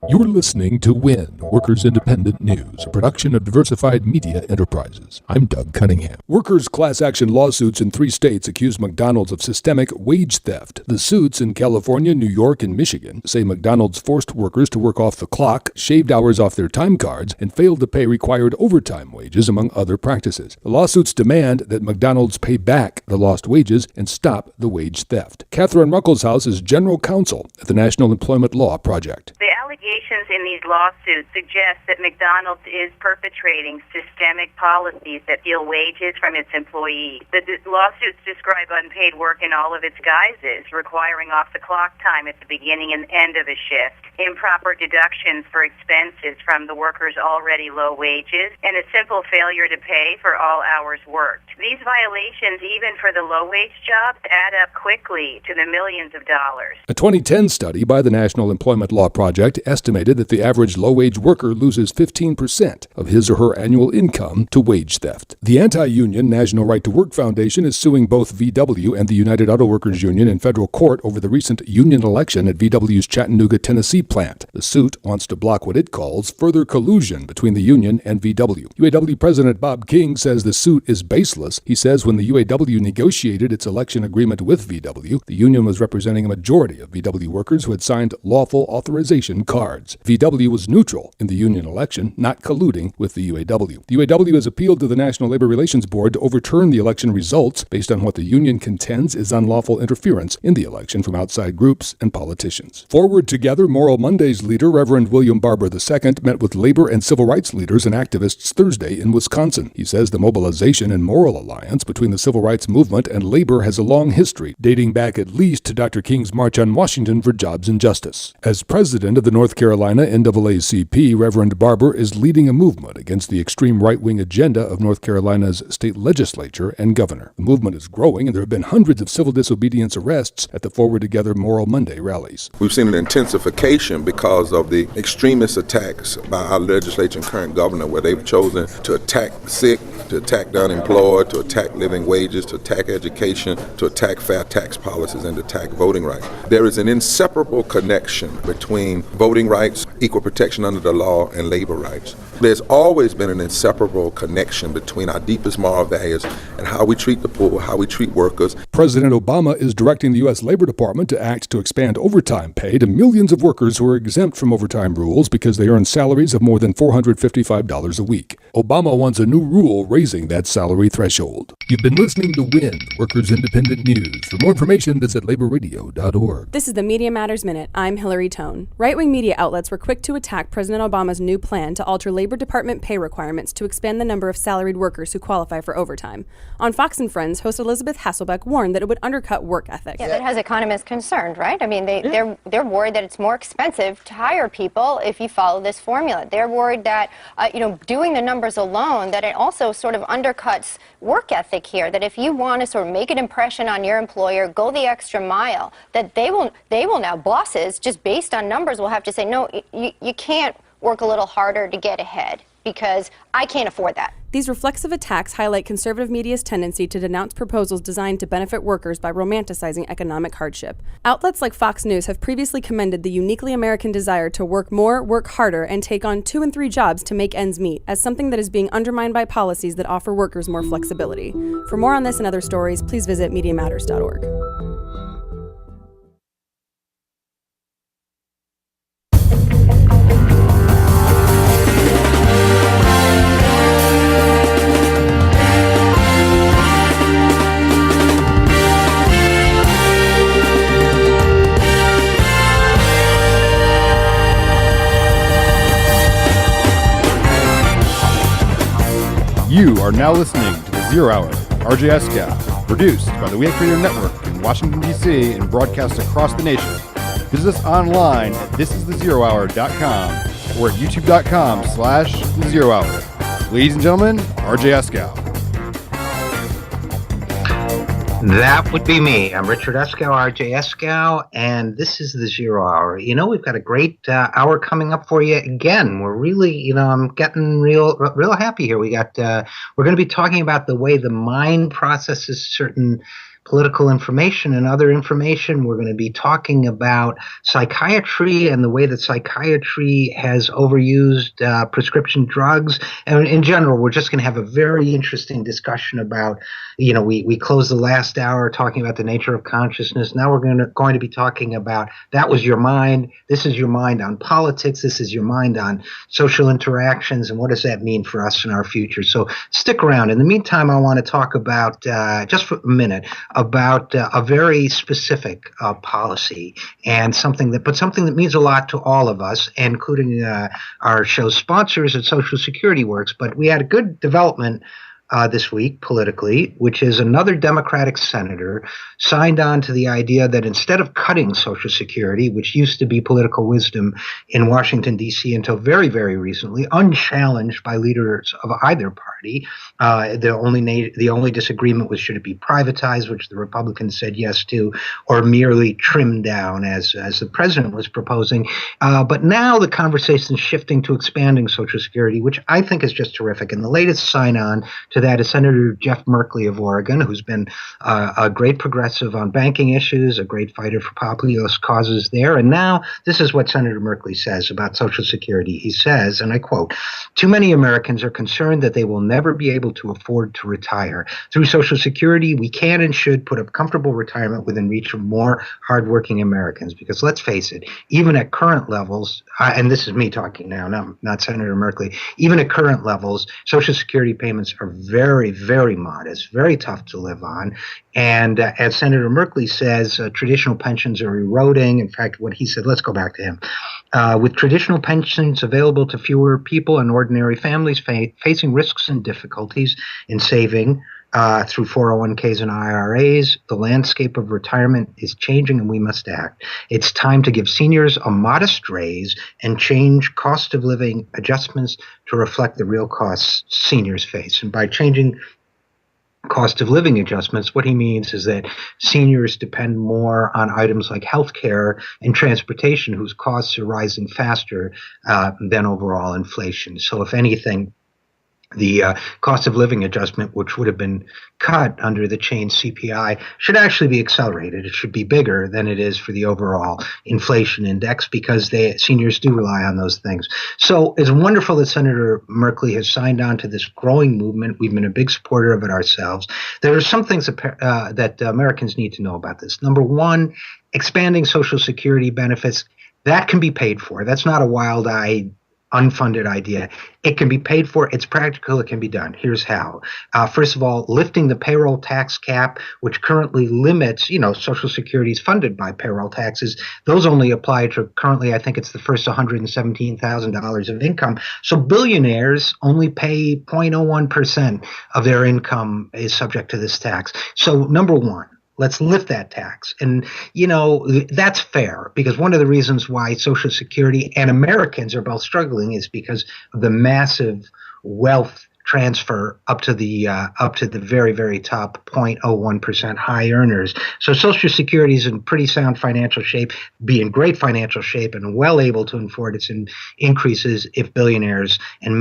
You're listening to WIN, Workers Independent News, a production of Diversified Media Enterprises. I'm Doug Cunningham. Workers' class action lawsuits in 3 states accuse McDonald's of systemic wage theft. The suits in California, New York, and Michigan say McDonald's forced workers to work off the clock, shaved hours off their time cards, and failed to pay required overtime wages, among other practices. The lawsuits demand that McDonald's pay back the lost wages and stop the wage theft. Catherine Ruckelshaus is general counsel at the National Employment Law Project. The allegations in these lawsuits suggest that McDonald's is perpetrating systemic policies that steal wages from its employees. The lawsuits describe unpaid work in all of its guises, requiring off-the-clock time at the beginning and end of a shift, improper deductions for expenses from the workers' already low wages, and a simple failure to pay for all hours worked. These violations, even for the low-wage jobs, add up quickly to the millions of dollars. A 2010 study by the National Employment Law Project estimated that the average low-wage worker loses 15% of his or her annual income to wage theft. The anti-union National Right to Work Foundation is suing both VW and the United Auto Workers Union in federal court over the recent union election at VW's Chattanooga, Tennessee plant. The suit wants to block what it calls further collusion between the union and VW. UAW President Bob King says the suit is baseless. He says when the UAW negotiated its election agreement with VW, the union was representing a majority of VW workers who had signed lawful authorization cards. cards. VW was neutral in the union election, not colluding with the UAW. The UAW has appealed to the National Labor Relations Board to overturn the election results based on what the union contends is unlawful interference in the election from outside groups and politicians. Forward Together Moral Monday's leader, Reverend William Barber II, met with labor and civil rights leaders and activists Thursday in Wisconsin. He says the mobilization and moral alliance between the civil rights movement and labor has a long history, dating back at least to Dr. King's March on Washington for Jobs and Justice. As president of the North Carolina NAACP, Reverend Barber is leading a movement against the extreme right-wing agenda of North Carolina's state legislature and governor. The movement is growing, and there have been hundreds of civil disobedience arrests at the Forward Together Moral Monday rallies. We've seen an intensification because of the extremist attacks by our legislature and current governor, where they've chosen to attack the sick, to attack the unemployed, to attack living wages, to attack education, to attack fair tax policies, and to attack voting rights. There is an inseparable connection between voting rights, equal protection under the law, and labor rights. There's always been an inseparable connection between our deepest moral values and how we treat the poor, how we treat workers. President Obama is directing the U.S. Labor Department to act to expand overtime pay to millions of workers who are exempt from overtime rules because they earn salaries of more than $455 a week. Obama wants a new rule raising that salary threshold. You've been listening to WIN, Workers Independent News. For more information, visit laborradio.org. This is the Media Matters Minute. I'm Hillary Tone. Right-wing media outlets were quick to attack President Obama's new plan to alter Labor Department pay requirements to expand the number of salaried workers who qualify for overtime. On Fox & Friends, host Elizabeth Hasselbeck warned that it would undercut work ethics. Yeah, that has economists concerned, right? I mean, they're worried that it's more expensive to hire people if you follow this formula. They're worried that, doing the numbers alone, that it also sort of undercuts work ethic here, that if you want to sort of make an impression on your employer, go the extra mile, that they will now, bosses, just based on numbers, will have to say, no, you can't work a little harder to get ahead because I can't afford that. These reflexive attacks highlight conservative media's tendency to denounce proposals designed to benefit workers by romanticizing economic hardship. Outlets like Fox News have previously commended the uniquely American desire to work more, work harder, and take on 2 and 3 jobs to make ends meet as something that is being undermined by policies that offer workers more flexibility. For more on this and other stories, please visit MediaMatters.org. You are now listening to The Zero Hour, RJ Eskow, produced by the Wittaker Radio Network in Washington, D.C. and broadcast across the nation. Visit us online at thisisthezerohour.com or at youtube.com/thezerohour. Ladies and gentlemen, RJ Eskow. That would be me. I'm Richard Eskow, RJ Eskow, and this is the Zero Hour. We've got a great hour coming up for you again. We're really, I'm getting real happy here. We're going to be talking about the way the mind processes certain political information and other information. We're going to be talking about psychiatry and the way that psychiatry has overused prescription drugs. And in general, we're just going to have a very interesting discussion about, we closed the last hour talking about the nature of consciousness. Now we're going to be talking about, that was your mind. This is your mind on politics. This is your mind on social interactions. And what does that mean for us in our future? So stick around. In the meantime, I want to talk about, just for a minute, about a very specific policy and something that means a lot to all of us, including our show's sponsors at Social Security Works. But we had a good development this week politically, which is another Democratic senator signed on to the idea that instead of cutting Social Security, which used to be political wisdom in Washington, D.C. until very, very recently, unchallenged by leaders of either party, the only disagreement was should it be privatized, which the Republicans said yes to, or merely trimmed down as the president was proposing. But now the conversation is shifting to expanding Social Security, which I think is just terrific. And the latest sign-on to to that is Senator Jeff Merkley of Oregon, who's been a great progressive on banking issues, a great fighter for populist causes there. And now this is what Senator Merkley says about Social Security. He says, and I quote, "Too many Americans are concerned that they will never be able to afford to retire. Through Social Security, we can and should put a comfortable retirement within reach of more hardworking Americans." Because let's face it, even at current levels, and this is me talking now, not Senator Merkley, even at current levels, Social Security payments are very, very modest, very tough to live on. And as Senator Merkley says, traditional pensions are eroding. In fact, what he said, let's go back to him. With traditional pensions available to fewer people and ordinary families facing risks and difficulties in saving through 401ks and IRAs, the landscape of retirement is changing and we must act. It's time to give seniors a modest raise and change cost of living adjustments to reflect the real costs seniors face. And by changing cost of living adjustments, what he means is that seniors depend more on items like healthcare and transportation, whose costs are rising faster than overall inflation. So if anything, the cost of living adjustment, which would have been cut under the change CPI, should actually be accelerated. It should be bigger than it is for the overall inflation index because seniors do rely on those things. So it's wonderful that Senator Merkley has signed on to this growing movement. We've been a big supporter of it ourselves. There are some things that Americans need to know about this. Number one, expanding Social Security benefits, that can be paid for. That's not a wild-eyed, unfunded idea. It can be paid for. It's practical. It can be done. Here's how. First of all, lifting the payroll tax cap, which currently limits, Social Security is funded by payroll taxes. Those only apply to currently, I think it's the first $117,000 of income. So billionaires only pay 0.01% of their income is subject to this tax. So number one, let's lift that tax. And, that's fair because one of the reasons why Social Security and Americans are both struggling is because of the massive wealth transfer up to the very, very top 0.01% high earners. So Social Security is in pretty sound financial shape, be in great financial shape, and well able to afford its increases if billionaires and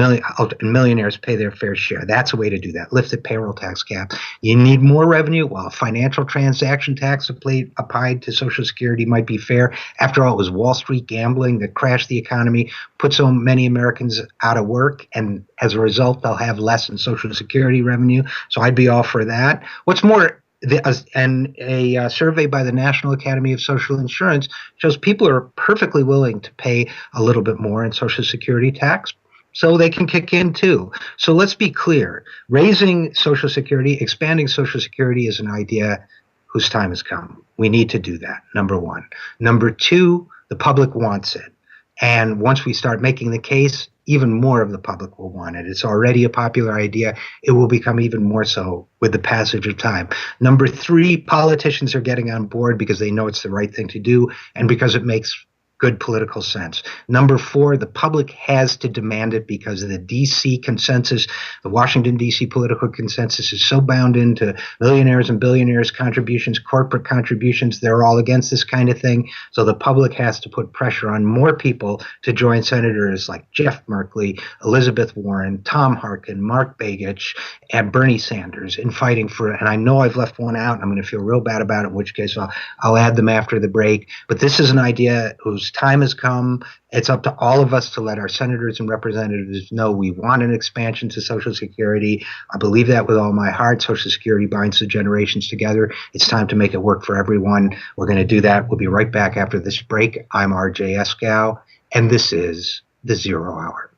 millionaires pay their fair share. That's a way to do that. Lift the payroll tax cap. You need more revenue. While financial transaction tax applied to Social Security might be fair. After all, it was Wall Street gambling that crashed the economy, put so many Americans out of work, and as a result, they'll have less in Social Security revenue. So I'd be all for that. What's more, a survey by the National Academy of Social Insurance shows people are perfectly willing to pay a little bit more in Social Security tax, so they can kick in too. So let's be clear. Raising Social Security, expanding Social Security is an idea whose time has come. We need to do that, number one. Number two, the public wants it. And once we start making the case, even more of the public will want it. It's already a popular idea. It will become even more so with the passage of time. Number three, politicians are getting on board because they know it's the right thing to do and because it makes good political sense. Number four, the public has to demand it because of the D.C. consensus. The Washington, D.C. political consensus is so bound into millionaires and billionaires' contributions, corporate contributions. They're all against this kind of thing. So the public has to put pressure on more people to join senators like Jeff Merkley, Elizabeth Warren, Tom Harkin, Mark Begich, and Bernie Sanders in fighting for it. And I know I've left one out, and I'm going to feel real bad about it, in which case I'll add them after the break. But this is an idea whose time has come. It's up to all of us to let our senators and representatives know we want an expansion to Social Security. I believe that with all my heart. Social Security binds the generations together. It's time to make it work for everyone. We're going to do that. We'll be right back after this break. I'm RJ Eskow, and this is The Zero Hour.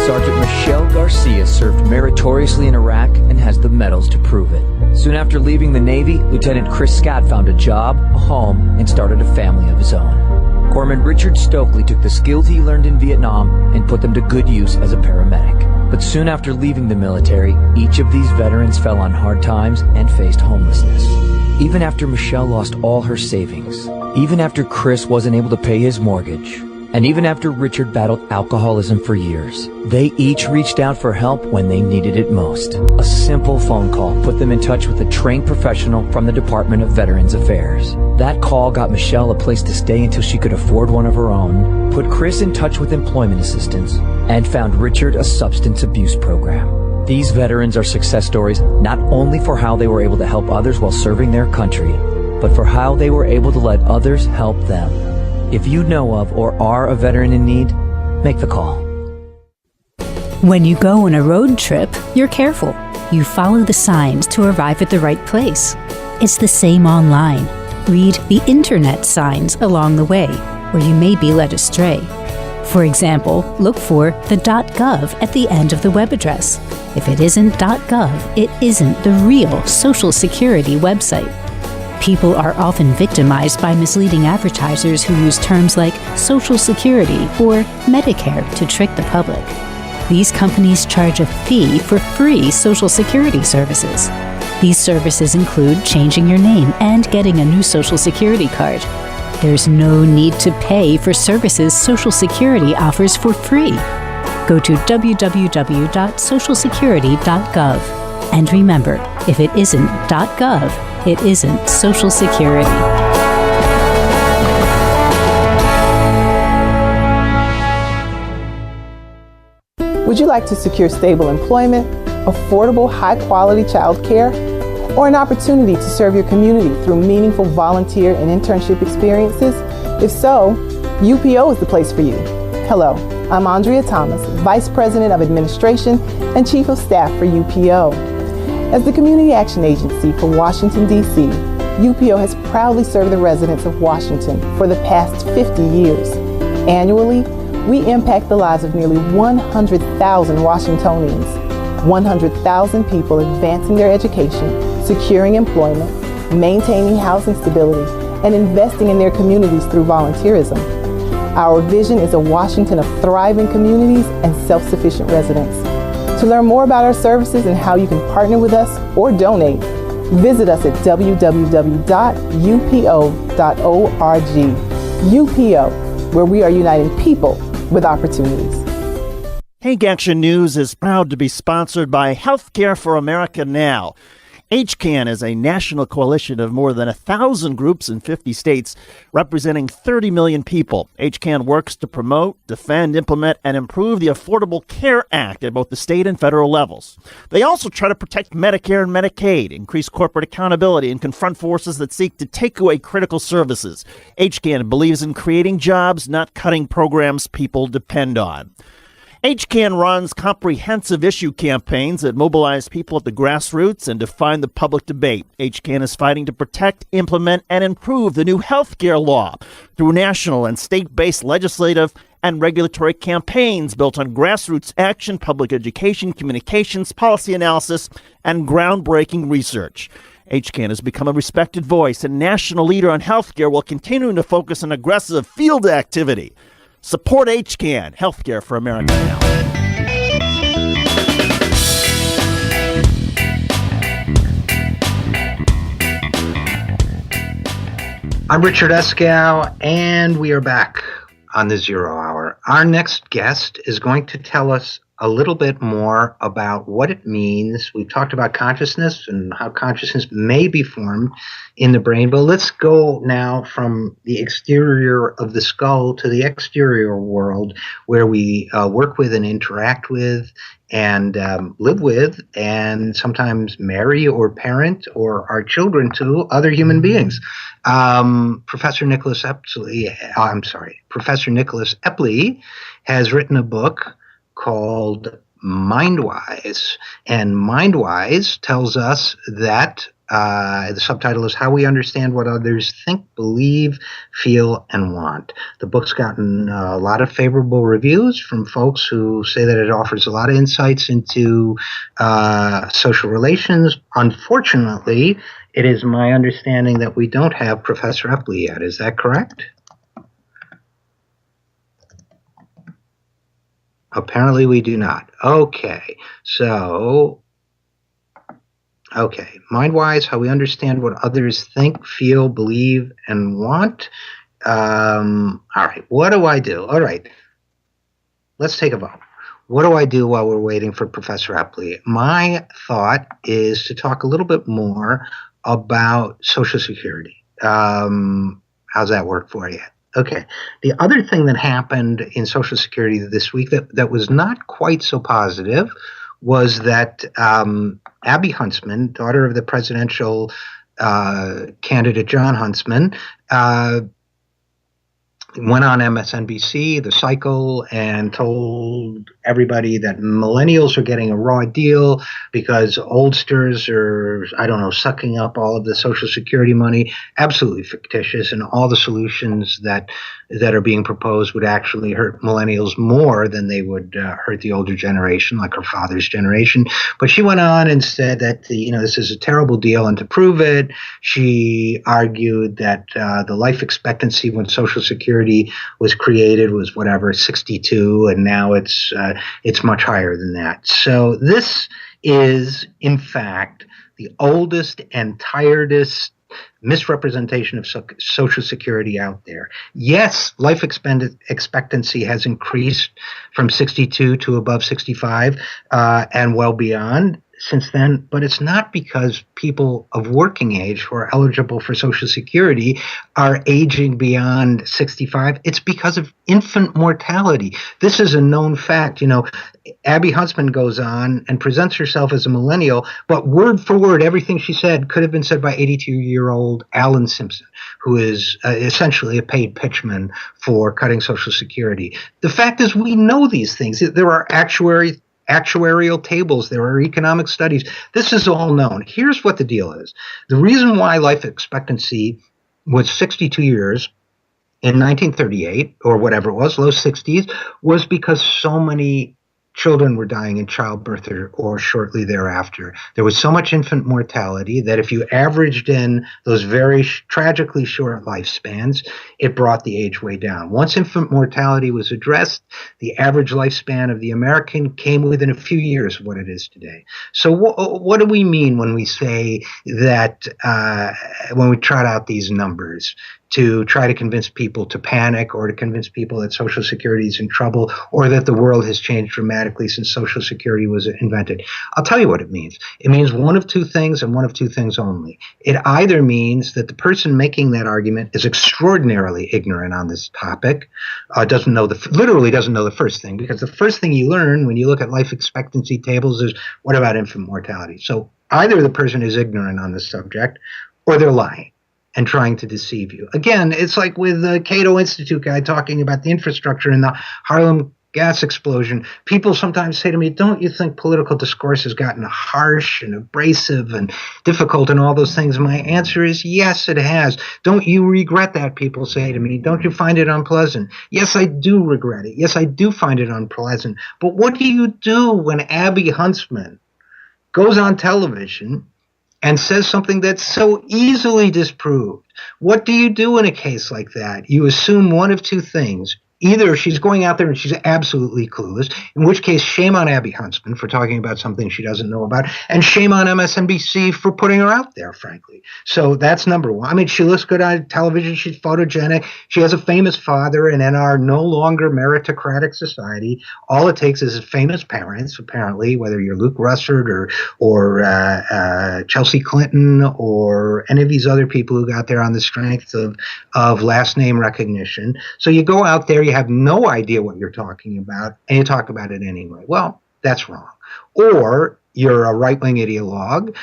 Sergeant Michelle Garcia served meritoriously in Iraq and has the medals to prove it. Soon after leaving the Navy, Lieutenant Chris Scott found a job, a home, and started a family of his own. Corpsman Richard Stokely took the skills he learned in Vietnam and put them to good use as a paramedic. But soon after leaving the military, each of these veterans fell on hard times and faced homelessness. Even after Michelle lost all her savings, even after Chris wasn't able to pay his mortgage, And even after Richard battled alcoholism for years, they each reached out for help when they needed it most. A simple phone call put them in touch with a trained professional from the Department of Veterans Affairs. That call got Michelle a place to stay until she could afford one of her own, put Chris in touch with employment assistance, and found Richard a substance abuse program. These veterans are success stories not only for how they were able to help others while serving their country, but for how they were able to let others help them. If you know of or are a veteran in need, make the call. When you go on a road trip, you're careful. You follow the signs to arrive at the right place. It's the same online. Read the internet signs along the way, or you may be led astray. For example, look for the .gov at the end of the web address. If it isn't .gov, it isn't the real Social Security website. People are often victimized by misleading advertisers who use terms like Social Security or Medicare to trick the public. These companies charge a fee for free Social Security services. These services include changing your name and getting a new Social Security card. There's no need to pay for services Social Security offers for free. Go to www.socialsecurity.gov. And remember, if it isn't .gov, it isn't Social Security. Would you like to secure stable employment, affordable, high-quality child care, or an opportunity to serve your community through meaningful volunteer and internship experiences? If so, UPO is the place for you. Hello, I'm Andrea Thomas, Vice President of Administration and Chief of Staff for UPO. As the Community Action Agency for Washington, D.C., UPO has proudly served the residents of Washington for the past 50 years. Annually, we impact the lives of nearly 100,000 Washingtonians, 100,000 people advancing their education, securing employment, maintaining housing stability, and investing in their communities through volunteerism. Our vision is a Washington of thriving communities and self-sufficient residents. To learn more about our services and how you can partner with us or donate, visit us at www.upo.org. UPO, where we are uniting people with opportunities. Take Action News is proud to be sponsored by Healthcare for America Now. HCAN is a national coalition of more than 1,000 groups in 50 states, representing 30 million people. HCAN works to promote, defend, implement, and improve the Affordable Care Act at both the state and federal levels. They also try to protect Medicare and Medicaid, increase corporate accountability, and confront forces that seek to take away critical services. HCAN believes in creating jobs, not cutting programs people depend on. HCAN runs comprehensive issue campaigns that mobilize people at the grassroots and define the public debate. HCAN is fighting to protect, implement, and improve the new health care law through national and state-based legislative and regulatory campaigns built on grassroots action, public education, communications, policy analysis, and groundbreaking research. HCAN has become a respected voice and national leader on health care while continuing to focus on aggressive field activity. Support HCAN, Healthcare for America Now. I'm Richard Eskow, and we are back on the Zero Hour. Our next guest is going to tell us a little bit more about what it means. We've talked about consciousness and how consciousness may be formed in the brain, but let's go now from the exterior of the skull to the exterior world where we work with and interact with and live with and sometimes marry or parent or our children to other human beings. Professor Nicholas Epley has written a book called Mindwise, and Mindwise tells us that the subtitle is How We Understand What Others Think, Believe, Feel, and Want. The book's gotten a lot of favorable reviews from folks who say that it offers a lot of insights into social relations. Unfortunately, it is my understanding that we don't have Professor Epley yet. Is that correct? Apparently we do not. Okay. Mindwise, How We Understand What Others Think, Feel, Believe, and Want. All right, what do I do? All right, let's take a vote. What do I do while we're waiting for Professor Epley? My thought is to talk a little bit more about Social Security. How's that work for you? Okay. The other thing that happened in Social Security this week that was not quite so positive was that Abby Huntsman, daughter of the presidential candidate John Huntsman, went on MSNBC, The Cycle, and told everybody that millennials are getting a raw deal because oldsters are, sucking up all of the Social Security money. Absolutely fictitious, and all the solutions that are being proposed would actually hurt millennials more than they would hurt the older generation, like her father's generation. But she went on and said that this is a terrible deal, and to prove it, she argued that the life expectancy when Social Security was created was 62, and now it's much higher than that. So this is, in fact, the oldest and tiredest misrepresentation of Social Security out there. Yes, life expectancy has increased from 62 to above 65 and well beyond since then, but it's not because people of working age who are eligible for Social Security are aging beyond 65. It's because of infant mortality. This is a known fact. Abby Huntsman goes on and presents herself as a millennial, but word for word, everything she said could have been said by 82-year-old Alan Simpson, who is essentially a paid pitchman for cutting Social Security. The fact is, we know these things. There are actuarial tables, there are economic studies. This is all known. Here's what the deal is. The reason why life expectancy was 62 years in 1938, or whatever it was, low 60s, was because so many children were dying in childbirth or shortly thereafter. There was so much infant mortality that if you averaged in those very tragically short lifespans, it brought the age way down. Once infant mortality was addressed, the average lifespan of the American came within a few years of what it is today. So what do we mean when we say that, when we trot out these numbers to try to convince people to panic, or to convince people that Social Security is in trouble, or that the world has changed dramatically since Social Security was invented? I'll tell you what it means. It means one of two things, and one of two things only. It either means that the person making that argument is extraordinarily ignorant on this topic, literally doesn't know the first thing, because the first thing you learn when you look at life expectancy tables is, what about infant mortality? So either the person is ignorant on this subject, or they're lying and trying to deceive you. Again, it's like with the Cato Institute guy talking about the infrastructure and the Harlem gas explosion. People sometimes say to me, don't you think political discourse has gotten harsh and abrasive and difficult and all those things? My answer is yes, it has. Don't you regret that? People say to me. Don't you find it unpleasant? Yes, I do regret it. Yes, I do find it unpleasant. But what do you do when Abby Huntsman goes on television and says something that's so easily disproved? What do you do in a case like that? You assume one of two things. Either she's going out there and she's absolutely clueless, in which case shame on Abby Huntsman for talking about something she doesn't know about, and shame on MSNBC for putting her out there, frankly. So that's number one. I mean, she looks good on television. She's photogenic. She has a famous father, and in our no longer meritocratic society, all it takes is famous parents, apparently, whether you're Luke Russert or Chelsea Clinton or any of these other people who got there on the strength of last name recognition. So you go out there, you have no idea what you're talking about, and you talk about it anyway. Well, that's wrong. Or you're a right-wing ideologue.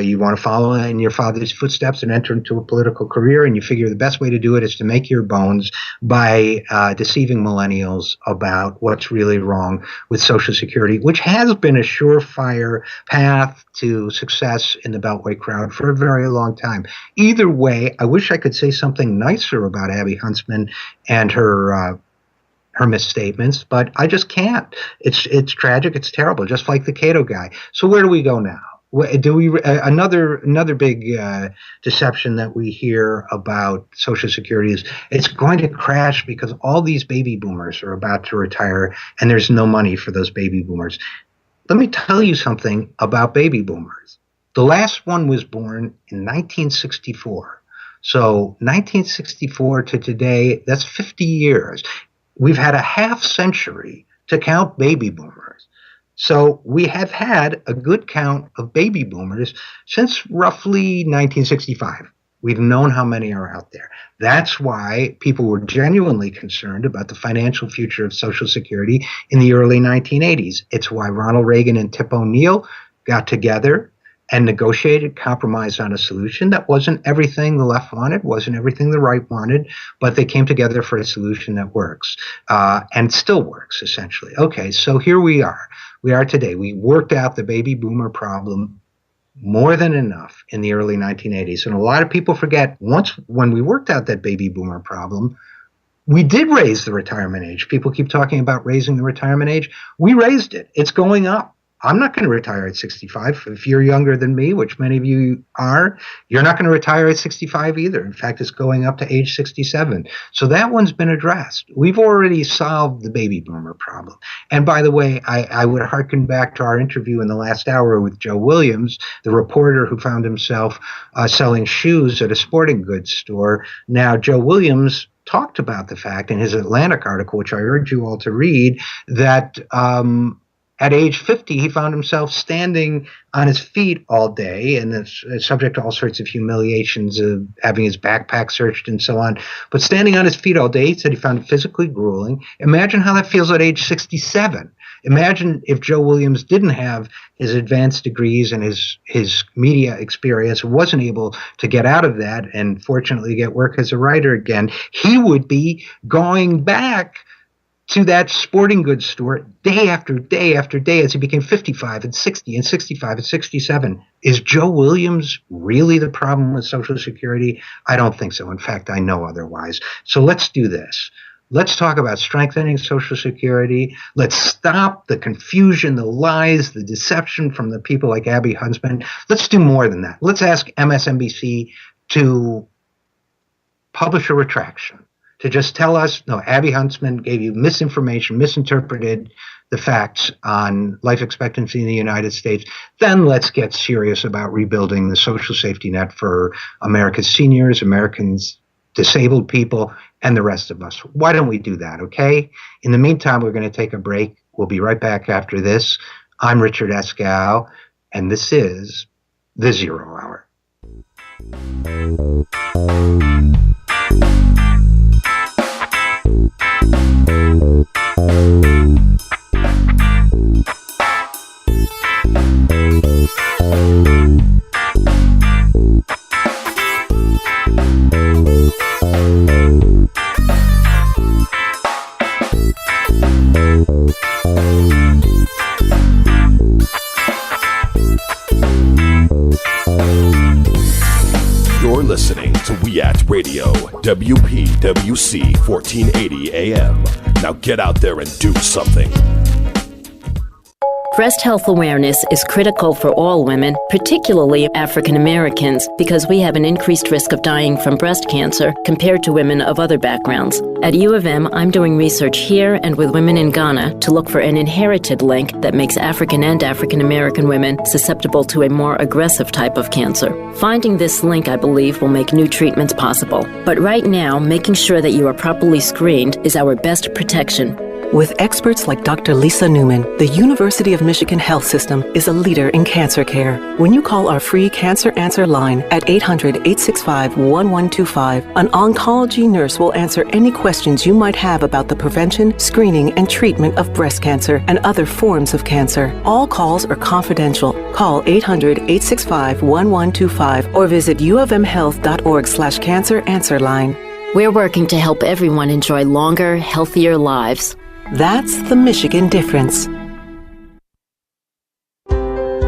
You want to follow in your father's footsteps and enter into a political career, and you figure the best way to do it is to make your bones by deceiving millennials about what's really wrong with Social Security, which has been a surefire path to success in the Beltway crowd for a very long time. Either way, I wish I could say something nicer about Abby Huntsman and her misstatements, but I just can't. It's tragic. It's terrible, just like the Cato guy. So where do we go now? Do we another big deception that we hear about Social Security is it's going to crash because all these baby boomers are about to retire and there's no money for those baby boomers. Let me tell you something about baby boomers. The last one was born in 1964. So 1964 to today, that's 50 years. We've had a half century to count baby boomers. So we have had a good count of baby boomers since roughly 1965. We've known how many are out there. That's why people were genuinely concerned about the financial future of Social Security in the early 1980s. It's why Ronald Reagan and Tip O'Neill got together and negotiated, compromised on a solution that wasn't everything the left wanted, wasn't everything the right wanted, but they came together for a solution that works, and still works, essentially. Okay, so here we are. We are today. We worked out the baby boomer problem more than enough in the early 1980s. And a lot of people forget, when we worked out that baby boomer problem, we did raise the retirement age. People keep talking about raising the retirement age. We raised it. It's going up. I'm not going to retire at 65. If you're younger than me, which many of you are, you're not going to retire at 65 either. In fact, it's going up to age 67. So that one's been addressed. We've already solved the baby boomer problem. And by the way, I would harken back to our interview in the last hour with Joe Williams, the reporter who found himself selling shoes at a sporting goods store. Now, Joe Williams talked about the fact in his Atlantic article, which I urge you all to read, that at age 50, he found himself standing on his feet all day and is subject to all sorts of humiliations of having his backpack searched and so on. But standing on his feet all day, he said he found it physically grueling. Imagine how that feels at age 67. Imagine if Joe Williams didn't have his advanced degrees and his media experience, wasn't able to get out of that and fortunately get work as a writer again. He would be going back to that sporting goods store day after day after day as he became 55 and 60 and 65 and 67. Is Joe Williams really the problem with Social Security? I don't think so. In fact, I know otherwise. So let's do this. Let's talk about strengthening Social Security. Let's stop the confusion, the lies, the deception from the people like Abby Huntsman. Let's do more than that. Let's ask MSNBC to publish a retraction, to just tell us, no, Abby Huntsman gave you misinformation, misinterpreted the facts on life expectancy in the United States. Then let's get serious about rebuilding the social safety net for America's seniors, Americans, disabled people, and the rest of us. Why don't we do that, okay? In the meantime, we're going to take a break. We'll be right back after this. I'm Richard Eskow, and this is The Zero Hour. You're listening to WIAT Radio, WPWC 1480 AM. Now get out there and do something. Breast health awareness is critical for all women, particularly African Americans, because we have an increased risk of dying from breast cancer compared to women of other backgrounds. At U of M, I'm doing research here and with women in Ghana to look for an inherited link that makes African and African American women susceptible to a more aggressive type of cancer. Finding this link, I believe, will make new treatments possible. But right now, making sure that you are properly screened is our best protection. With experts like Dr. Lisa Newman, the University of Michigan Health System is a leader in cancer care. When you call our free Cancer Answer line at 800-865-1125, an oncology nurse will answer any questions you might have about the prevention, screening, and treatment of breast cancer and other forms of cancer. All calls are confidential. Call 800-865-1125 or visit ufmhealth.org/Cancer Answer line. We're working to help everyone enjoy longer, healthier lives. That's the Michigan difference.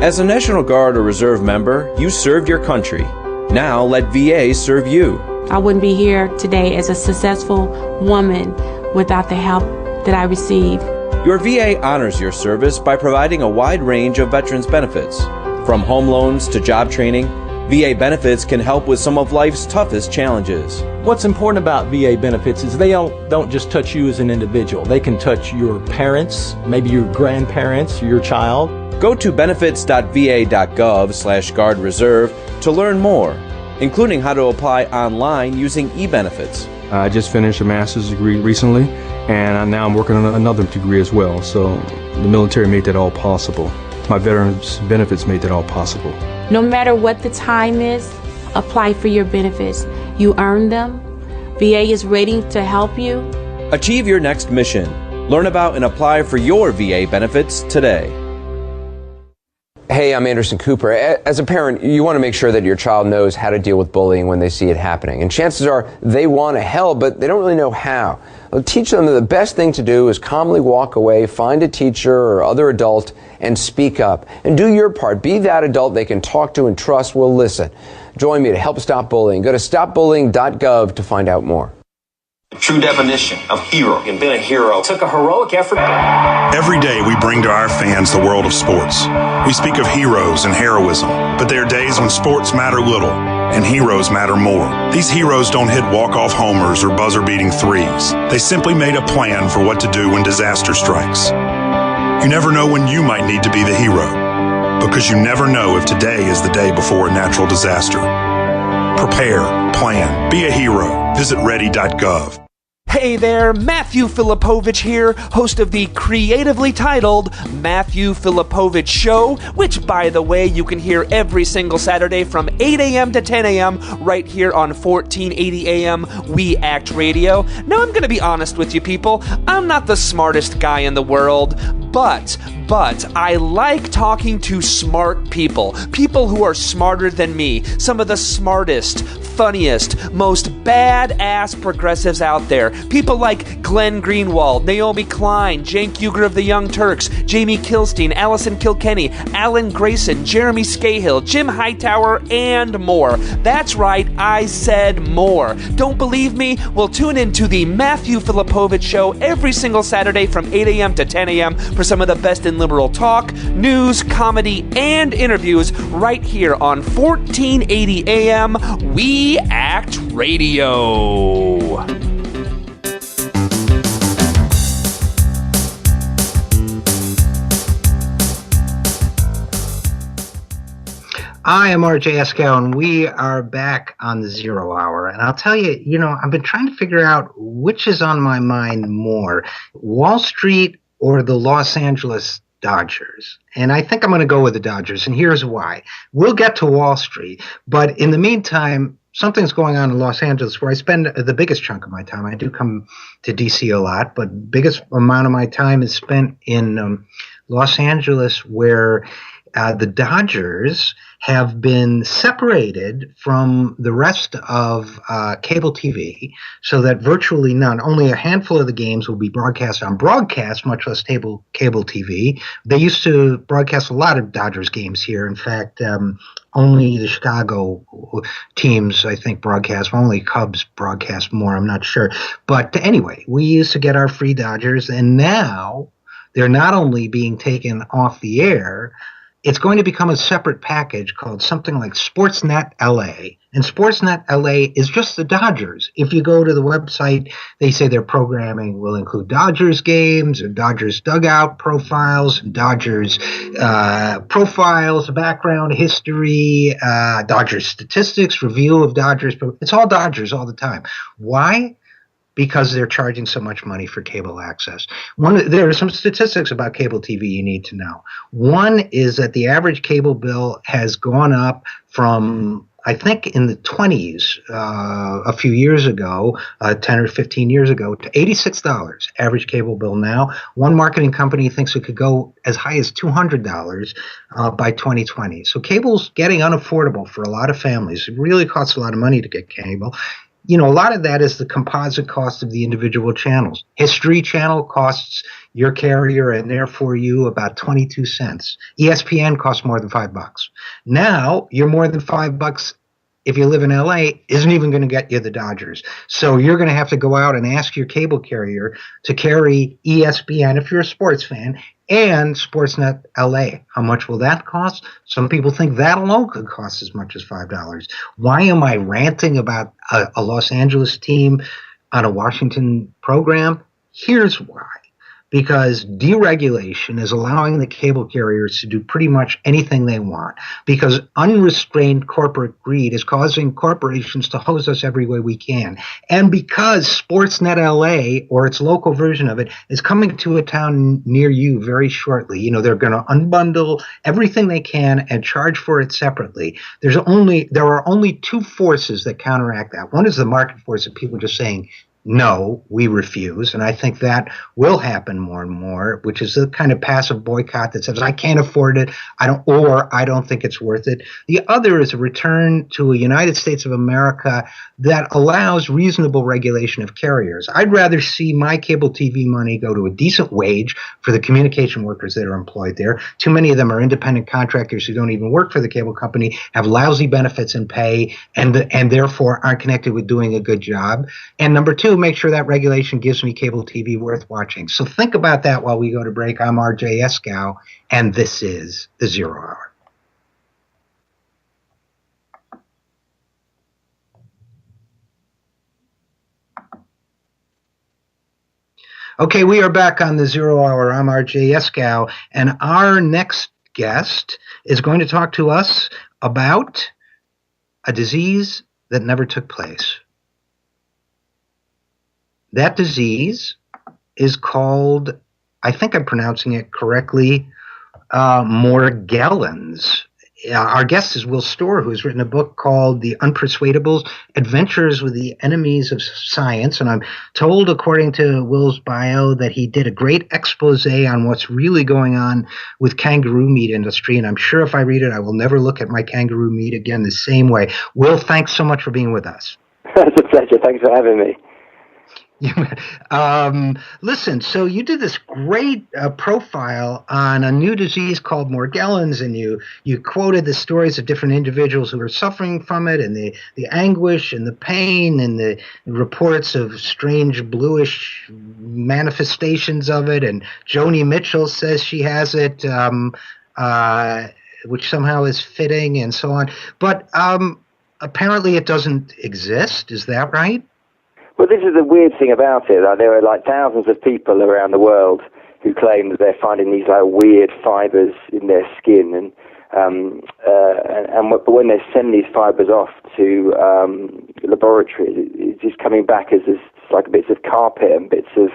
As a National Guard or Reserve member, you served your country. Now let VA serve you. I wouldn't be here today as a successful woman without the help that I received. Your VA honors your service by providing a wide range of veterans benefits. From home loans to job training, VA benefits can help with some of life's toughest challenges. What's important about VA benefits is they don't just touch you as an individual. They can touch your parents, maybe your grandparents, your child. Go to benefits.va.gov/guard reserve to learn more. including how to apply online using e-benefits. I just finished a master's degree recently, and now I'm working on another degree as well. So the military made that all possible. My veterans benefits made that all possible. No matter what the time is, apply for your benefits. You earn them. VA is ready to help you. Achieve your next mission. Learn about and apply for your VA benefits today. Hey, I'm Anderson Cooper. As a parent, you want to make sure that your child knows how to deal with bullying when they see it happening. And chances are they want to help, but they don't really know how. Well, teach them that the best thing to do is calmly walk away, find a teacher or other adult, and speak up. And do your part. Be that adult they can talk to and trust will listen. Join me to help stop bullying. Go to stopbullying.gov to find out more. True definition of hero. You've been a hero. Took a heroic effort. Every day we bring to our fans the world of sports. We speak of heroes and heroism, but there are days when sports matter little and heroes matter more. These heroes don't hit walk-off homers or buzzer-beating threes. They simply made a plan for what to do when disaster strikes. You never know when you might need to be the hero, because you never know if today is the day before a natural disaster. Prepare, plan, be a hero. Visit ready.gov. Hey there, Matthew Filipovich here, host of the creatively titled Matthew Filipovich Show, which, by the way, you can hear every single Saturday from 8 a.m. to 10 a.m. right here on 1480 a.m. We Act Radio. Now, I'm going to be honest with you people, I'm not the smartest guy in the world, but I like talking to smart people who are smarter than me, some of the smartest, funniest, most badass progressives out there. People like Glenn Greenwald, Naomi Klein, Cenk Uygur of the Young Turks, Jamie Kilstein, Allison Kilkenny, Alan Grayson, Jeremy Scahill, Jim Hightower, and more. That's right, I said more. Don't believe me? Well, tune in to the Matthew Filipovich Show every single Saturday from 8 a.m. to 10 a.m. for some of the best in liberal talk, news, comedy, and interviews right here on 1480 a.m. We Act Radio. I am RJ Eskow, and we are back on the 0 Hour. And I'll tell you, I've been trying to figure out which is on my mind more, Wall Street or the Los Angeles Dodgers. And I think I'm going to go with the Dodgers, and here's why. We'll get to Wall Street, but in the meantime, something's going on in Los Angeles where I spend the biggest chunk of my time. I do come to D.C. a lot, but biggest amount of my time is spent in Los Angeles, where the Dodgers have been separated from the rest of cable TV so that virtually none, only a handful of the games will be broadcast on broadcast, much less cable TV. They used to broadcast a lot of Dodgers games here. In fact, only the Chicago teams, I think, broadcast. Only Cubs broadcast more. I'm not sure. But anyway, we used to get our free Dodgers, and now they're not only being taken off the air, it's going to become a separate package called something like Sportsnet LA. And Sportsnet LA is just the Dodgers. If you go to the website, they say their programming will include Dodgers games, or Dodgers dugout profiles, Dodgers profiles, background history, Dodgers statistics, review of Dodgers. It's all Dodgers all the time. Why? Because they're charging so much money for cable access. There are some statistics about cable TV you need to know. One is that the average cable bill has gone up from, I think, in the 20s a few years ago, 10 or 15 years ago, to $86 average cable bill now. One marketing company thinks it could go as high as $200 by 2020. So cable's getting unaffordable for a lot of families. It really costs a lot of money to get cable. A lot of that is the composite cost of the individual channels. History Channel costs your carrier and therefore you about 22 cents. ESPN costs more than $5. Now, you're more than $5 if you live in LA isn't even going to get you the Dodgers. So you're going to have to go out and ask your cable carrier to carry ESPN if you're a sports fan, and Sportsnet LA. How much will that cost? Some people think that alone could cost as much as $5. Why am I ranting about a Los Angeles team on a Washington program? Here's why. because deregulation is allowing the cable carriers to do pretty much anything they want, because unrestrained corporate greed is causing corporations to hose us every way we can, and because Sportsnet LA, or its local version of it, is coming to a town near you very shortly. You know, they're going to unbundle everything they can and charge for it separately. There are only two forces that counteract that. One is the market force of people just saying, no, we refuse. And I think that will happen more and more, which is the kind of passive boycott that says, I can't afford it, I don't think it's worth it. The other is a return to a United States of America that allows reasonable regulation of carriers. I'd rather see my cable TV money go to a decent wage for the communication workers that are employed there. Too many of them are independent contractors who don't even work for the cable company, have lousy benefits and pay, and therefore aren't connected with doing a good job. And number two, make sure that regulation gives me cable TV worth watching. So think about that while we go to break. I'm RJ Eskow, and this is The Zero Hour. Okay, we are back on The Zero Hour. I'm RJ Eskow, and our next guest is going to talk to us about a disease that never took place. That disease is called, I think I'm pronouncing it correctly, Morgellons. Our guest is Will Storr, who has written a book called The Unpersuadables, Adventures with the Enemies of Science. And I'm told, according to Will's bio, that he did a great expose on what's really going on with kangaroo meat industry. And I'm sure if I read it, I will never look at my kangaroo meat again the same way. Will, thanks so much for being with us. It's a pleasure. Thanks for having me. Listen, so you did this great profile on a new disease called Morgellons, and you quoted the stories of different individuals who are suffering from it, and the anguish and the pain and the reports of strange bluish manifestations of it. And Joni Mitchell says she has it, which somehow is fitting, and so on. But apparently it doesn't exist. Is that right? Well, this is the weird thing about it. There are like thousands of people around the world who claim that they're finding these like weird fibers in their skin, but when they send these fibers off to laboratories, it's just coming back as this like bits of carpet and bits of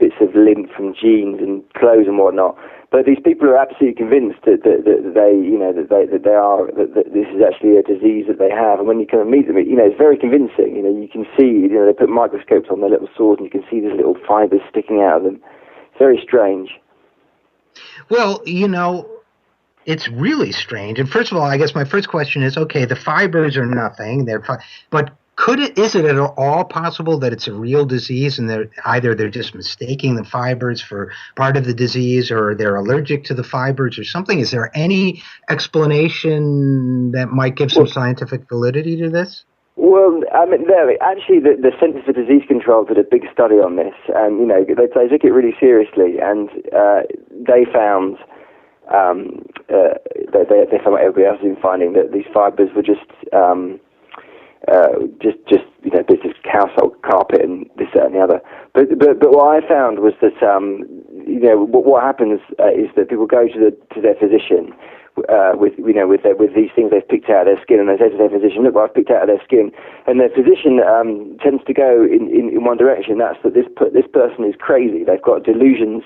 bits of lint from jeans and clothes and whatnot. But these people are absolutely convinced that this is actually a disease that they have. And when you kind of meet them, it's very convincing. You can see, they put microscopes on their little swords, and you can see these little fibers sticking out of them. It's very strange. Well, it's really strange. And first of all, I guess my first question is, okay, the fibers are nothing. But is it at all possible that it's a real disease, and they're just mistaking the fibers for part of the disease, or they're allergic to the fibers or something? Is there any explanation that might give some scientific validity to this? Well, actually, the Centers for Disease Control did a big study on this, and they took it really seriously, and they found they found what everybody else has been finding, that these fibers were just bits of household carpet and this, that, and the other. But what I found was that what happens is that people go to their physician with these things they've picked out of their skin, and they say to their physician, "Look what I've picked out of their skin," and their physician tends to go in one direction. That's that this person is crazy. They've got delusions,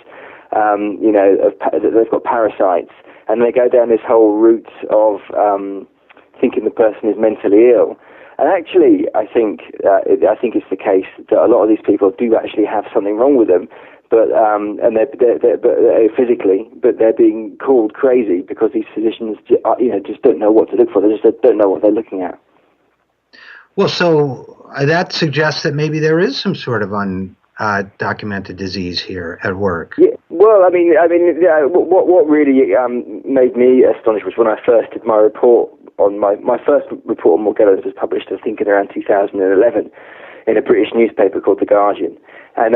they've got parasites, and they go down this whole route of thinking the person is mentally ill. And actually, I think it's the case that a lot of these people do actually have something wrong with them, but they're physically, but they're being called crazy because these physicians, just don't know what to look for. They just don't know what they're looking at. Well, so that suggests that maybe there is some sort of undocumented disease here at work. Yeah. Well, what really made me astonished was when I first did my report. My first report on Morgellons was published, I think, in around 2011 in a British newspaper called The Guardian. And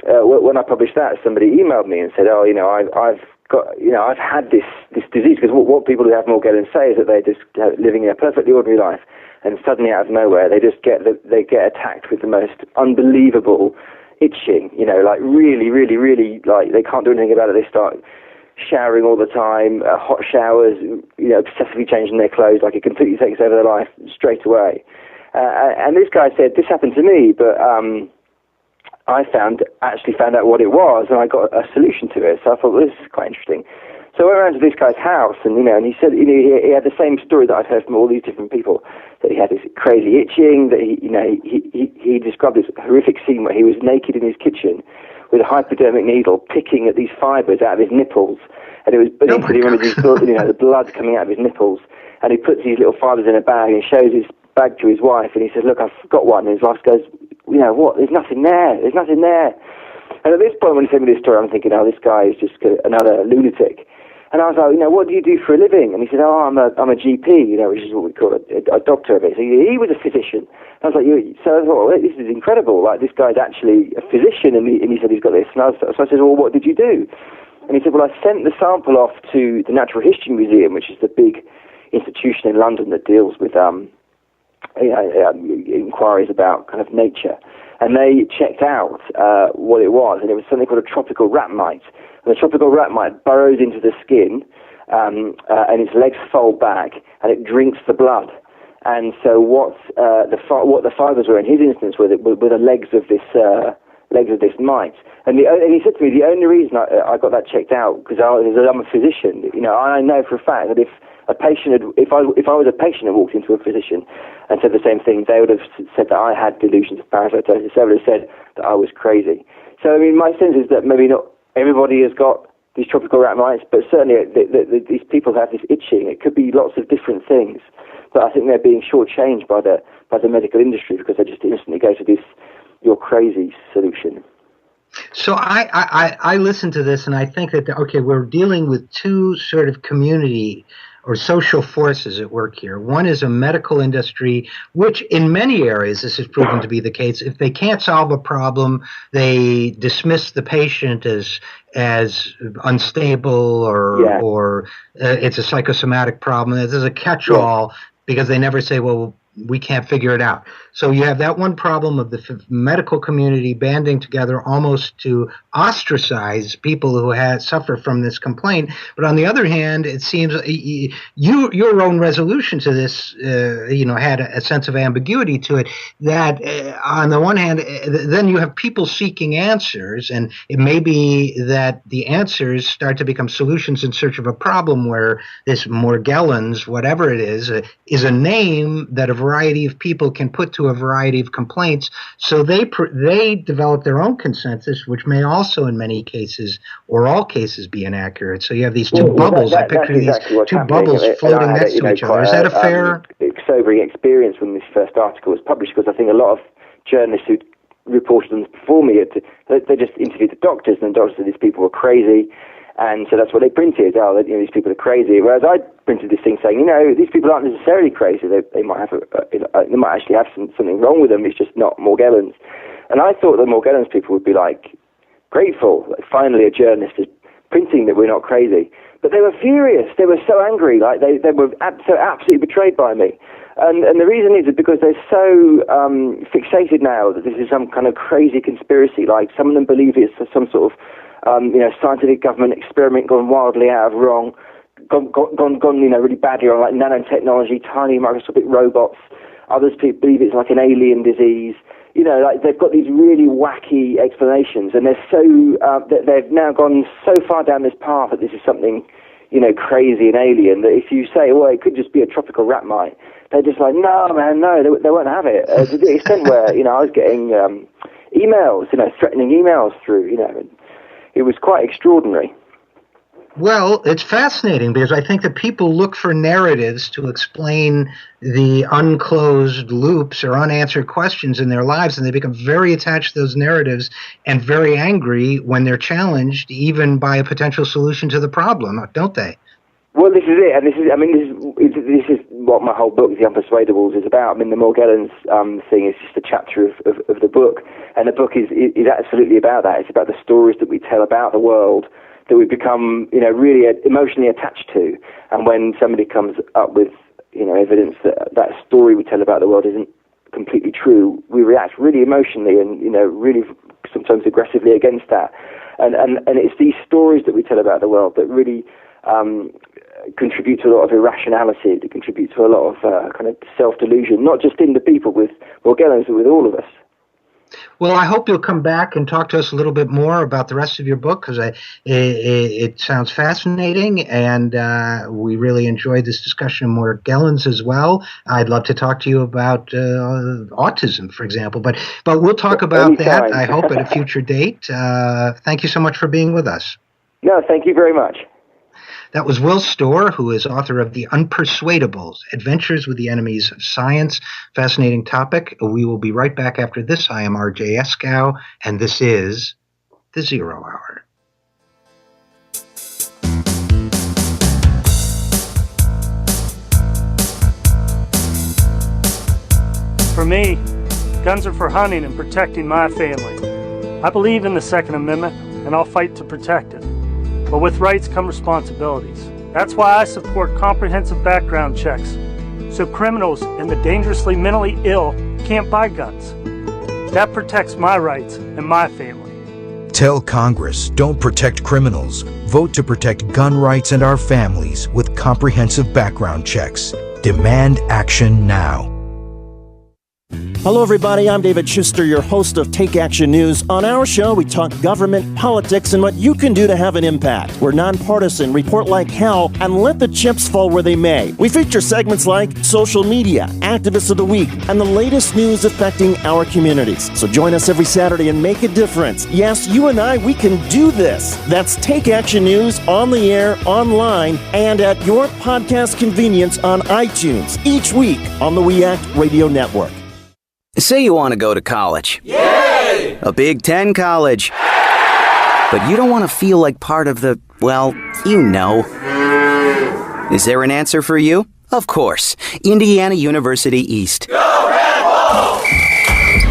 when I published that, somebody emailed me and said, I've had this disease, because what people who have Morgellons say is that they're just living a perfectly ordinary life, and suddenly out of nowhere they just get attacked with the most unbelievable itching, like really, really, really, like they can't do anything about it. They start showering all the time, hot showers, obsessively changing their clothes, like it completely takes over their life straight away. And this guy said, this happened to me, but I found out what it was, and I got a solution to it. So I thought, well, this is quite interesting. So I went around to this guy's house, and and he said, he had the same story that I'd heard from all these different people, that he had this crazy itching, that he described this horrific scene where he was naked in his kitchen with a hypodermic needle picking at these fibers out of his nipples, and it was bleeding. So he remembers the blood coming out of his nipples, and he puts these little fibers in a bag, and he shows his bag to his wife, and he says, look, I've got one, and his wife goes, what, there's nothing there. And at this point, when he told me this story, I'm thinking, oh, this guy is just another lunatic. And I was like, what do you do for a living? And he said, I'm a GP, which is what we call a doctor of it. So he was a physician. And I was like, so I thought, well, this is incredible. Like, this guy's actually a physician, and he said he's got this. And so I said, well, what did you do? And he said, well, I sent the sample off to the Natural History Museum, which is the big institution in London that deals with inquiries about kind of nature. And they checked out what it was, and it was something called a tropical rat mite. And the tropical rat mite burrows into the skin, and its legs fold back, and it drinks the blood. And so what the fibers were in his instance were the legs of this mite. And he said to me, the only reason I got that checked out, because I'm a physician, I know for a fact that if I was a patient and walked into a physician and said the same thing, they would have said that I had delusions of parasitosis. They would have said that I was crazy. So, my sense is that maybe not everybody has got these tropical rat mites, but certainly these people have this itching. It could be lots of different things, but I think they're being shortchanged by the medical industry, because they just instantly go to this "you're crazy" solution. So I listen to this, and I think that, we're dealing with two sort of community or social forces at work here. One is a medical industry, which in many areas this has proven to be the case. If they can't solve a problem, they dismiss the patient as unstable or it's a psychosomatic problem. There's a catch-all because they never say, well, we can't figure it out. So you have that one problem of the medical community banding together almost to ostracize people who suffer from this complaint. But on the other hand, it seems your own resolution to this, had a sense of ambiguity to it. That on the one hand, then you have people seeking answers, and it may be that the answers start to become solutions in search of a problem, where this Morgellons, whatever it is a name that a variety of people can put to a variety of complaints. So they develop their own consensus, which may also in many cases or all cases be inaccurate. So you have these two bubbles. I picture these two bubbles floating next to each other. Is that a fair? Sobering experience when this first article was published, because I think a lot of journalists who reported them before me, they just interviewed the doctors, and the doctors said these people were crazy. And so that's what they printed. These people are crazy. Whereas I printed this thing saying, these people aren't necessarily crazy. They might have, they might actually have something wrong with them. It's just not Morgellons. And I thought the Morgellons people would be grateful. Finally, a journalist is printing that we're not crazy. But they were furious. They were so angry. They were so absolutely betrayed by me. And the reason is because they're so fixated now that this is some kind of crazy conspiracy. Some of them believe it's some sort of scientific government experiment gone wildly out of wrong, gone really badly on nanotechnology, tiny microscopic robots. Others believe it's like an alien disease. They've got these really wacky explanations, and they're so they've now gone so far down this path that this is something crazy and alien, that if you say, well, it could just be a tropical rat mite, they're just like, no, man, no, they won't have it. To the extent where I was getting emails, threatening emails through, and it was quite extraordinary. Well, it's fascinating because I think that people look for narratives to explain the unclosed loops or unanswered questions in their lives, and they become very attached to those narratives and very angry when they're challenged, even by a potential solution to the problem, don't they? Well, this is it, and this is what my whole book, The Unpersuadables, is about. The Morgellons thing is just a chapter of the book, and the book is absolutely about that. It's about the stories that we tell about the world that we become, really emotionally attached to, and when somebody comes up with, evidence that story we tell about the world isn't completely true, we react really emotionally and, really sometimes aggressively against that. And it's these stories that we tell about the world that really contribute to a lot of irrationality, that contribute to a lot of kind of self-delusion, not just in the people with Morgellons, but with all of us. Well, I hope you'll come back and talk to us a little bit more about the rest of your book, because it sounds fascinating, and we really enjoyed this discussion of Morgellons as well. I'd love to talk to you about autism, for example, but we'll talk about that, I hope, at a future date. Thank you so much for being with us. No, thank you very much. That was Will Storr, who is author of The Unpersuadables, Adventures with the Enemies of Science. Fascinating topic. We will be right back after this. I am Richard Eskow, and this is The Zero Hour. For me, guns are for hunting and protecting my family. I believe in the Second Amendment, and I'll fight to protect it. But with rights come responsibilities. That's why I support comprehensive background checks, so criminals and the dangerously mentally ill can't buy guns. That protects my rights and my family. Tell Congress, don't protect criminals. Vote to protect gun rights and our families with comprehensive background checks. Demand action now. Hello, everybody. I'm David Schuster, your host of Take Action News. On our show, we talk government, politics, and what you can do to have an impact. We're nonpartisan, report like hell, and let the chips fall where they may. We feature segments like social media, activists of the week, and the latest news affecting our communities. So join us every Saturday and make a difference. Yes, you and I, we can do this. That's Take Action News on the air, online, and at your podcast convenience on iTunes each week on the We Act Radio Network. Say you want to go to college. Yay! A Big Ten college. But you don't want to feel like part of the, well, you know. Is there an answer for you? Of course. Indiana University East. Go Red Wolves!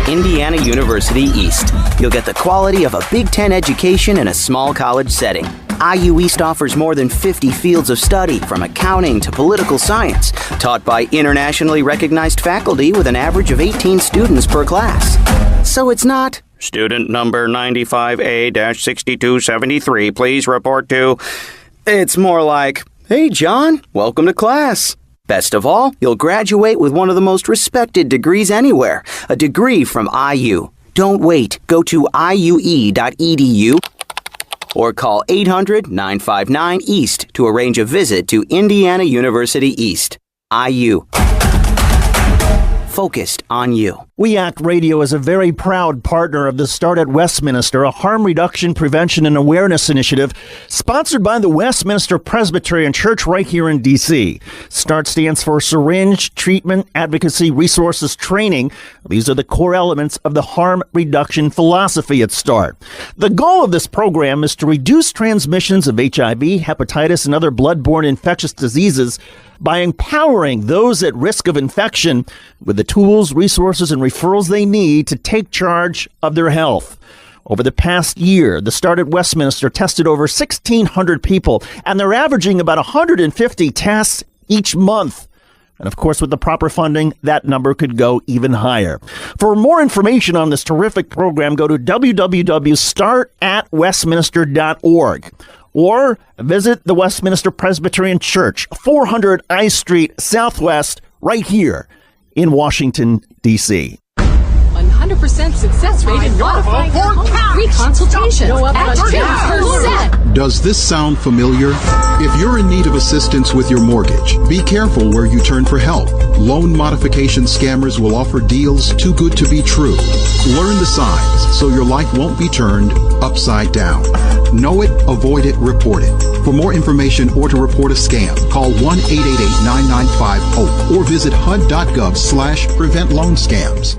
Indiana University East. You'll get the quality of a Big Ten education in a small college setting. IU East offers more than 50 fields of study, from accounting to political science, taught by internationally recognized faculty with an average of 18 students per class. So it's not, student number 95A-6273, please report to. It's more like, hey, John, welcome to class. Best of all, you'll graduate with one of the most respected degrees anywhere, a degree from IU. Don't wait. Go to iue.edu. or call 800-959-EAST to arrange a visit to Indiana University East. IU. Focused on you. We Act Radio is a very proud partner of the Start at Westminster, a harm reduction, prevention, and awareness initiative sponsored by the Westminster Presbyterian Church right here in D.C. START stands for Syringe, Treatment, Advocacy, Resources, Training. These are the core elements of the harm reduction philosophy at START. The goal of this program is to reduce transmissions of HIV, hepatitis, and other bloodborne infectious diseases by empowering those at risk of infection with the tools, resources, and referrals they need to take charge of their health. Over the past year, the Start at Westminster tested over 1,600 people, and they're averaging about 150 tests each month. And of course, with the proper funding, that number could go even higher. For more information on this terrific program, go to www.startatwestminster.org. or visit the Westminster Presbyterian Church, 400 I Street Southwest, right here in Washington, D.C. 100% success rate in modifying re-consultation at 10%. Does this sound familiar? If you're in need of assistance with your mortgage, be careful where you turn for help. Loan modification scammers will offer deals too good to be true. Learn the signs so your life won't be turned upside down. Know it, avoid it, report it. For more information or to report a scam, call 1-888-9950 or visit hud.gov/preventloanscams.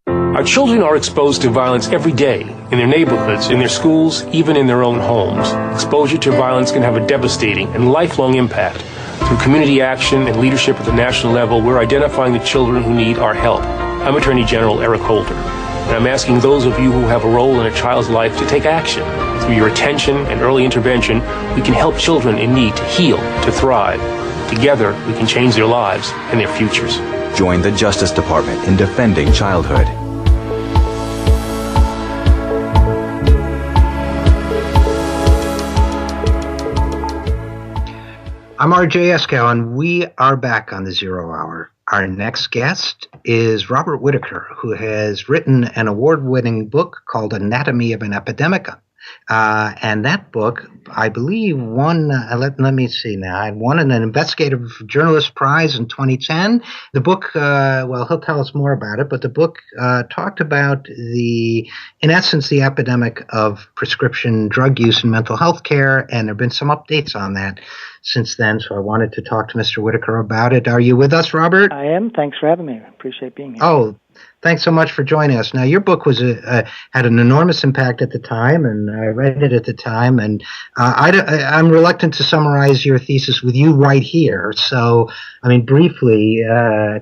Our children are exposed to violence every day, in their neighborhoods, in their schools, even in their own homes. Exposure to violence can have a devastating and lifelong impact. Through community action and leadership at the national level, we're identifying the children who need our help. I'm Attorney General Eric Holder, and I'm asking those of you who have a role in a child's life to take action. Through your attention and early intervention, we can help children in need to heal, to thrive. Together, we can change their lives and their futures. Join the Justice Department in defending childhood. I'm RJ Eskow, and we are back on the Zero Hour. Our next guest is Robert Wittaker, who has written an award-winning book called Anatomy of an Epidemic. And that book, I believe, won, let me see now, it won an Investigative Journalist Prize in 2010. The book, well, he'll tell us more about it, but the book talked about in essence, the epidemic of prescription drug use in mental health care, and there have been some updates on that since then, so I wanted to talk to Mr. Wittaker about it. Are you with us, Robert? I am. Thanks for having me. I appreciate being here. Oh, thanks so much for joining us. Now, your book was had an enormous impact at the time, and I read it at the time, and I'm reluctant to summarize your thesis with you right here. So, I mean, briefly,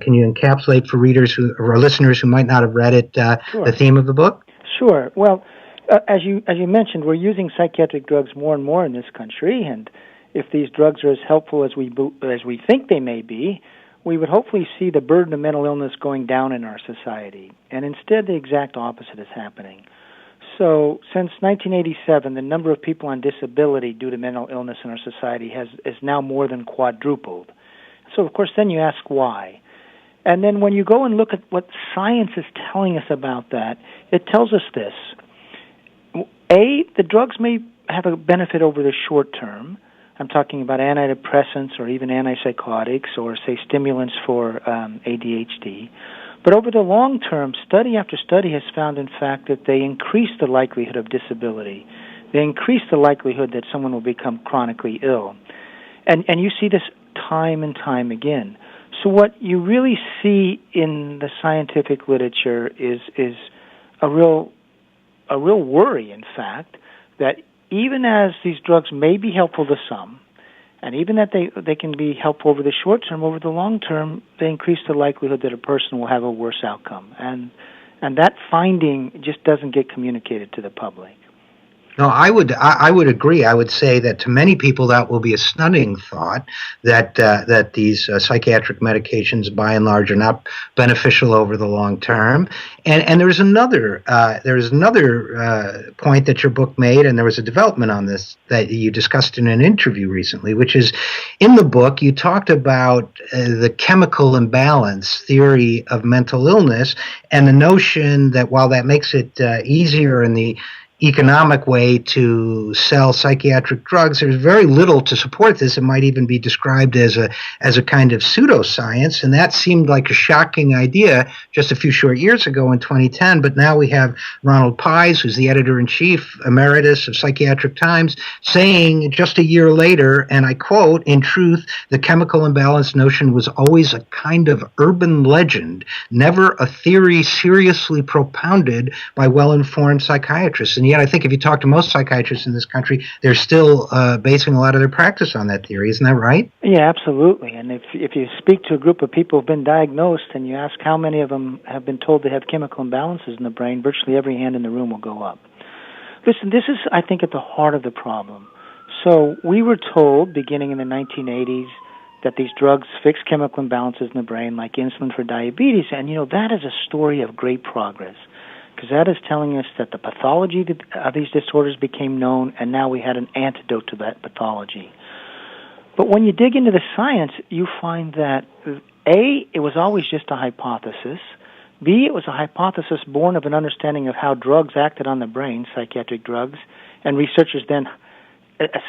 can you encapsulate for readers or listeners who might not have read it Sure. the theme of the book? Sure. Well, as you mentioned, we're using psychiatric drugs more and more in this country, and if these drugs are as helpful as we think they may be, we would hopefully see the burden of mental illness going down in our society. And instead, the exact opposite is happening. So, since 1987, the number of people on disability due to mental illness in our society is now more than quadrupled. So, of course, then you ask why. And then when you go and look at what science is telling us about that, it tells us this. A, the drugs may have a benefit over the short term. I'm talking about antidepressants or even antipsychotics or, say, stimulants for ADHD. But over the long term, study after study has found, in fact, that they increase the likelihood of disability. They increase the likelihood that someone will become chronically ill. And you see this time and time again. So what you really see in the scientific literature is a real worry, in fact, that even as these drugs may be helpful to some, and even that they can be helpful over the short term, over the long term, they increase the likelihood that a person will have a worse outcome. And that finding just doesn't get communicated to the public. No, I would agree. I would say that to many people that will be a stunning thought that these psychiatric medications, by and large, are not beneficial over the long term. And there's another point that your book made, and there was a development on this that you discussed in an interview recently, which is in the book you talked about the chemical imbalance theory of mental illness and the notion that while that makes it easier in the economic way to sell psychiatric drugs, there's very little to support this. It might even be described as a kind of pseudoscience, and that seemed like a shocking idea just a few short years ago in 2010. But now we have Ronald Pies, who's the editor-in-chief emeritus of Psychiatric Times, saying just a year later, and I quote, "In truth, the chemical imbalance notion was always a kind of urban legend, never a theory seriously propounded by well-informed psychiatrists." And yet I think if you talk to most psychiatrists in this country, they're still basing a lot of their practice on that theory. Isn't that right? Yeah, absolutely. And if you speak to a group of people who've been diagnosed and you ask how many of them have been told they have chemical imbalances in the brain, virtually every hand in the room will go up. Listen, this is, I think, at the heart of the problem. So we were told, beginning in the 1980s, that these drugs fix chemical imbalances in the brain, like insulin for diabetes. And, that is a story of great progress, because that is telling us that the pathology of these disorders became known, and now we had an antidote to that pathology. But when you dig into the science, you find that, A, it was always just a hypothesis. B, it was a hypothesis born of an understanding of how drugs acted on the brain, psychiatric drugs, and researchers then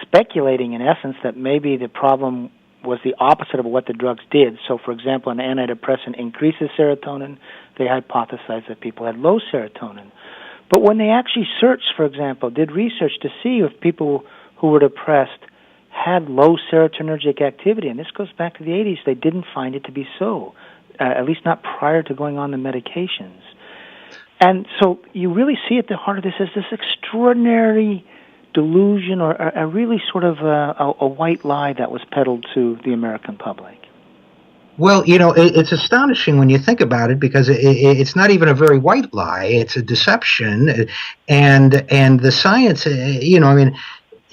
speculating, in essence, that maybe the problem was the opposite of what the drugs did. So, for example, an antidepressant increases serotonin. They hypothesized that people had low serotonin. But when they actually searched, for example, did research to see if people who were depressed had low serotonergic activity, and this goes back to the 80s, they didn't find it to be so, at least not prior to going on the medications. And so you really see at the heart of this is this extraordinary delusion, or a really sort of a white lie that was peddled to the American public. Well, it's astonishing when you think about it, because it's not even a very white lie. It's a deception. And the science,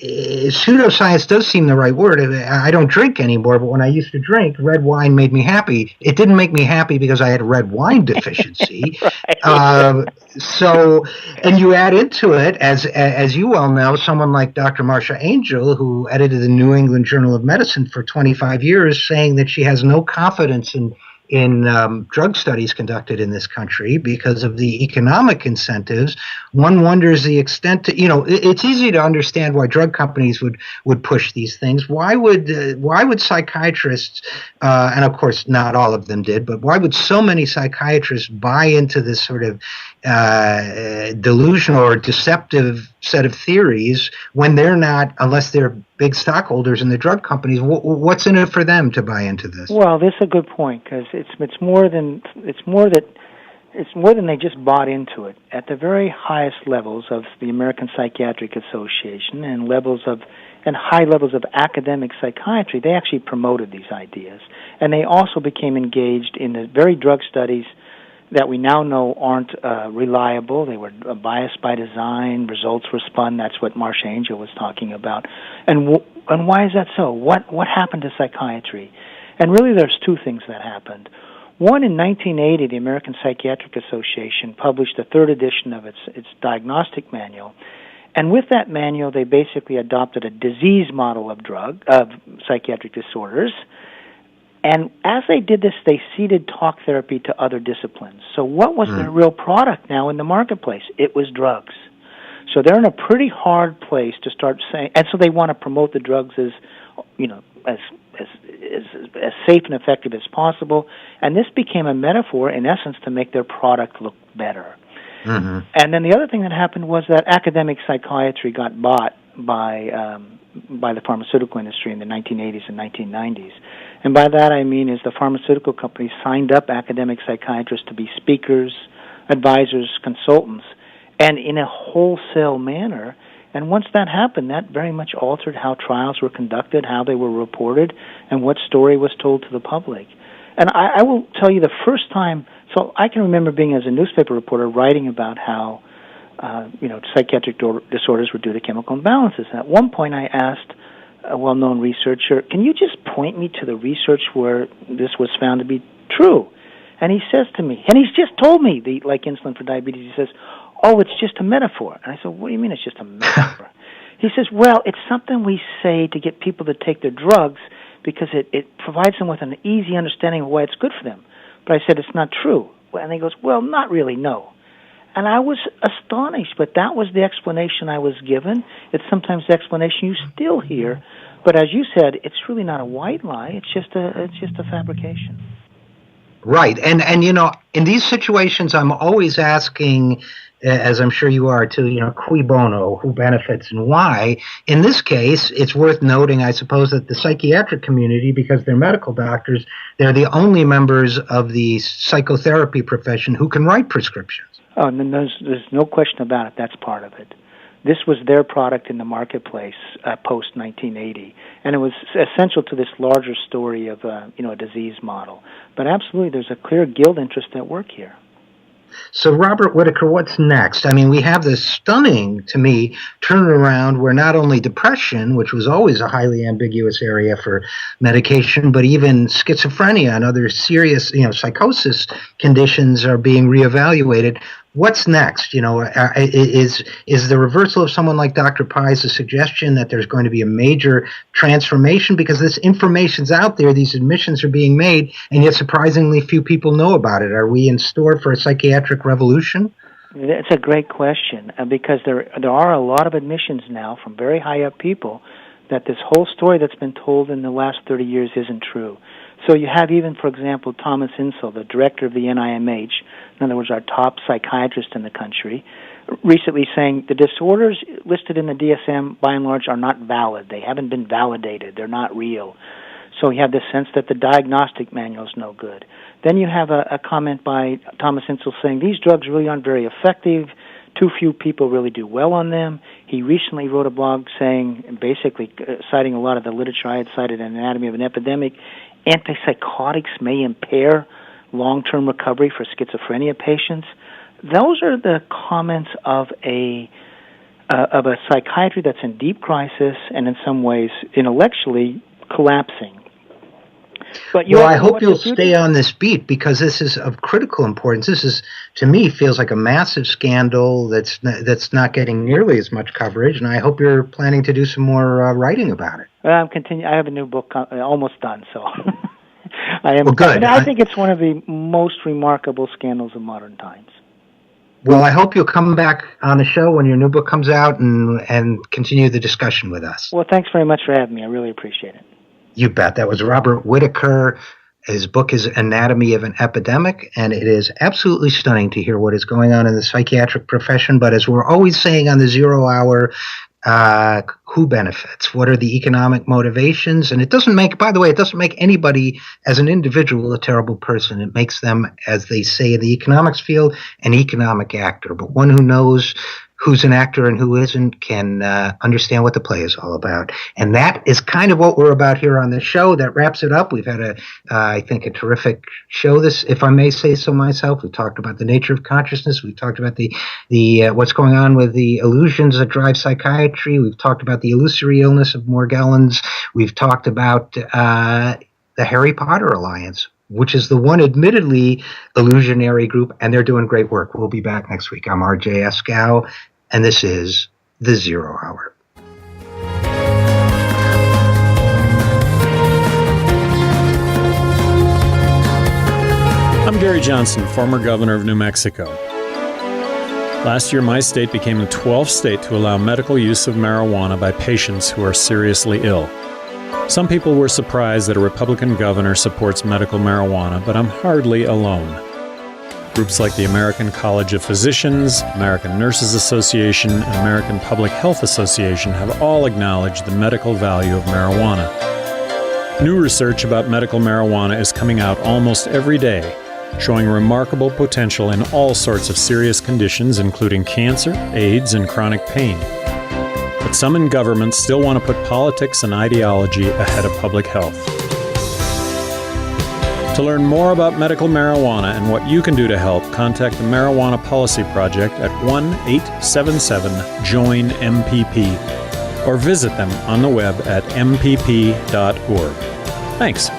pseudoscience does seem the right word. I don't drink anymore, but when I used to drink, red wine made me happy. It didn't make me happy because I had red wine deficiency. Right. And you add into it, as you well know, someone like Dr. Marcia Angel, who edited the New England Journal of Medicine for 25 years, saying that she has no confidence in drug studies conducted in this country because of the economic incentives. One wonders the extent to, it's easy to understand why drug companies would push these things. Why would psychiatrists, and of course not all of them did, but why would so many psychiatrists buy into this sort of delusional or deceptive set of theories when they're not, unless they're big stockholders in the drug companies? What's in it for them to buy into this? Well, this is a good point, because it's more than they just bought into it. At the very highest levels of the American Psychiatric Association and high levels of academic psychiatry, they actually promoted these ideas, and they also became engaged in the very drug studies that we now know aren't reliable. They were biased by design. Results were spun. That's what Marcia Angel was talking about. And why is that so? What happened to psychiatry? And really, there's two things that happened. One, in 1980, the American Psychiatric Association published the third edition of its diagnostic manual. And with that manual, they basically adopted a disease model of psychiatric disorders. And as they did this, they ceded talk therapy to other disciplines. So what was their real product now in the marketplace? It was drugs. So they're in a pretty hard place to start saying, and so they want to promote the drugs as safe and effective as possible. And this became a metaphor, in essence, to make their product look better. Mm-hmm. And then the other thing that happened was that academic psychiatry got bought by the pharmaceutical industry in the 1980s and 1990s. And by that I mean is the pharmaceutical companies signed up academic psychiatrists to be speakers, advisors, consultants, and in a wholesale manner. And once that happened, that very much altered how trials were conducted, how they were reported, and what story was told to the public. And I will tell you the first time, so I can remember being as a newspaper reporter writing about how psychiatric disorders were due to chemical imbalances. And at one point I asked a well-known researcher, can you just point me to the research where this was found to be true? And he says to me, and he's just told me, like insulin for diabetes, he says, oh, it's just a metaphor. And I said, what do you mean it's just a metaphor? He says, well, it's something we say to get people to take their drugs because it provides them with an easy understanding of why it's good for them. But I said, it's not true. And he goes, well, not really, no. And I was astonished, but that was the explanation I was given. It's sometimes the explanation you still hear, but as you said, it's really not a white lie. It's just a fabrication. Right, and in these situations, I'm always asking, as I'm sure you are too, cui bono, who benefits and why. In this case, it's worth noting, I suppose, that the psychiatric community, because they're medical doctors, they're the only members of the psychotherapy profession who can write prescriptions. Oh, and then there's no question about it. That's part of it. This was their product in the marketplace post-1980, and it was essential to this larger story of a disease model. But absolutely, there's a clear guild interest at work here. So, Robert Wittaker, what's next? I mean, we have this stunning, to me, turnaround where not only depression, which was always a highly ambiguous area for medication, but even schizophrenia and other serious, psychosis conditions are being reevaluated. What's next? Is the reversal of someone like Dr. Pai's a suggestion that there's going to be a major transformation? Because this information's out there, these admissions are being made, and yet surprisingly few people know about it. Are we in store for a psychiatric revolution? It's a great question, because there are a lot of admissions now from very high-up people that this whole story that's been told in the last 30 years isn't true. So you have even, for example, Thomas Insel, the director of the NIMH, in other words, our top psychiatrist in the country, recently saying the disorders listed in the DSM, by and large, are not valid. They haven't been validated. They're not real. So you have this sense that the diagnostic manual is no good. Then you have a comment by Thomas Insel saying these drugs really aren't very effective. Too few people really do well on them. He recently wrote a blog saying, basically citing a lot of the literature I had cited in Anatomy of an Epidemic, antipsychotics may impair long-term recovery for schizophrenia patients. Those are the comments of a of a psychiatry that's in deep crisis and in some ways intellectually collapsing. But I hope you'll stay on this beat, because this is of critical importance. This is, to me, feels like a massive scandal that's not getting nearly as much coverage, and I hope you're planning to do some more writing about it. I have a new book almost done, so I am. Well, good. I think it's one of the most remarkable scandals of modern times. Well, I hope you'll come back on the show when your new book comes out and continue the discussion with us. Well, thanks very much for having me. I really appreciate it. You bet. That was Robert Wittaker. His book is Anatomy of an Epidemic, and it is absolutely stunning to hear what is going on in the psychiatric profession. But as we're always saying on the 0 Hour, who benefits? What are the economic motivations? And it doesn't make anybody as an individual a terrible person. It makes them, as they say in the economics field, an economic actor. But one who knows who's an actor and who isn't can understand what the play is all about. And that is kind of what we're about here on this show. That wraps it up. We've had I think, a terrific show, this, if I may say so myself. We talked about the nature of consciousness. We've talked about the what's going on with the illusions that drive psychiatry. We've talked about the illusory illness of Morgellons. We've talked about the Harry Potter Alliance, which is the one admittedly illusionary group, and they're doing great work. We'll be back next week. I'm Richard Eskow, and this is the 0 Hour. I'm Gary Johnson, former governor of New Mexico. Last year, my state became the 12th state to allow medical use of marijuana by patients who are seriously ill. Some people were surprised that a Republican governor supports medical marijuana, but I'm hardly alone. Groups like the American College of Physicians, American Nurses Association, and American Public Health Association have all acknowledged the medical value of marijuana. New research about medical marijuana is coming out almost every day, showing remarkable potential in all sorts of serious conditions, including cancer, AIDS, and chronic pain. But some in government still want to put politics and ideology ahead of public health. To learn more about medical marijuana and what you can do to help, contact the Marijuana Policy Project at 1-877-JOIN-MPP or visit them on the web at mpp.org. Thanks.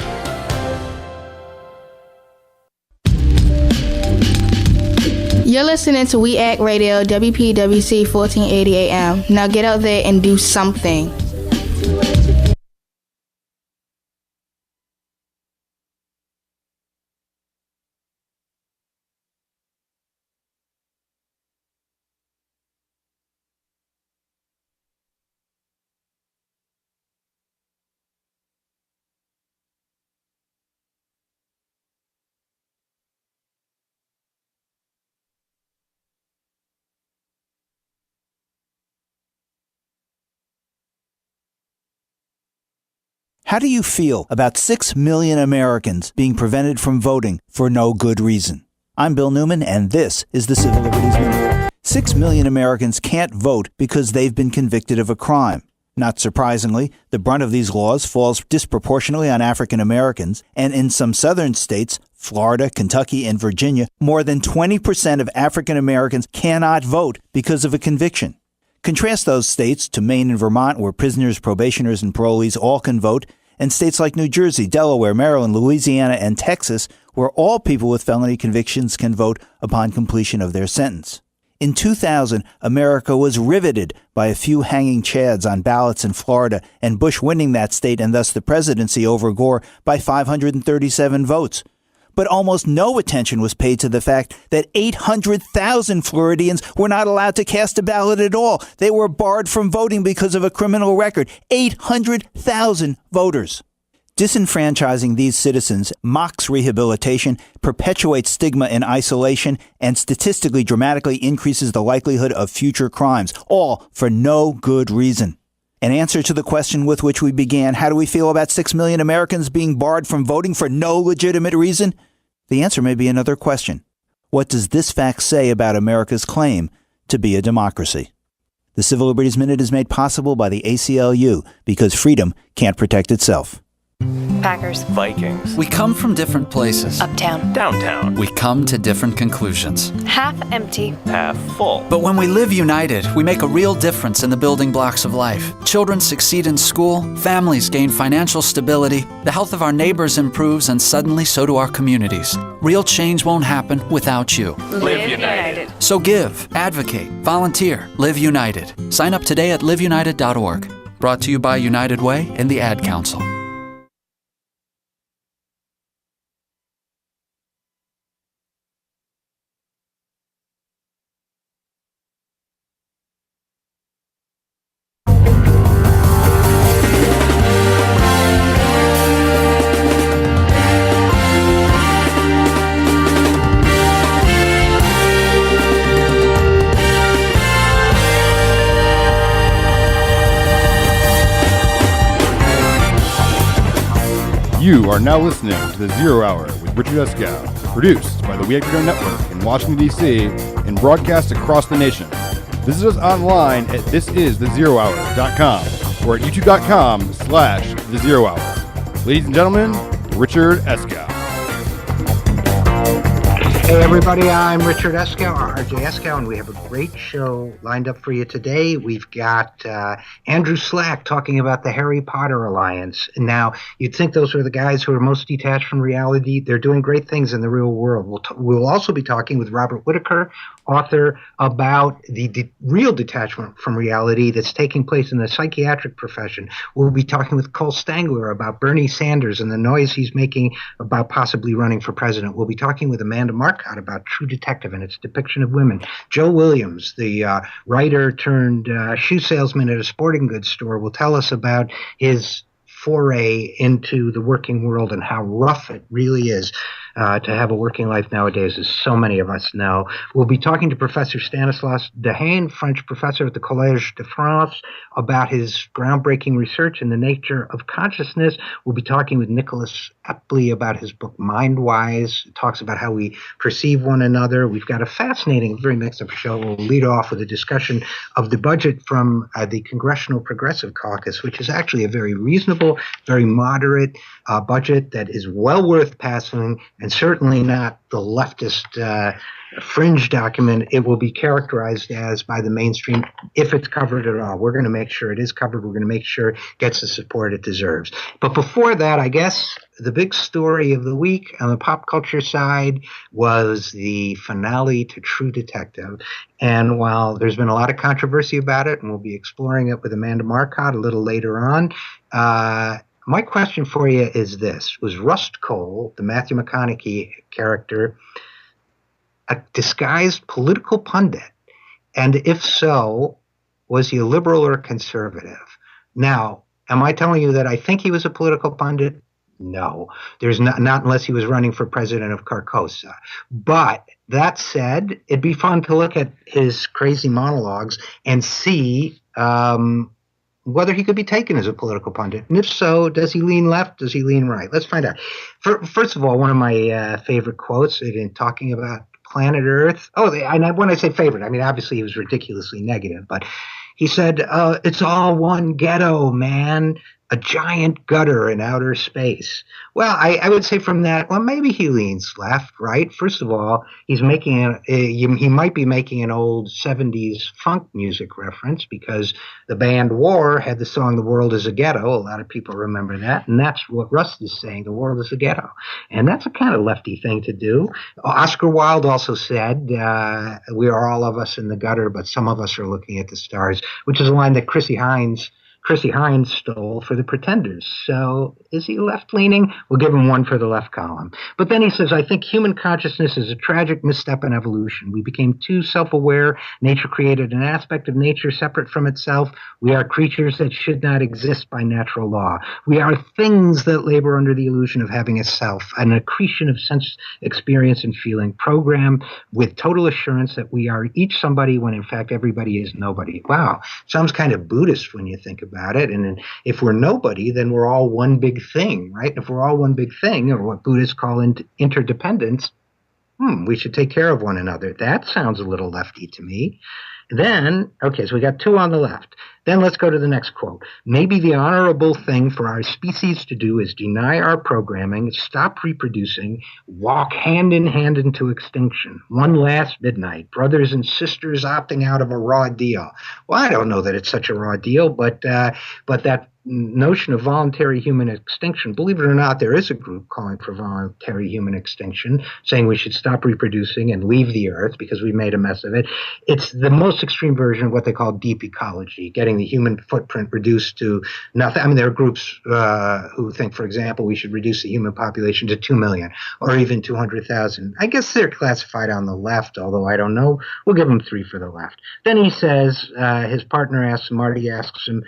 You're listening to We Act Radio, WPWC 1480 AM. Now get out there and do something. How do you feel about 6 million Americans being prevented from voting for no good reason? I'm Bill Newman, and this is the Civil Liberties Minute. 6 million Americans can't vote because they've been convicted of a crime. Not surprisingly, the brunt of these laws falls disproportionately on African Americans, and in some southern states, Florida, Kentucky, and Virginia, more than 20% of African Americans cannot vote because of a conviction. Contrast those states to Maine and Vermont, where prisoners, probationers, and parolees all can vote, and states like New Jersey, Delaware, Maryland, Louisiana, and Texas, where all people with felony convictions can vote upon completion of their sentence. In 2000, America was riveted by a few hanging chads on ballots in Florida, and Bush winning that state and thus the presidency over Gore by 537 votes. But almost no attention was paid to the fact that 800,000 Floridians were not allowed to cast a ballot at all. They were barred from voting because of a criminal record. 800,000 voters. Disenfranchising these citizens mocks rehabilitation, perpetuates stigma and isolation, and statistically dramatically increases the likelihood of future crimes, all for no good reason. In answer to the question with which we began, how do we feel about 6 million Americans being barred from voting for no legitimate reason? The answer may be another question. What does this fact say about America's claim to be a democracy? The Civil Liberties Minute is made possible by the ACLU because freedom can't protect itself. Packers. Vikings. We come from different places. Uptown. Downtown. We come to different conclusions. Half empty. Half full. But when we live united, we make a real difference in the building blocks of life. Children succeed in school, families gain financial stability, the health of our neighbors improves, and suddenly so do our communities. Real change won't happen without you. Live united. So give, advocate, volunteer, live united. Sign up today at liveunited.org. Brought to you by United Way and the Ad Council. You are now listening to The Zero Hour with Richard Eskow, produced by the Wittaker Network in Washington, D.C., and broadcast across the nation. Visit us online at thisisthezerohour.com or at youtube.com/thezerohour. Ladies and gentlemen, Richard Eskow. Hey everybody, I'm Richard Eskow, RJ Eskow, and we have a great show lined up for you today. We've got Andrew Slack talking about the Harry Potter Alliance. Now, you'd think those are the guys who are most detached from reality. They're doing great things in the real world. We'll also be talking with Robert Wittaker, author, about the real detachment from reality that's taking place in the psychiatric profession. We'll be talking with Cole Stangler about Bernie Sanders and the noise he's making about possibly running for president. We'll be talking with Amanda Marcotte about True Detective and its depiction of women. Joe Williams, the writer turned shoe salesman at a sporting goods store, will tell us about his foray into the working world and how rough it really is to have a working life nowadays, as so many of us know. We'll be talking to Professor Stanislas Dehaene, French professor at the Collège de France, about his groundbreaking research in the nature of consciousness. We'll be talking with Nicholas Epley about his book Mindwise. It talks about how we perceive one another. We've got a fascinating, very mixed-up show. We'll lead off with a discussion of the budget from the Congressional Progressive Caucus, which is actually a very reasonable, very moderate budget that is well worth passing, and certainly not the leftist fringe document it will be characterized as by the mainstream, if it's covered at all. We're going to make sure it is covered. We're going to make sure it gets the support it deserves. But before that, I guess the big story of the week on the pop culture side was the finale to True Detective. And while there's been a lot of controversy about it, and we'll be exploring it with Amanda Marcotte a little later on, my question for you is this. Was Rust Cole, the Matthew McConaughey character, a disguised political pundit? And if so, was he a liberal or a conservative? Now, am I telling you that I think he was a political pundit? No. There's not unless he was running for president of Carcosa. But that said, it'd be fun to look at his crazy monologues and see whether he could be taken as a political pundit. And if so, does he lean left? Does he lean right? Let's find out. First of all, one of my favorite quotes in talking about planet Earth. Oh, and when I say favorite, I mean, obviously he was ridiculously negative, but he said, it's all one ghetto, man. A giant gutter in outer space. Well, I would say from that, well, maybe he leans left, right? First of all, he's making he might be making an old 70s funk music reference, because the band War had the song "The World Is a Ghetto." A lot of people remember that, and that's what Rust is saying. The world is a ghetto, and that's a kind of lefty thing to do. Oscar Wilde also said, "We are all of us in the gutter, but some of us are looking at the stars," which is a line that Chrissy Hines stole for The Pretenders. So is he left-leaning? We'll give him one for the left column. But then he says, I think human consciousness is a tragic misstep in evolution. We became too self-aware. Nature created an aspect of nature separate from itself. We are creatures that should not exist by natural law. We are things that labor under the illusion of having a self, an accretion of sense, experience, and feeling, programmed with total assurance that we are each somebody when in fact everybody is nobody. Wow, sounds kind of Buddhist when you think about it. And if we're nobody, then we're all one big thing, right? If we're all one big thing, or what Buddhists call interdependence, we should take care of one another. That sounds a little lefty to me. Then, okay, so we got two on the left. Then let's go to the next quote. Maybe the honorable thing for our species to do is deny our programming, stop reproducing, walk hand in hand into extinction. One last midnight, brothers and sisters opting out of a raw deal. Well, I don't know that it's such a raw deal, but that notion of voluntary human extinction, believe it or not, there is a group calling for voluntary human extinction, saying we should stop reproducing and leave the earth because we made a mess of it. It's the most extreme version of what they call deep ecology, getting the human footprint reduced to nothing. I mean, there are groups who think, for example, we should reduce the human population to 2 million or even 200,000. I guess they're classified on the left, although I don't know. We'll give them 3 for the left. Then he says, his partner asks him, Marty asks him,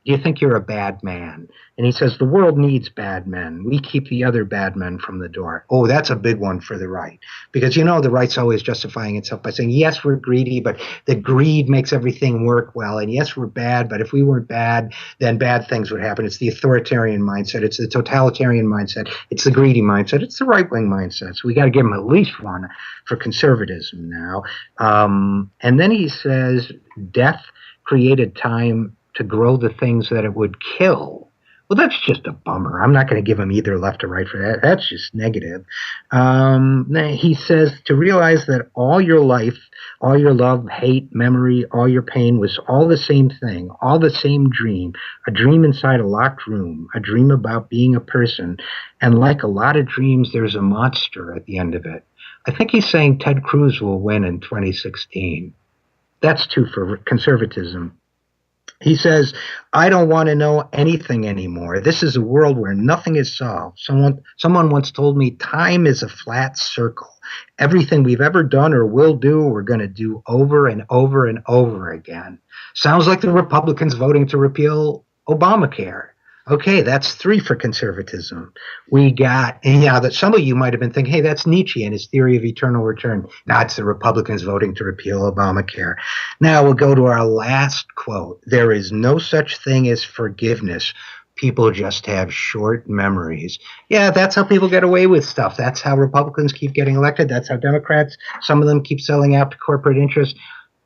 do you think you're a bad man? And he says, the world needs bad men. We keep the other bad men from the door. Oh, that's a big one for the right. Because, you know, the right's always justifying itself by saying, yes, we're greedy, but the greed makes everything work well. And yes, we're bad, but if we weren't bad, then bad things would happen. It's the authoritarian mindset. It's the totalitarian mindset. It's the greedy mindset. It's the right-wing mindset. So we got to give him at least one for conservatism now. And then he says, death created time to grow the things that it would kill. Well, that's just a bummer. I'm not going to give him either left or right for that. That's just negative. He says to realize that all your life, all your love, hate, memory, all your pain was all the same thing, all the same dream, a dream inside a locked room, a dream about being a person. And like a lot of dreams, there's a monster at the end of it. I think he's saying Ted Cruz will win in 2016. That's 2 for conservatism. He says, I don't want to know anything anymore. This is a world where nothing is solved. Someone once told me time is a flat circle. Everything we've ever done or will do, we're going to do over and over and over again. Sounds like the Republicans voting to repeal Obamacare. Okay, that's 3 for conservatism. We got, and yeah, that some of you might have been thinking, hey, that's Nietzsche and his theory of eternal return. No, it's the Republicans voting to repeal Obamacare. Now we'll go to our last quote. There is no such thing as forgiveness. People just have short memories. Yeah, that's how people get away with stuff. That's how Republicans keep getting elected. That's how Democrats, some of them keep selling out to corporate interests.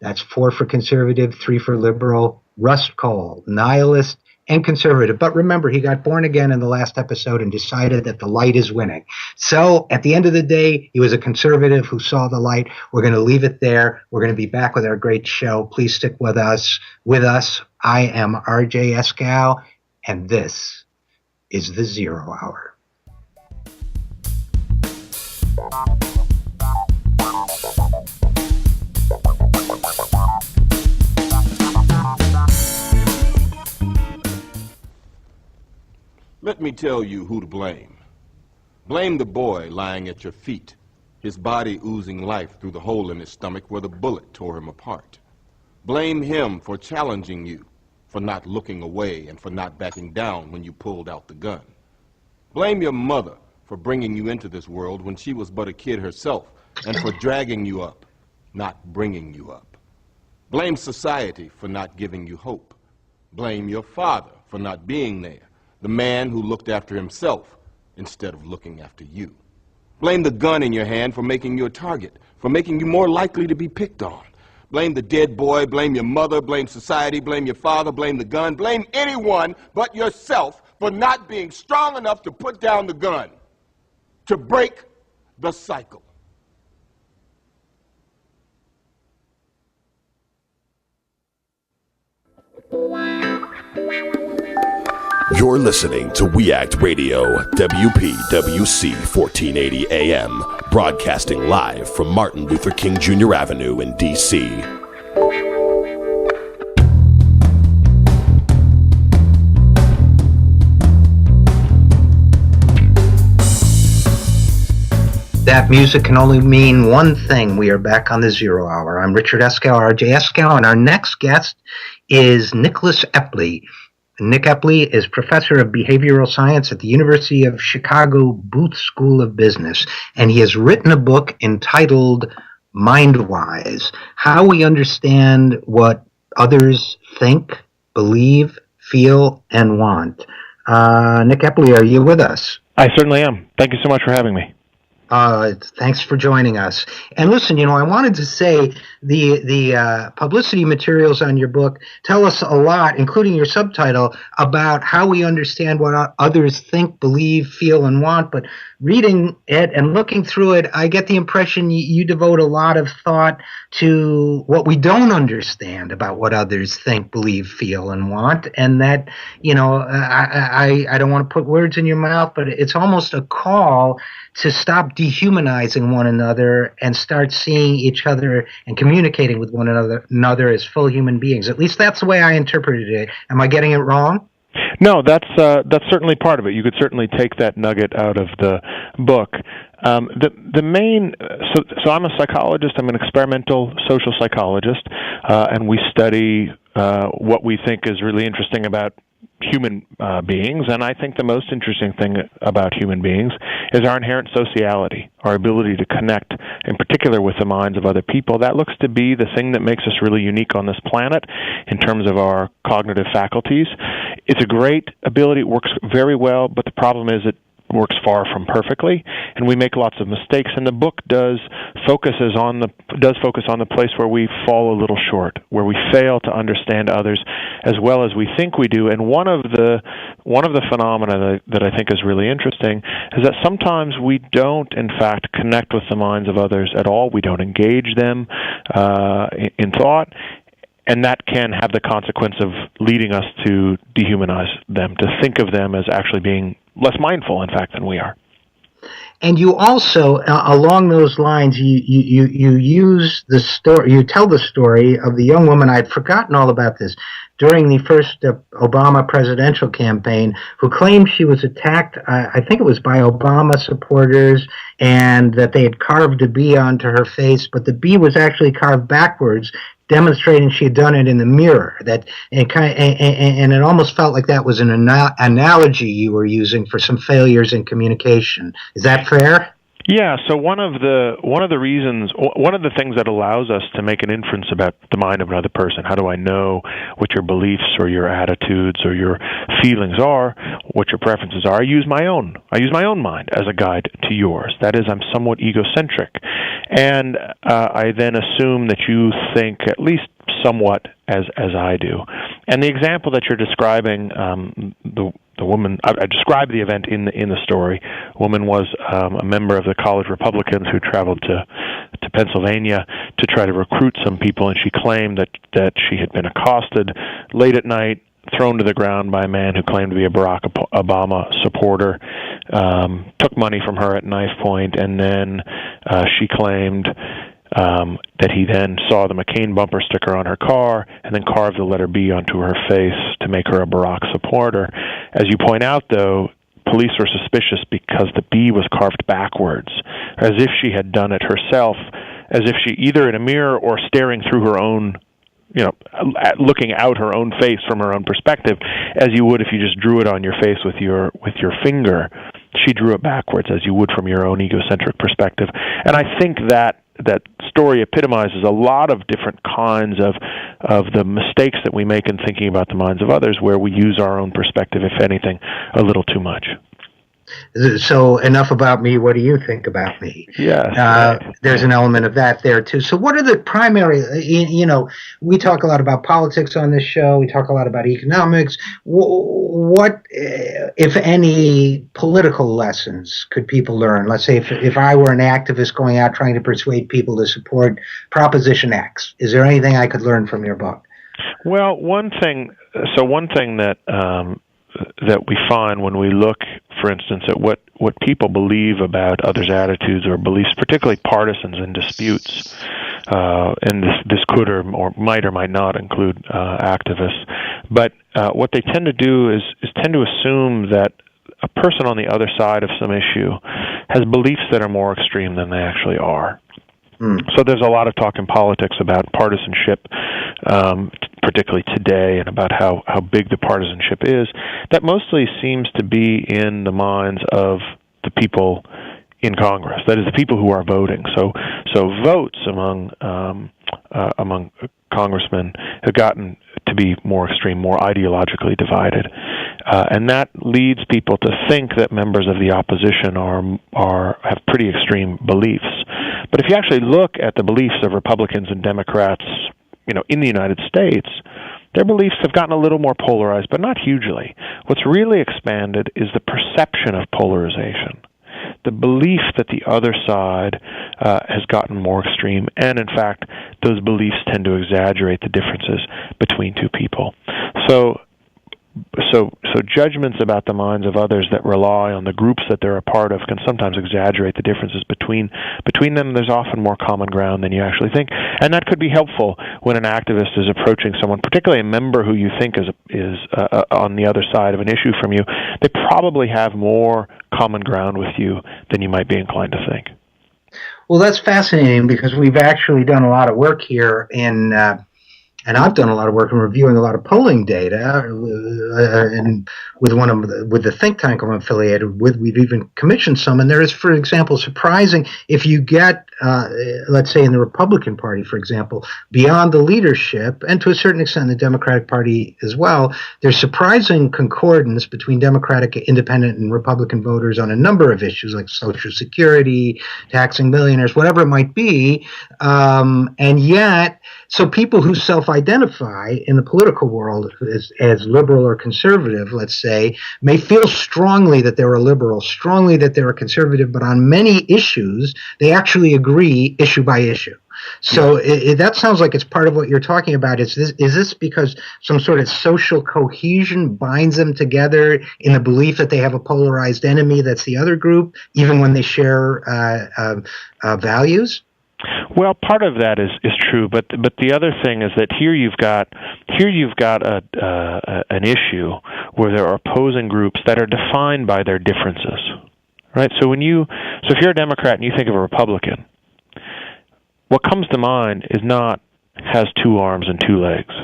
That's 4 for conservative, 3 for liberal. Rust Cole, nihilist, and conservative. But remember, he got born again in the last episode and decided that the light is winning. So at the end of the day, he was a conservative who saw the light. We're going to leave it there. We're going to be back with our great show. Please stick with us. I am RJ Eskow, and this is the Zero Hour. Let me tell you who to blame. Blame the boy lying at your feet, his body oozing life through the hole in his stomach where the bullet tore him apart. Blame him for challenging you, for not looking away and for not backing down when you pulled out the gun. Blame your mother for bringing you into this world when she was but a kid herself and for dragging you up, not bringing you up. Blame society for not giving you hope. Blame your father for not being there, the man who looked after himself instead of looking after you. Blame the gun in your hand for making you a target, for making you more likely to be picked on. Blame the dead boy, blame your mother, blame society, blame your father, blame the gun, blame anyone but yourself for not being strong enough to put down the gun, to break the cycle. You're listening to We Act Radio, WPWC 1480 AM, broadcasting live from Martin Luther King Jr. Avenue in D.C. That music can only mean one thing. We are back on the Zero Hour. I'm Richard Eskow, RJ Eskow, and our next guest is Nicholas Epley. Nick Epley is professor of behavioral science at the University of Chicago Booth School of Business, and he has written a book entitled Mindwise, How We Understand What Others Think, Believe, Feel, and Want. Nick Epley, are you with us? I certainly am. Thank you so much for having me. Thanks for joining us. And listen, I wanted to say the publicity materials on your book tell us a lot, including your subtitle, about how we understand what others think, believe, feel, and want. But reading it and looking through it, I get the impression you devote a lot of thought to what we don't understand about what others think, believe, feel, and want. And that, I don't want to put words in your mouth, but it's almost a call to stop dehumanizing one another and start seeing each other and communicating with one another as full human beings. At least that's the way I interpreted it. Am I getting it wrong? No, that's certainly part of it. You could certainly take that nugget out of the book. The main so I'm a psychologist. I'm an experimental social psychologist, and we study what we think is really interesting about human beings, and I think the most interesting thing about human beings is our inherent sociality, our ability to connect, in particular with the minds of other people. That looks to be the thing that makes us really unique on this planet in terms of our cognitive faculties. It's a great ability. It works very well, but the problem is it works far from perfectly, and we make lots of mistakes. And the book does focus on the place where we fall a little short, where we fail to understand others as well as we think we do. And one of the phenomena that I think is really interesting is that sometimes we don't, in fact, connect with the minds of others at all. We don't engage them in thought. And that can have the consequence of leading us to dehumanize them, to think of them as actually being less mindful, in fact, than we are. And you also, along those lines, you use the story. You tell the story of the young woman. I'd forgotten all about this during the first Obama presidential campaign, who claimed she was attacked. I think it was by Obama supporters, and that they had carved a bee onto her face, but the bee was actually carved backwards, demonstrating she had done it in the mirror. And it almost felt like that was an analogy you were using for some failures in communication. Is that fair? Yeah, so one of the reasons, one of the things that allows us to make an inference about the mind of another person, how do I know what your beliefs or your attitudes or your feelings are, what your preferences are? I use my own mind as a guide to yours. That is, I'm somewhat egocentric. And I then assume that you think at least somewhat as I do. And the example that you're describing, the woman, I described the event in the story. A woman was a member of the College Republicans who traveled to Pennsylvania to try to recruit some people, and she claimed that she had been accosted late at night, thrown to the ground by a man who claimed to be a Barack Obama supporter, took money from her at knife point, and then she claimed that he then saw the McCain bumper sticker on her car and then carved the letter B onto her face to make her a Barack supporter. As you point out, though, police were suspicious because the B was carved backwards, as if she had done it herself, as if she, either in a mirror or staring through her own, looking out her own face from her own perspective, as you would if you just drew it on your face with your finger. She drew it backwards, as you would from your own egocentric perspective. And I think that story epitomizes a lot of different kinds of the mistakes that we make in thinking about the minds of others, where we use our own perspective, if anything, a little too much. So enough about me. What do you think about me? Yeah. There's an element of that there too. So what are the primary, we talk a lot about politics on this show. We talk a lot about economics. What, if any, political lessons could people learn? Let's say if I were an activist going out trying to persuade people to support Proposition X, is there anything I could learn from your book? Well, one thing that we find when we look, for instance, at what people believe about others' attitudes or beliefs, particularly partisans in disputes, and this could or might not include activists, but what they tend to do is tend to assume that a person on the other side of some issue has beliefs that are more extreme than they actually are. So there's a lot of talk in politics about partisanship, particularly today, and about how big the partisanship is. That mostly seems to be in the minds of the people in Congress. That is, the people who are voting. So votes among congressmen have gotten to be more extreme, more ideologically divided. And that leads people to think that members of the opposition have pretty extreme beliefs. But if you actually look at the beliefs of Republicans and Democrats, in the United States, their beliefs have gotten a little more polarized, but not hugely. What's really expanded is the perception of polarization, the belief that the other side has gotten more extreme, and in fact, those beliefs tend to exaggerate the differences between two people. So judgments about the minds of others that rely on the groups that they're a part of can sometimes exaggerate the differences between them. There's often more common ground than you actually think, and that could be helpful when an activist is approaching someone, particularly a member who you think is on the other side of an issue from you. They probably have more common ground with you than you might be inclined to think. Well, that's fascinating because we've actually done a lot of work here and I've done a lot of work in reviewing a lot of polling data, and with the think tank I'm affiliated with, we've even commissioned some. And there is, for example, surprising if you get, let's say, in the Republican Party, for example, beyond the leadership, and to a certain extent the Democratic Party as well, there's surprising concordance between Democratic, Independent, and Republican voters on a number of issues like Social Security, taxing millionaires, whatever it might be, and yet. So people who self-identify in the political world as liberal or conservative, let's say, may feel strongly that they're a liberal, strongly that they're a conservative, but on many issues, they actually agree issue by issue. So that sounds like it's part of what you're talking about. Is this because some sort of social cohesion binds them together in the belief that they have a polarized enemy that's the other group, even when they share values? Well, part of that is true, but the other thing is that here you've got an issue where there are opposing groups that are defined by their differences, right? So if you're a Democrat and you think of a Republican, what comes to mind is not has two arms and two legs,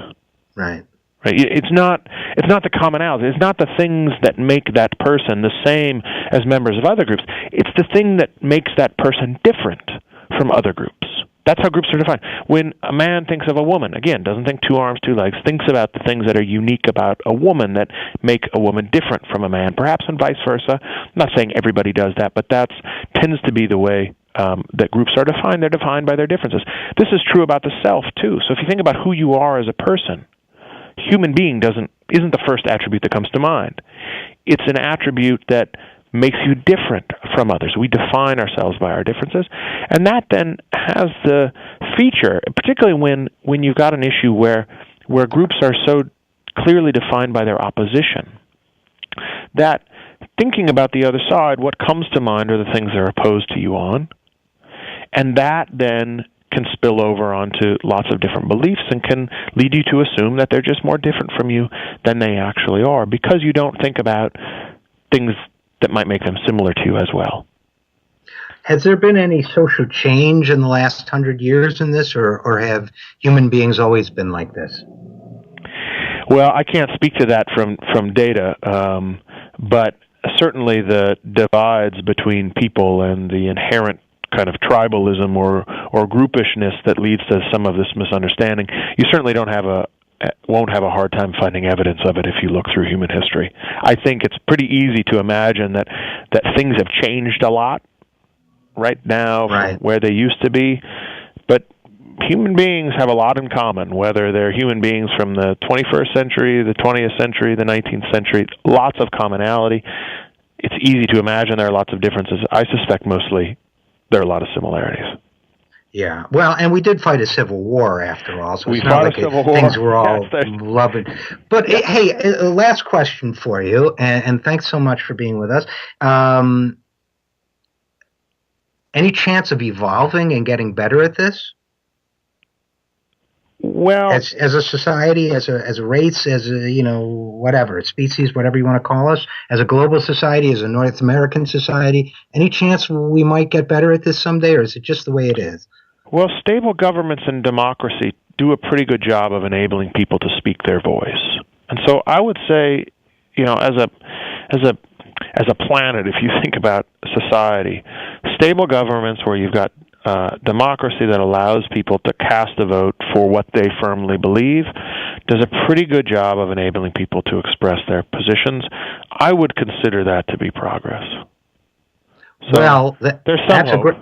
right? Right. It's not the commonality. It's not the things that make that person the same as members of other groups. It's the thing that makes that person different from other groups. That's how groups are defined. When a man thinks of a woman, again, doesn't think two arms, two legs, thinks about the things that are unique about a woman that make a woman different from a man, perhaps and vice versa. I'm not saying everybody does that, but that tends to be the way that groups are defined. They're defined by their differences. This is true about the self, too. So if you think about who you are as a person, human being isn't the first attribute that comes to mind. It's an attribute that makes you different from others. We define ourselves by our differences, and that then has the feature, particularly when you've got an issue where groups are so clearly defined by their opposition, that thinking about the other side, what comes to mind are the things they're opposed to you on, and that then can spill over onto lots of different beliefs and can lead you to assume that they're just more different from you than they actually are, because you don't think about things that might make them similar to you as well. Has there been any social change in the last 100 years in this, or have human beings always been like this? Well, I can't speak to that from data, but certainly the divides between people and the inherent kind of tribalism or groupishness that leads to some of this misunderstanding, you certainly won't have a hard time finding evidence of it if you look through human history. I think it's pretty easy to imagine that things have changed a lot right now from where they used to be, but human beings have a lot in common, whether they're human beings from the 21st century, the 20th century, the 19th century, lots of commonality. It's easy to imagine there are lots of differences. I suspect mostly there are a lot of similarities. Yeah, well, and we did fight a civil war after all, so it's we not like civil war. Things were all loving. But hey, last question for you, and thanks so much for being with us. Any chance of evolving and getting better at this? Well, as a society, as a race, as a whatever, a species, whatever you want to call us, as a global society, as a North American society, any chance we might get better at this someday, or is it just the way it is? Well, stable governments and democracy do a pretty good job of enabling people to speak their voice. And so I would say, as a planet, if you think about society, stable governments where you've got democracy that allows people to cast a vote for what they firmly believe, does a pretty good job of enabling people to express their positions. I would consider that to be progress. So well, there's some hope.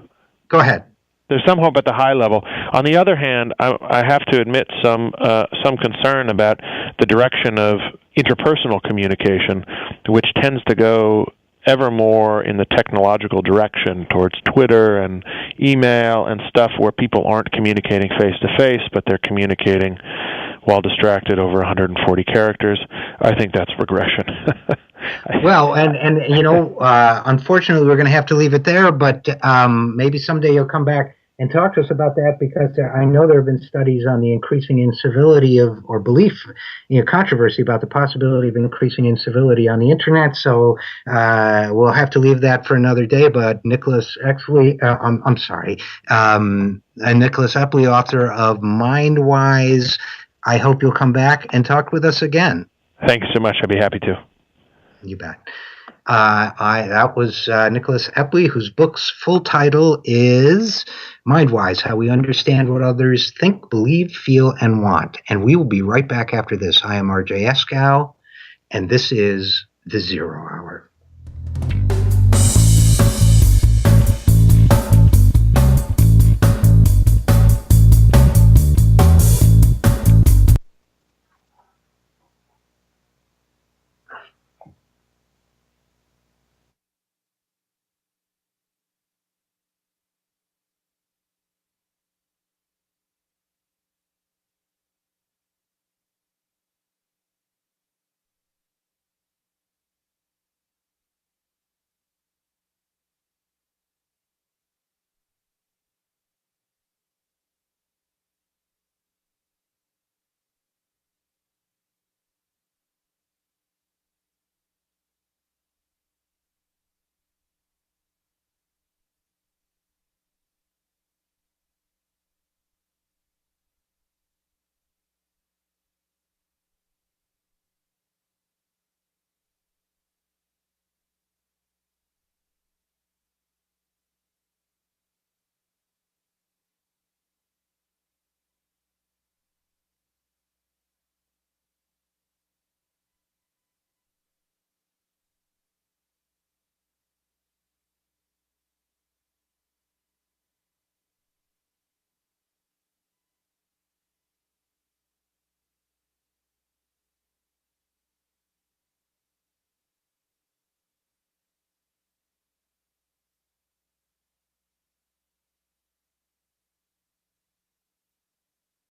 Go ahead. There's some hope at the high level. On the other hand, I have to admit some concern about the direction of interpersonal communication, which tends to go ever more in the technological direction towards Twitter and email and stuff where people aren't communicating face-to-face, but they're communicating while distracted over 140 characters. I think that's regression. Well, and unfortunately, we're going to have to leave it there, but maybe someday you'll come back and talk to us about that, because I know there have been studies on the increasing incivility or belief, controversy about the possibility of increasing incivility on the internet. So we'll have to leave that for another day. But Nicholas Epley, Nicholas Epley, author of Mindwise, I hope you'll come back and talk with us again. Thank you so much. I'd be happy to. You bet. That was Nicholas Epley, whose book's full title is Mindwise, How We Understand What Others Think, Believe, Feel, and Want. And we will be right back after this. I am Richard Eskow, and this is The Zero Hour.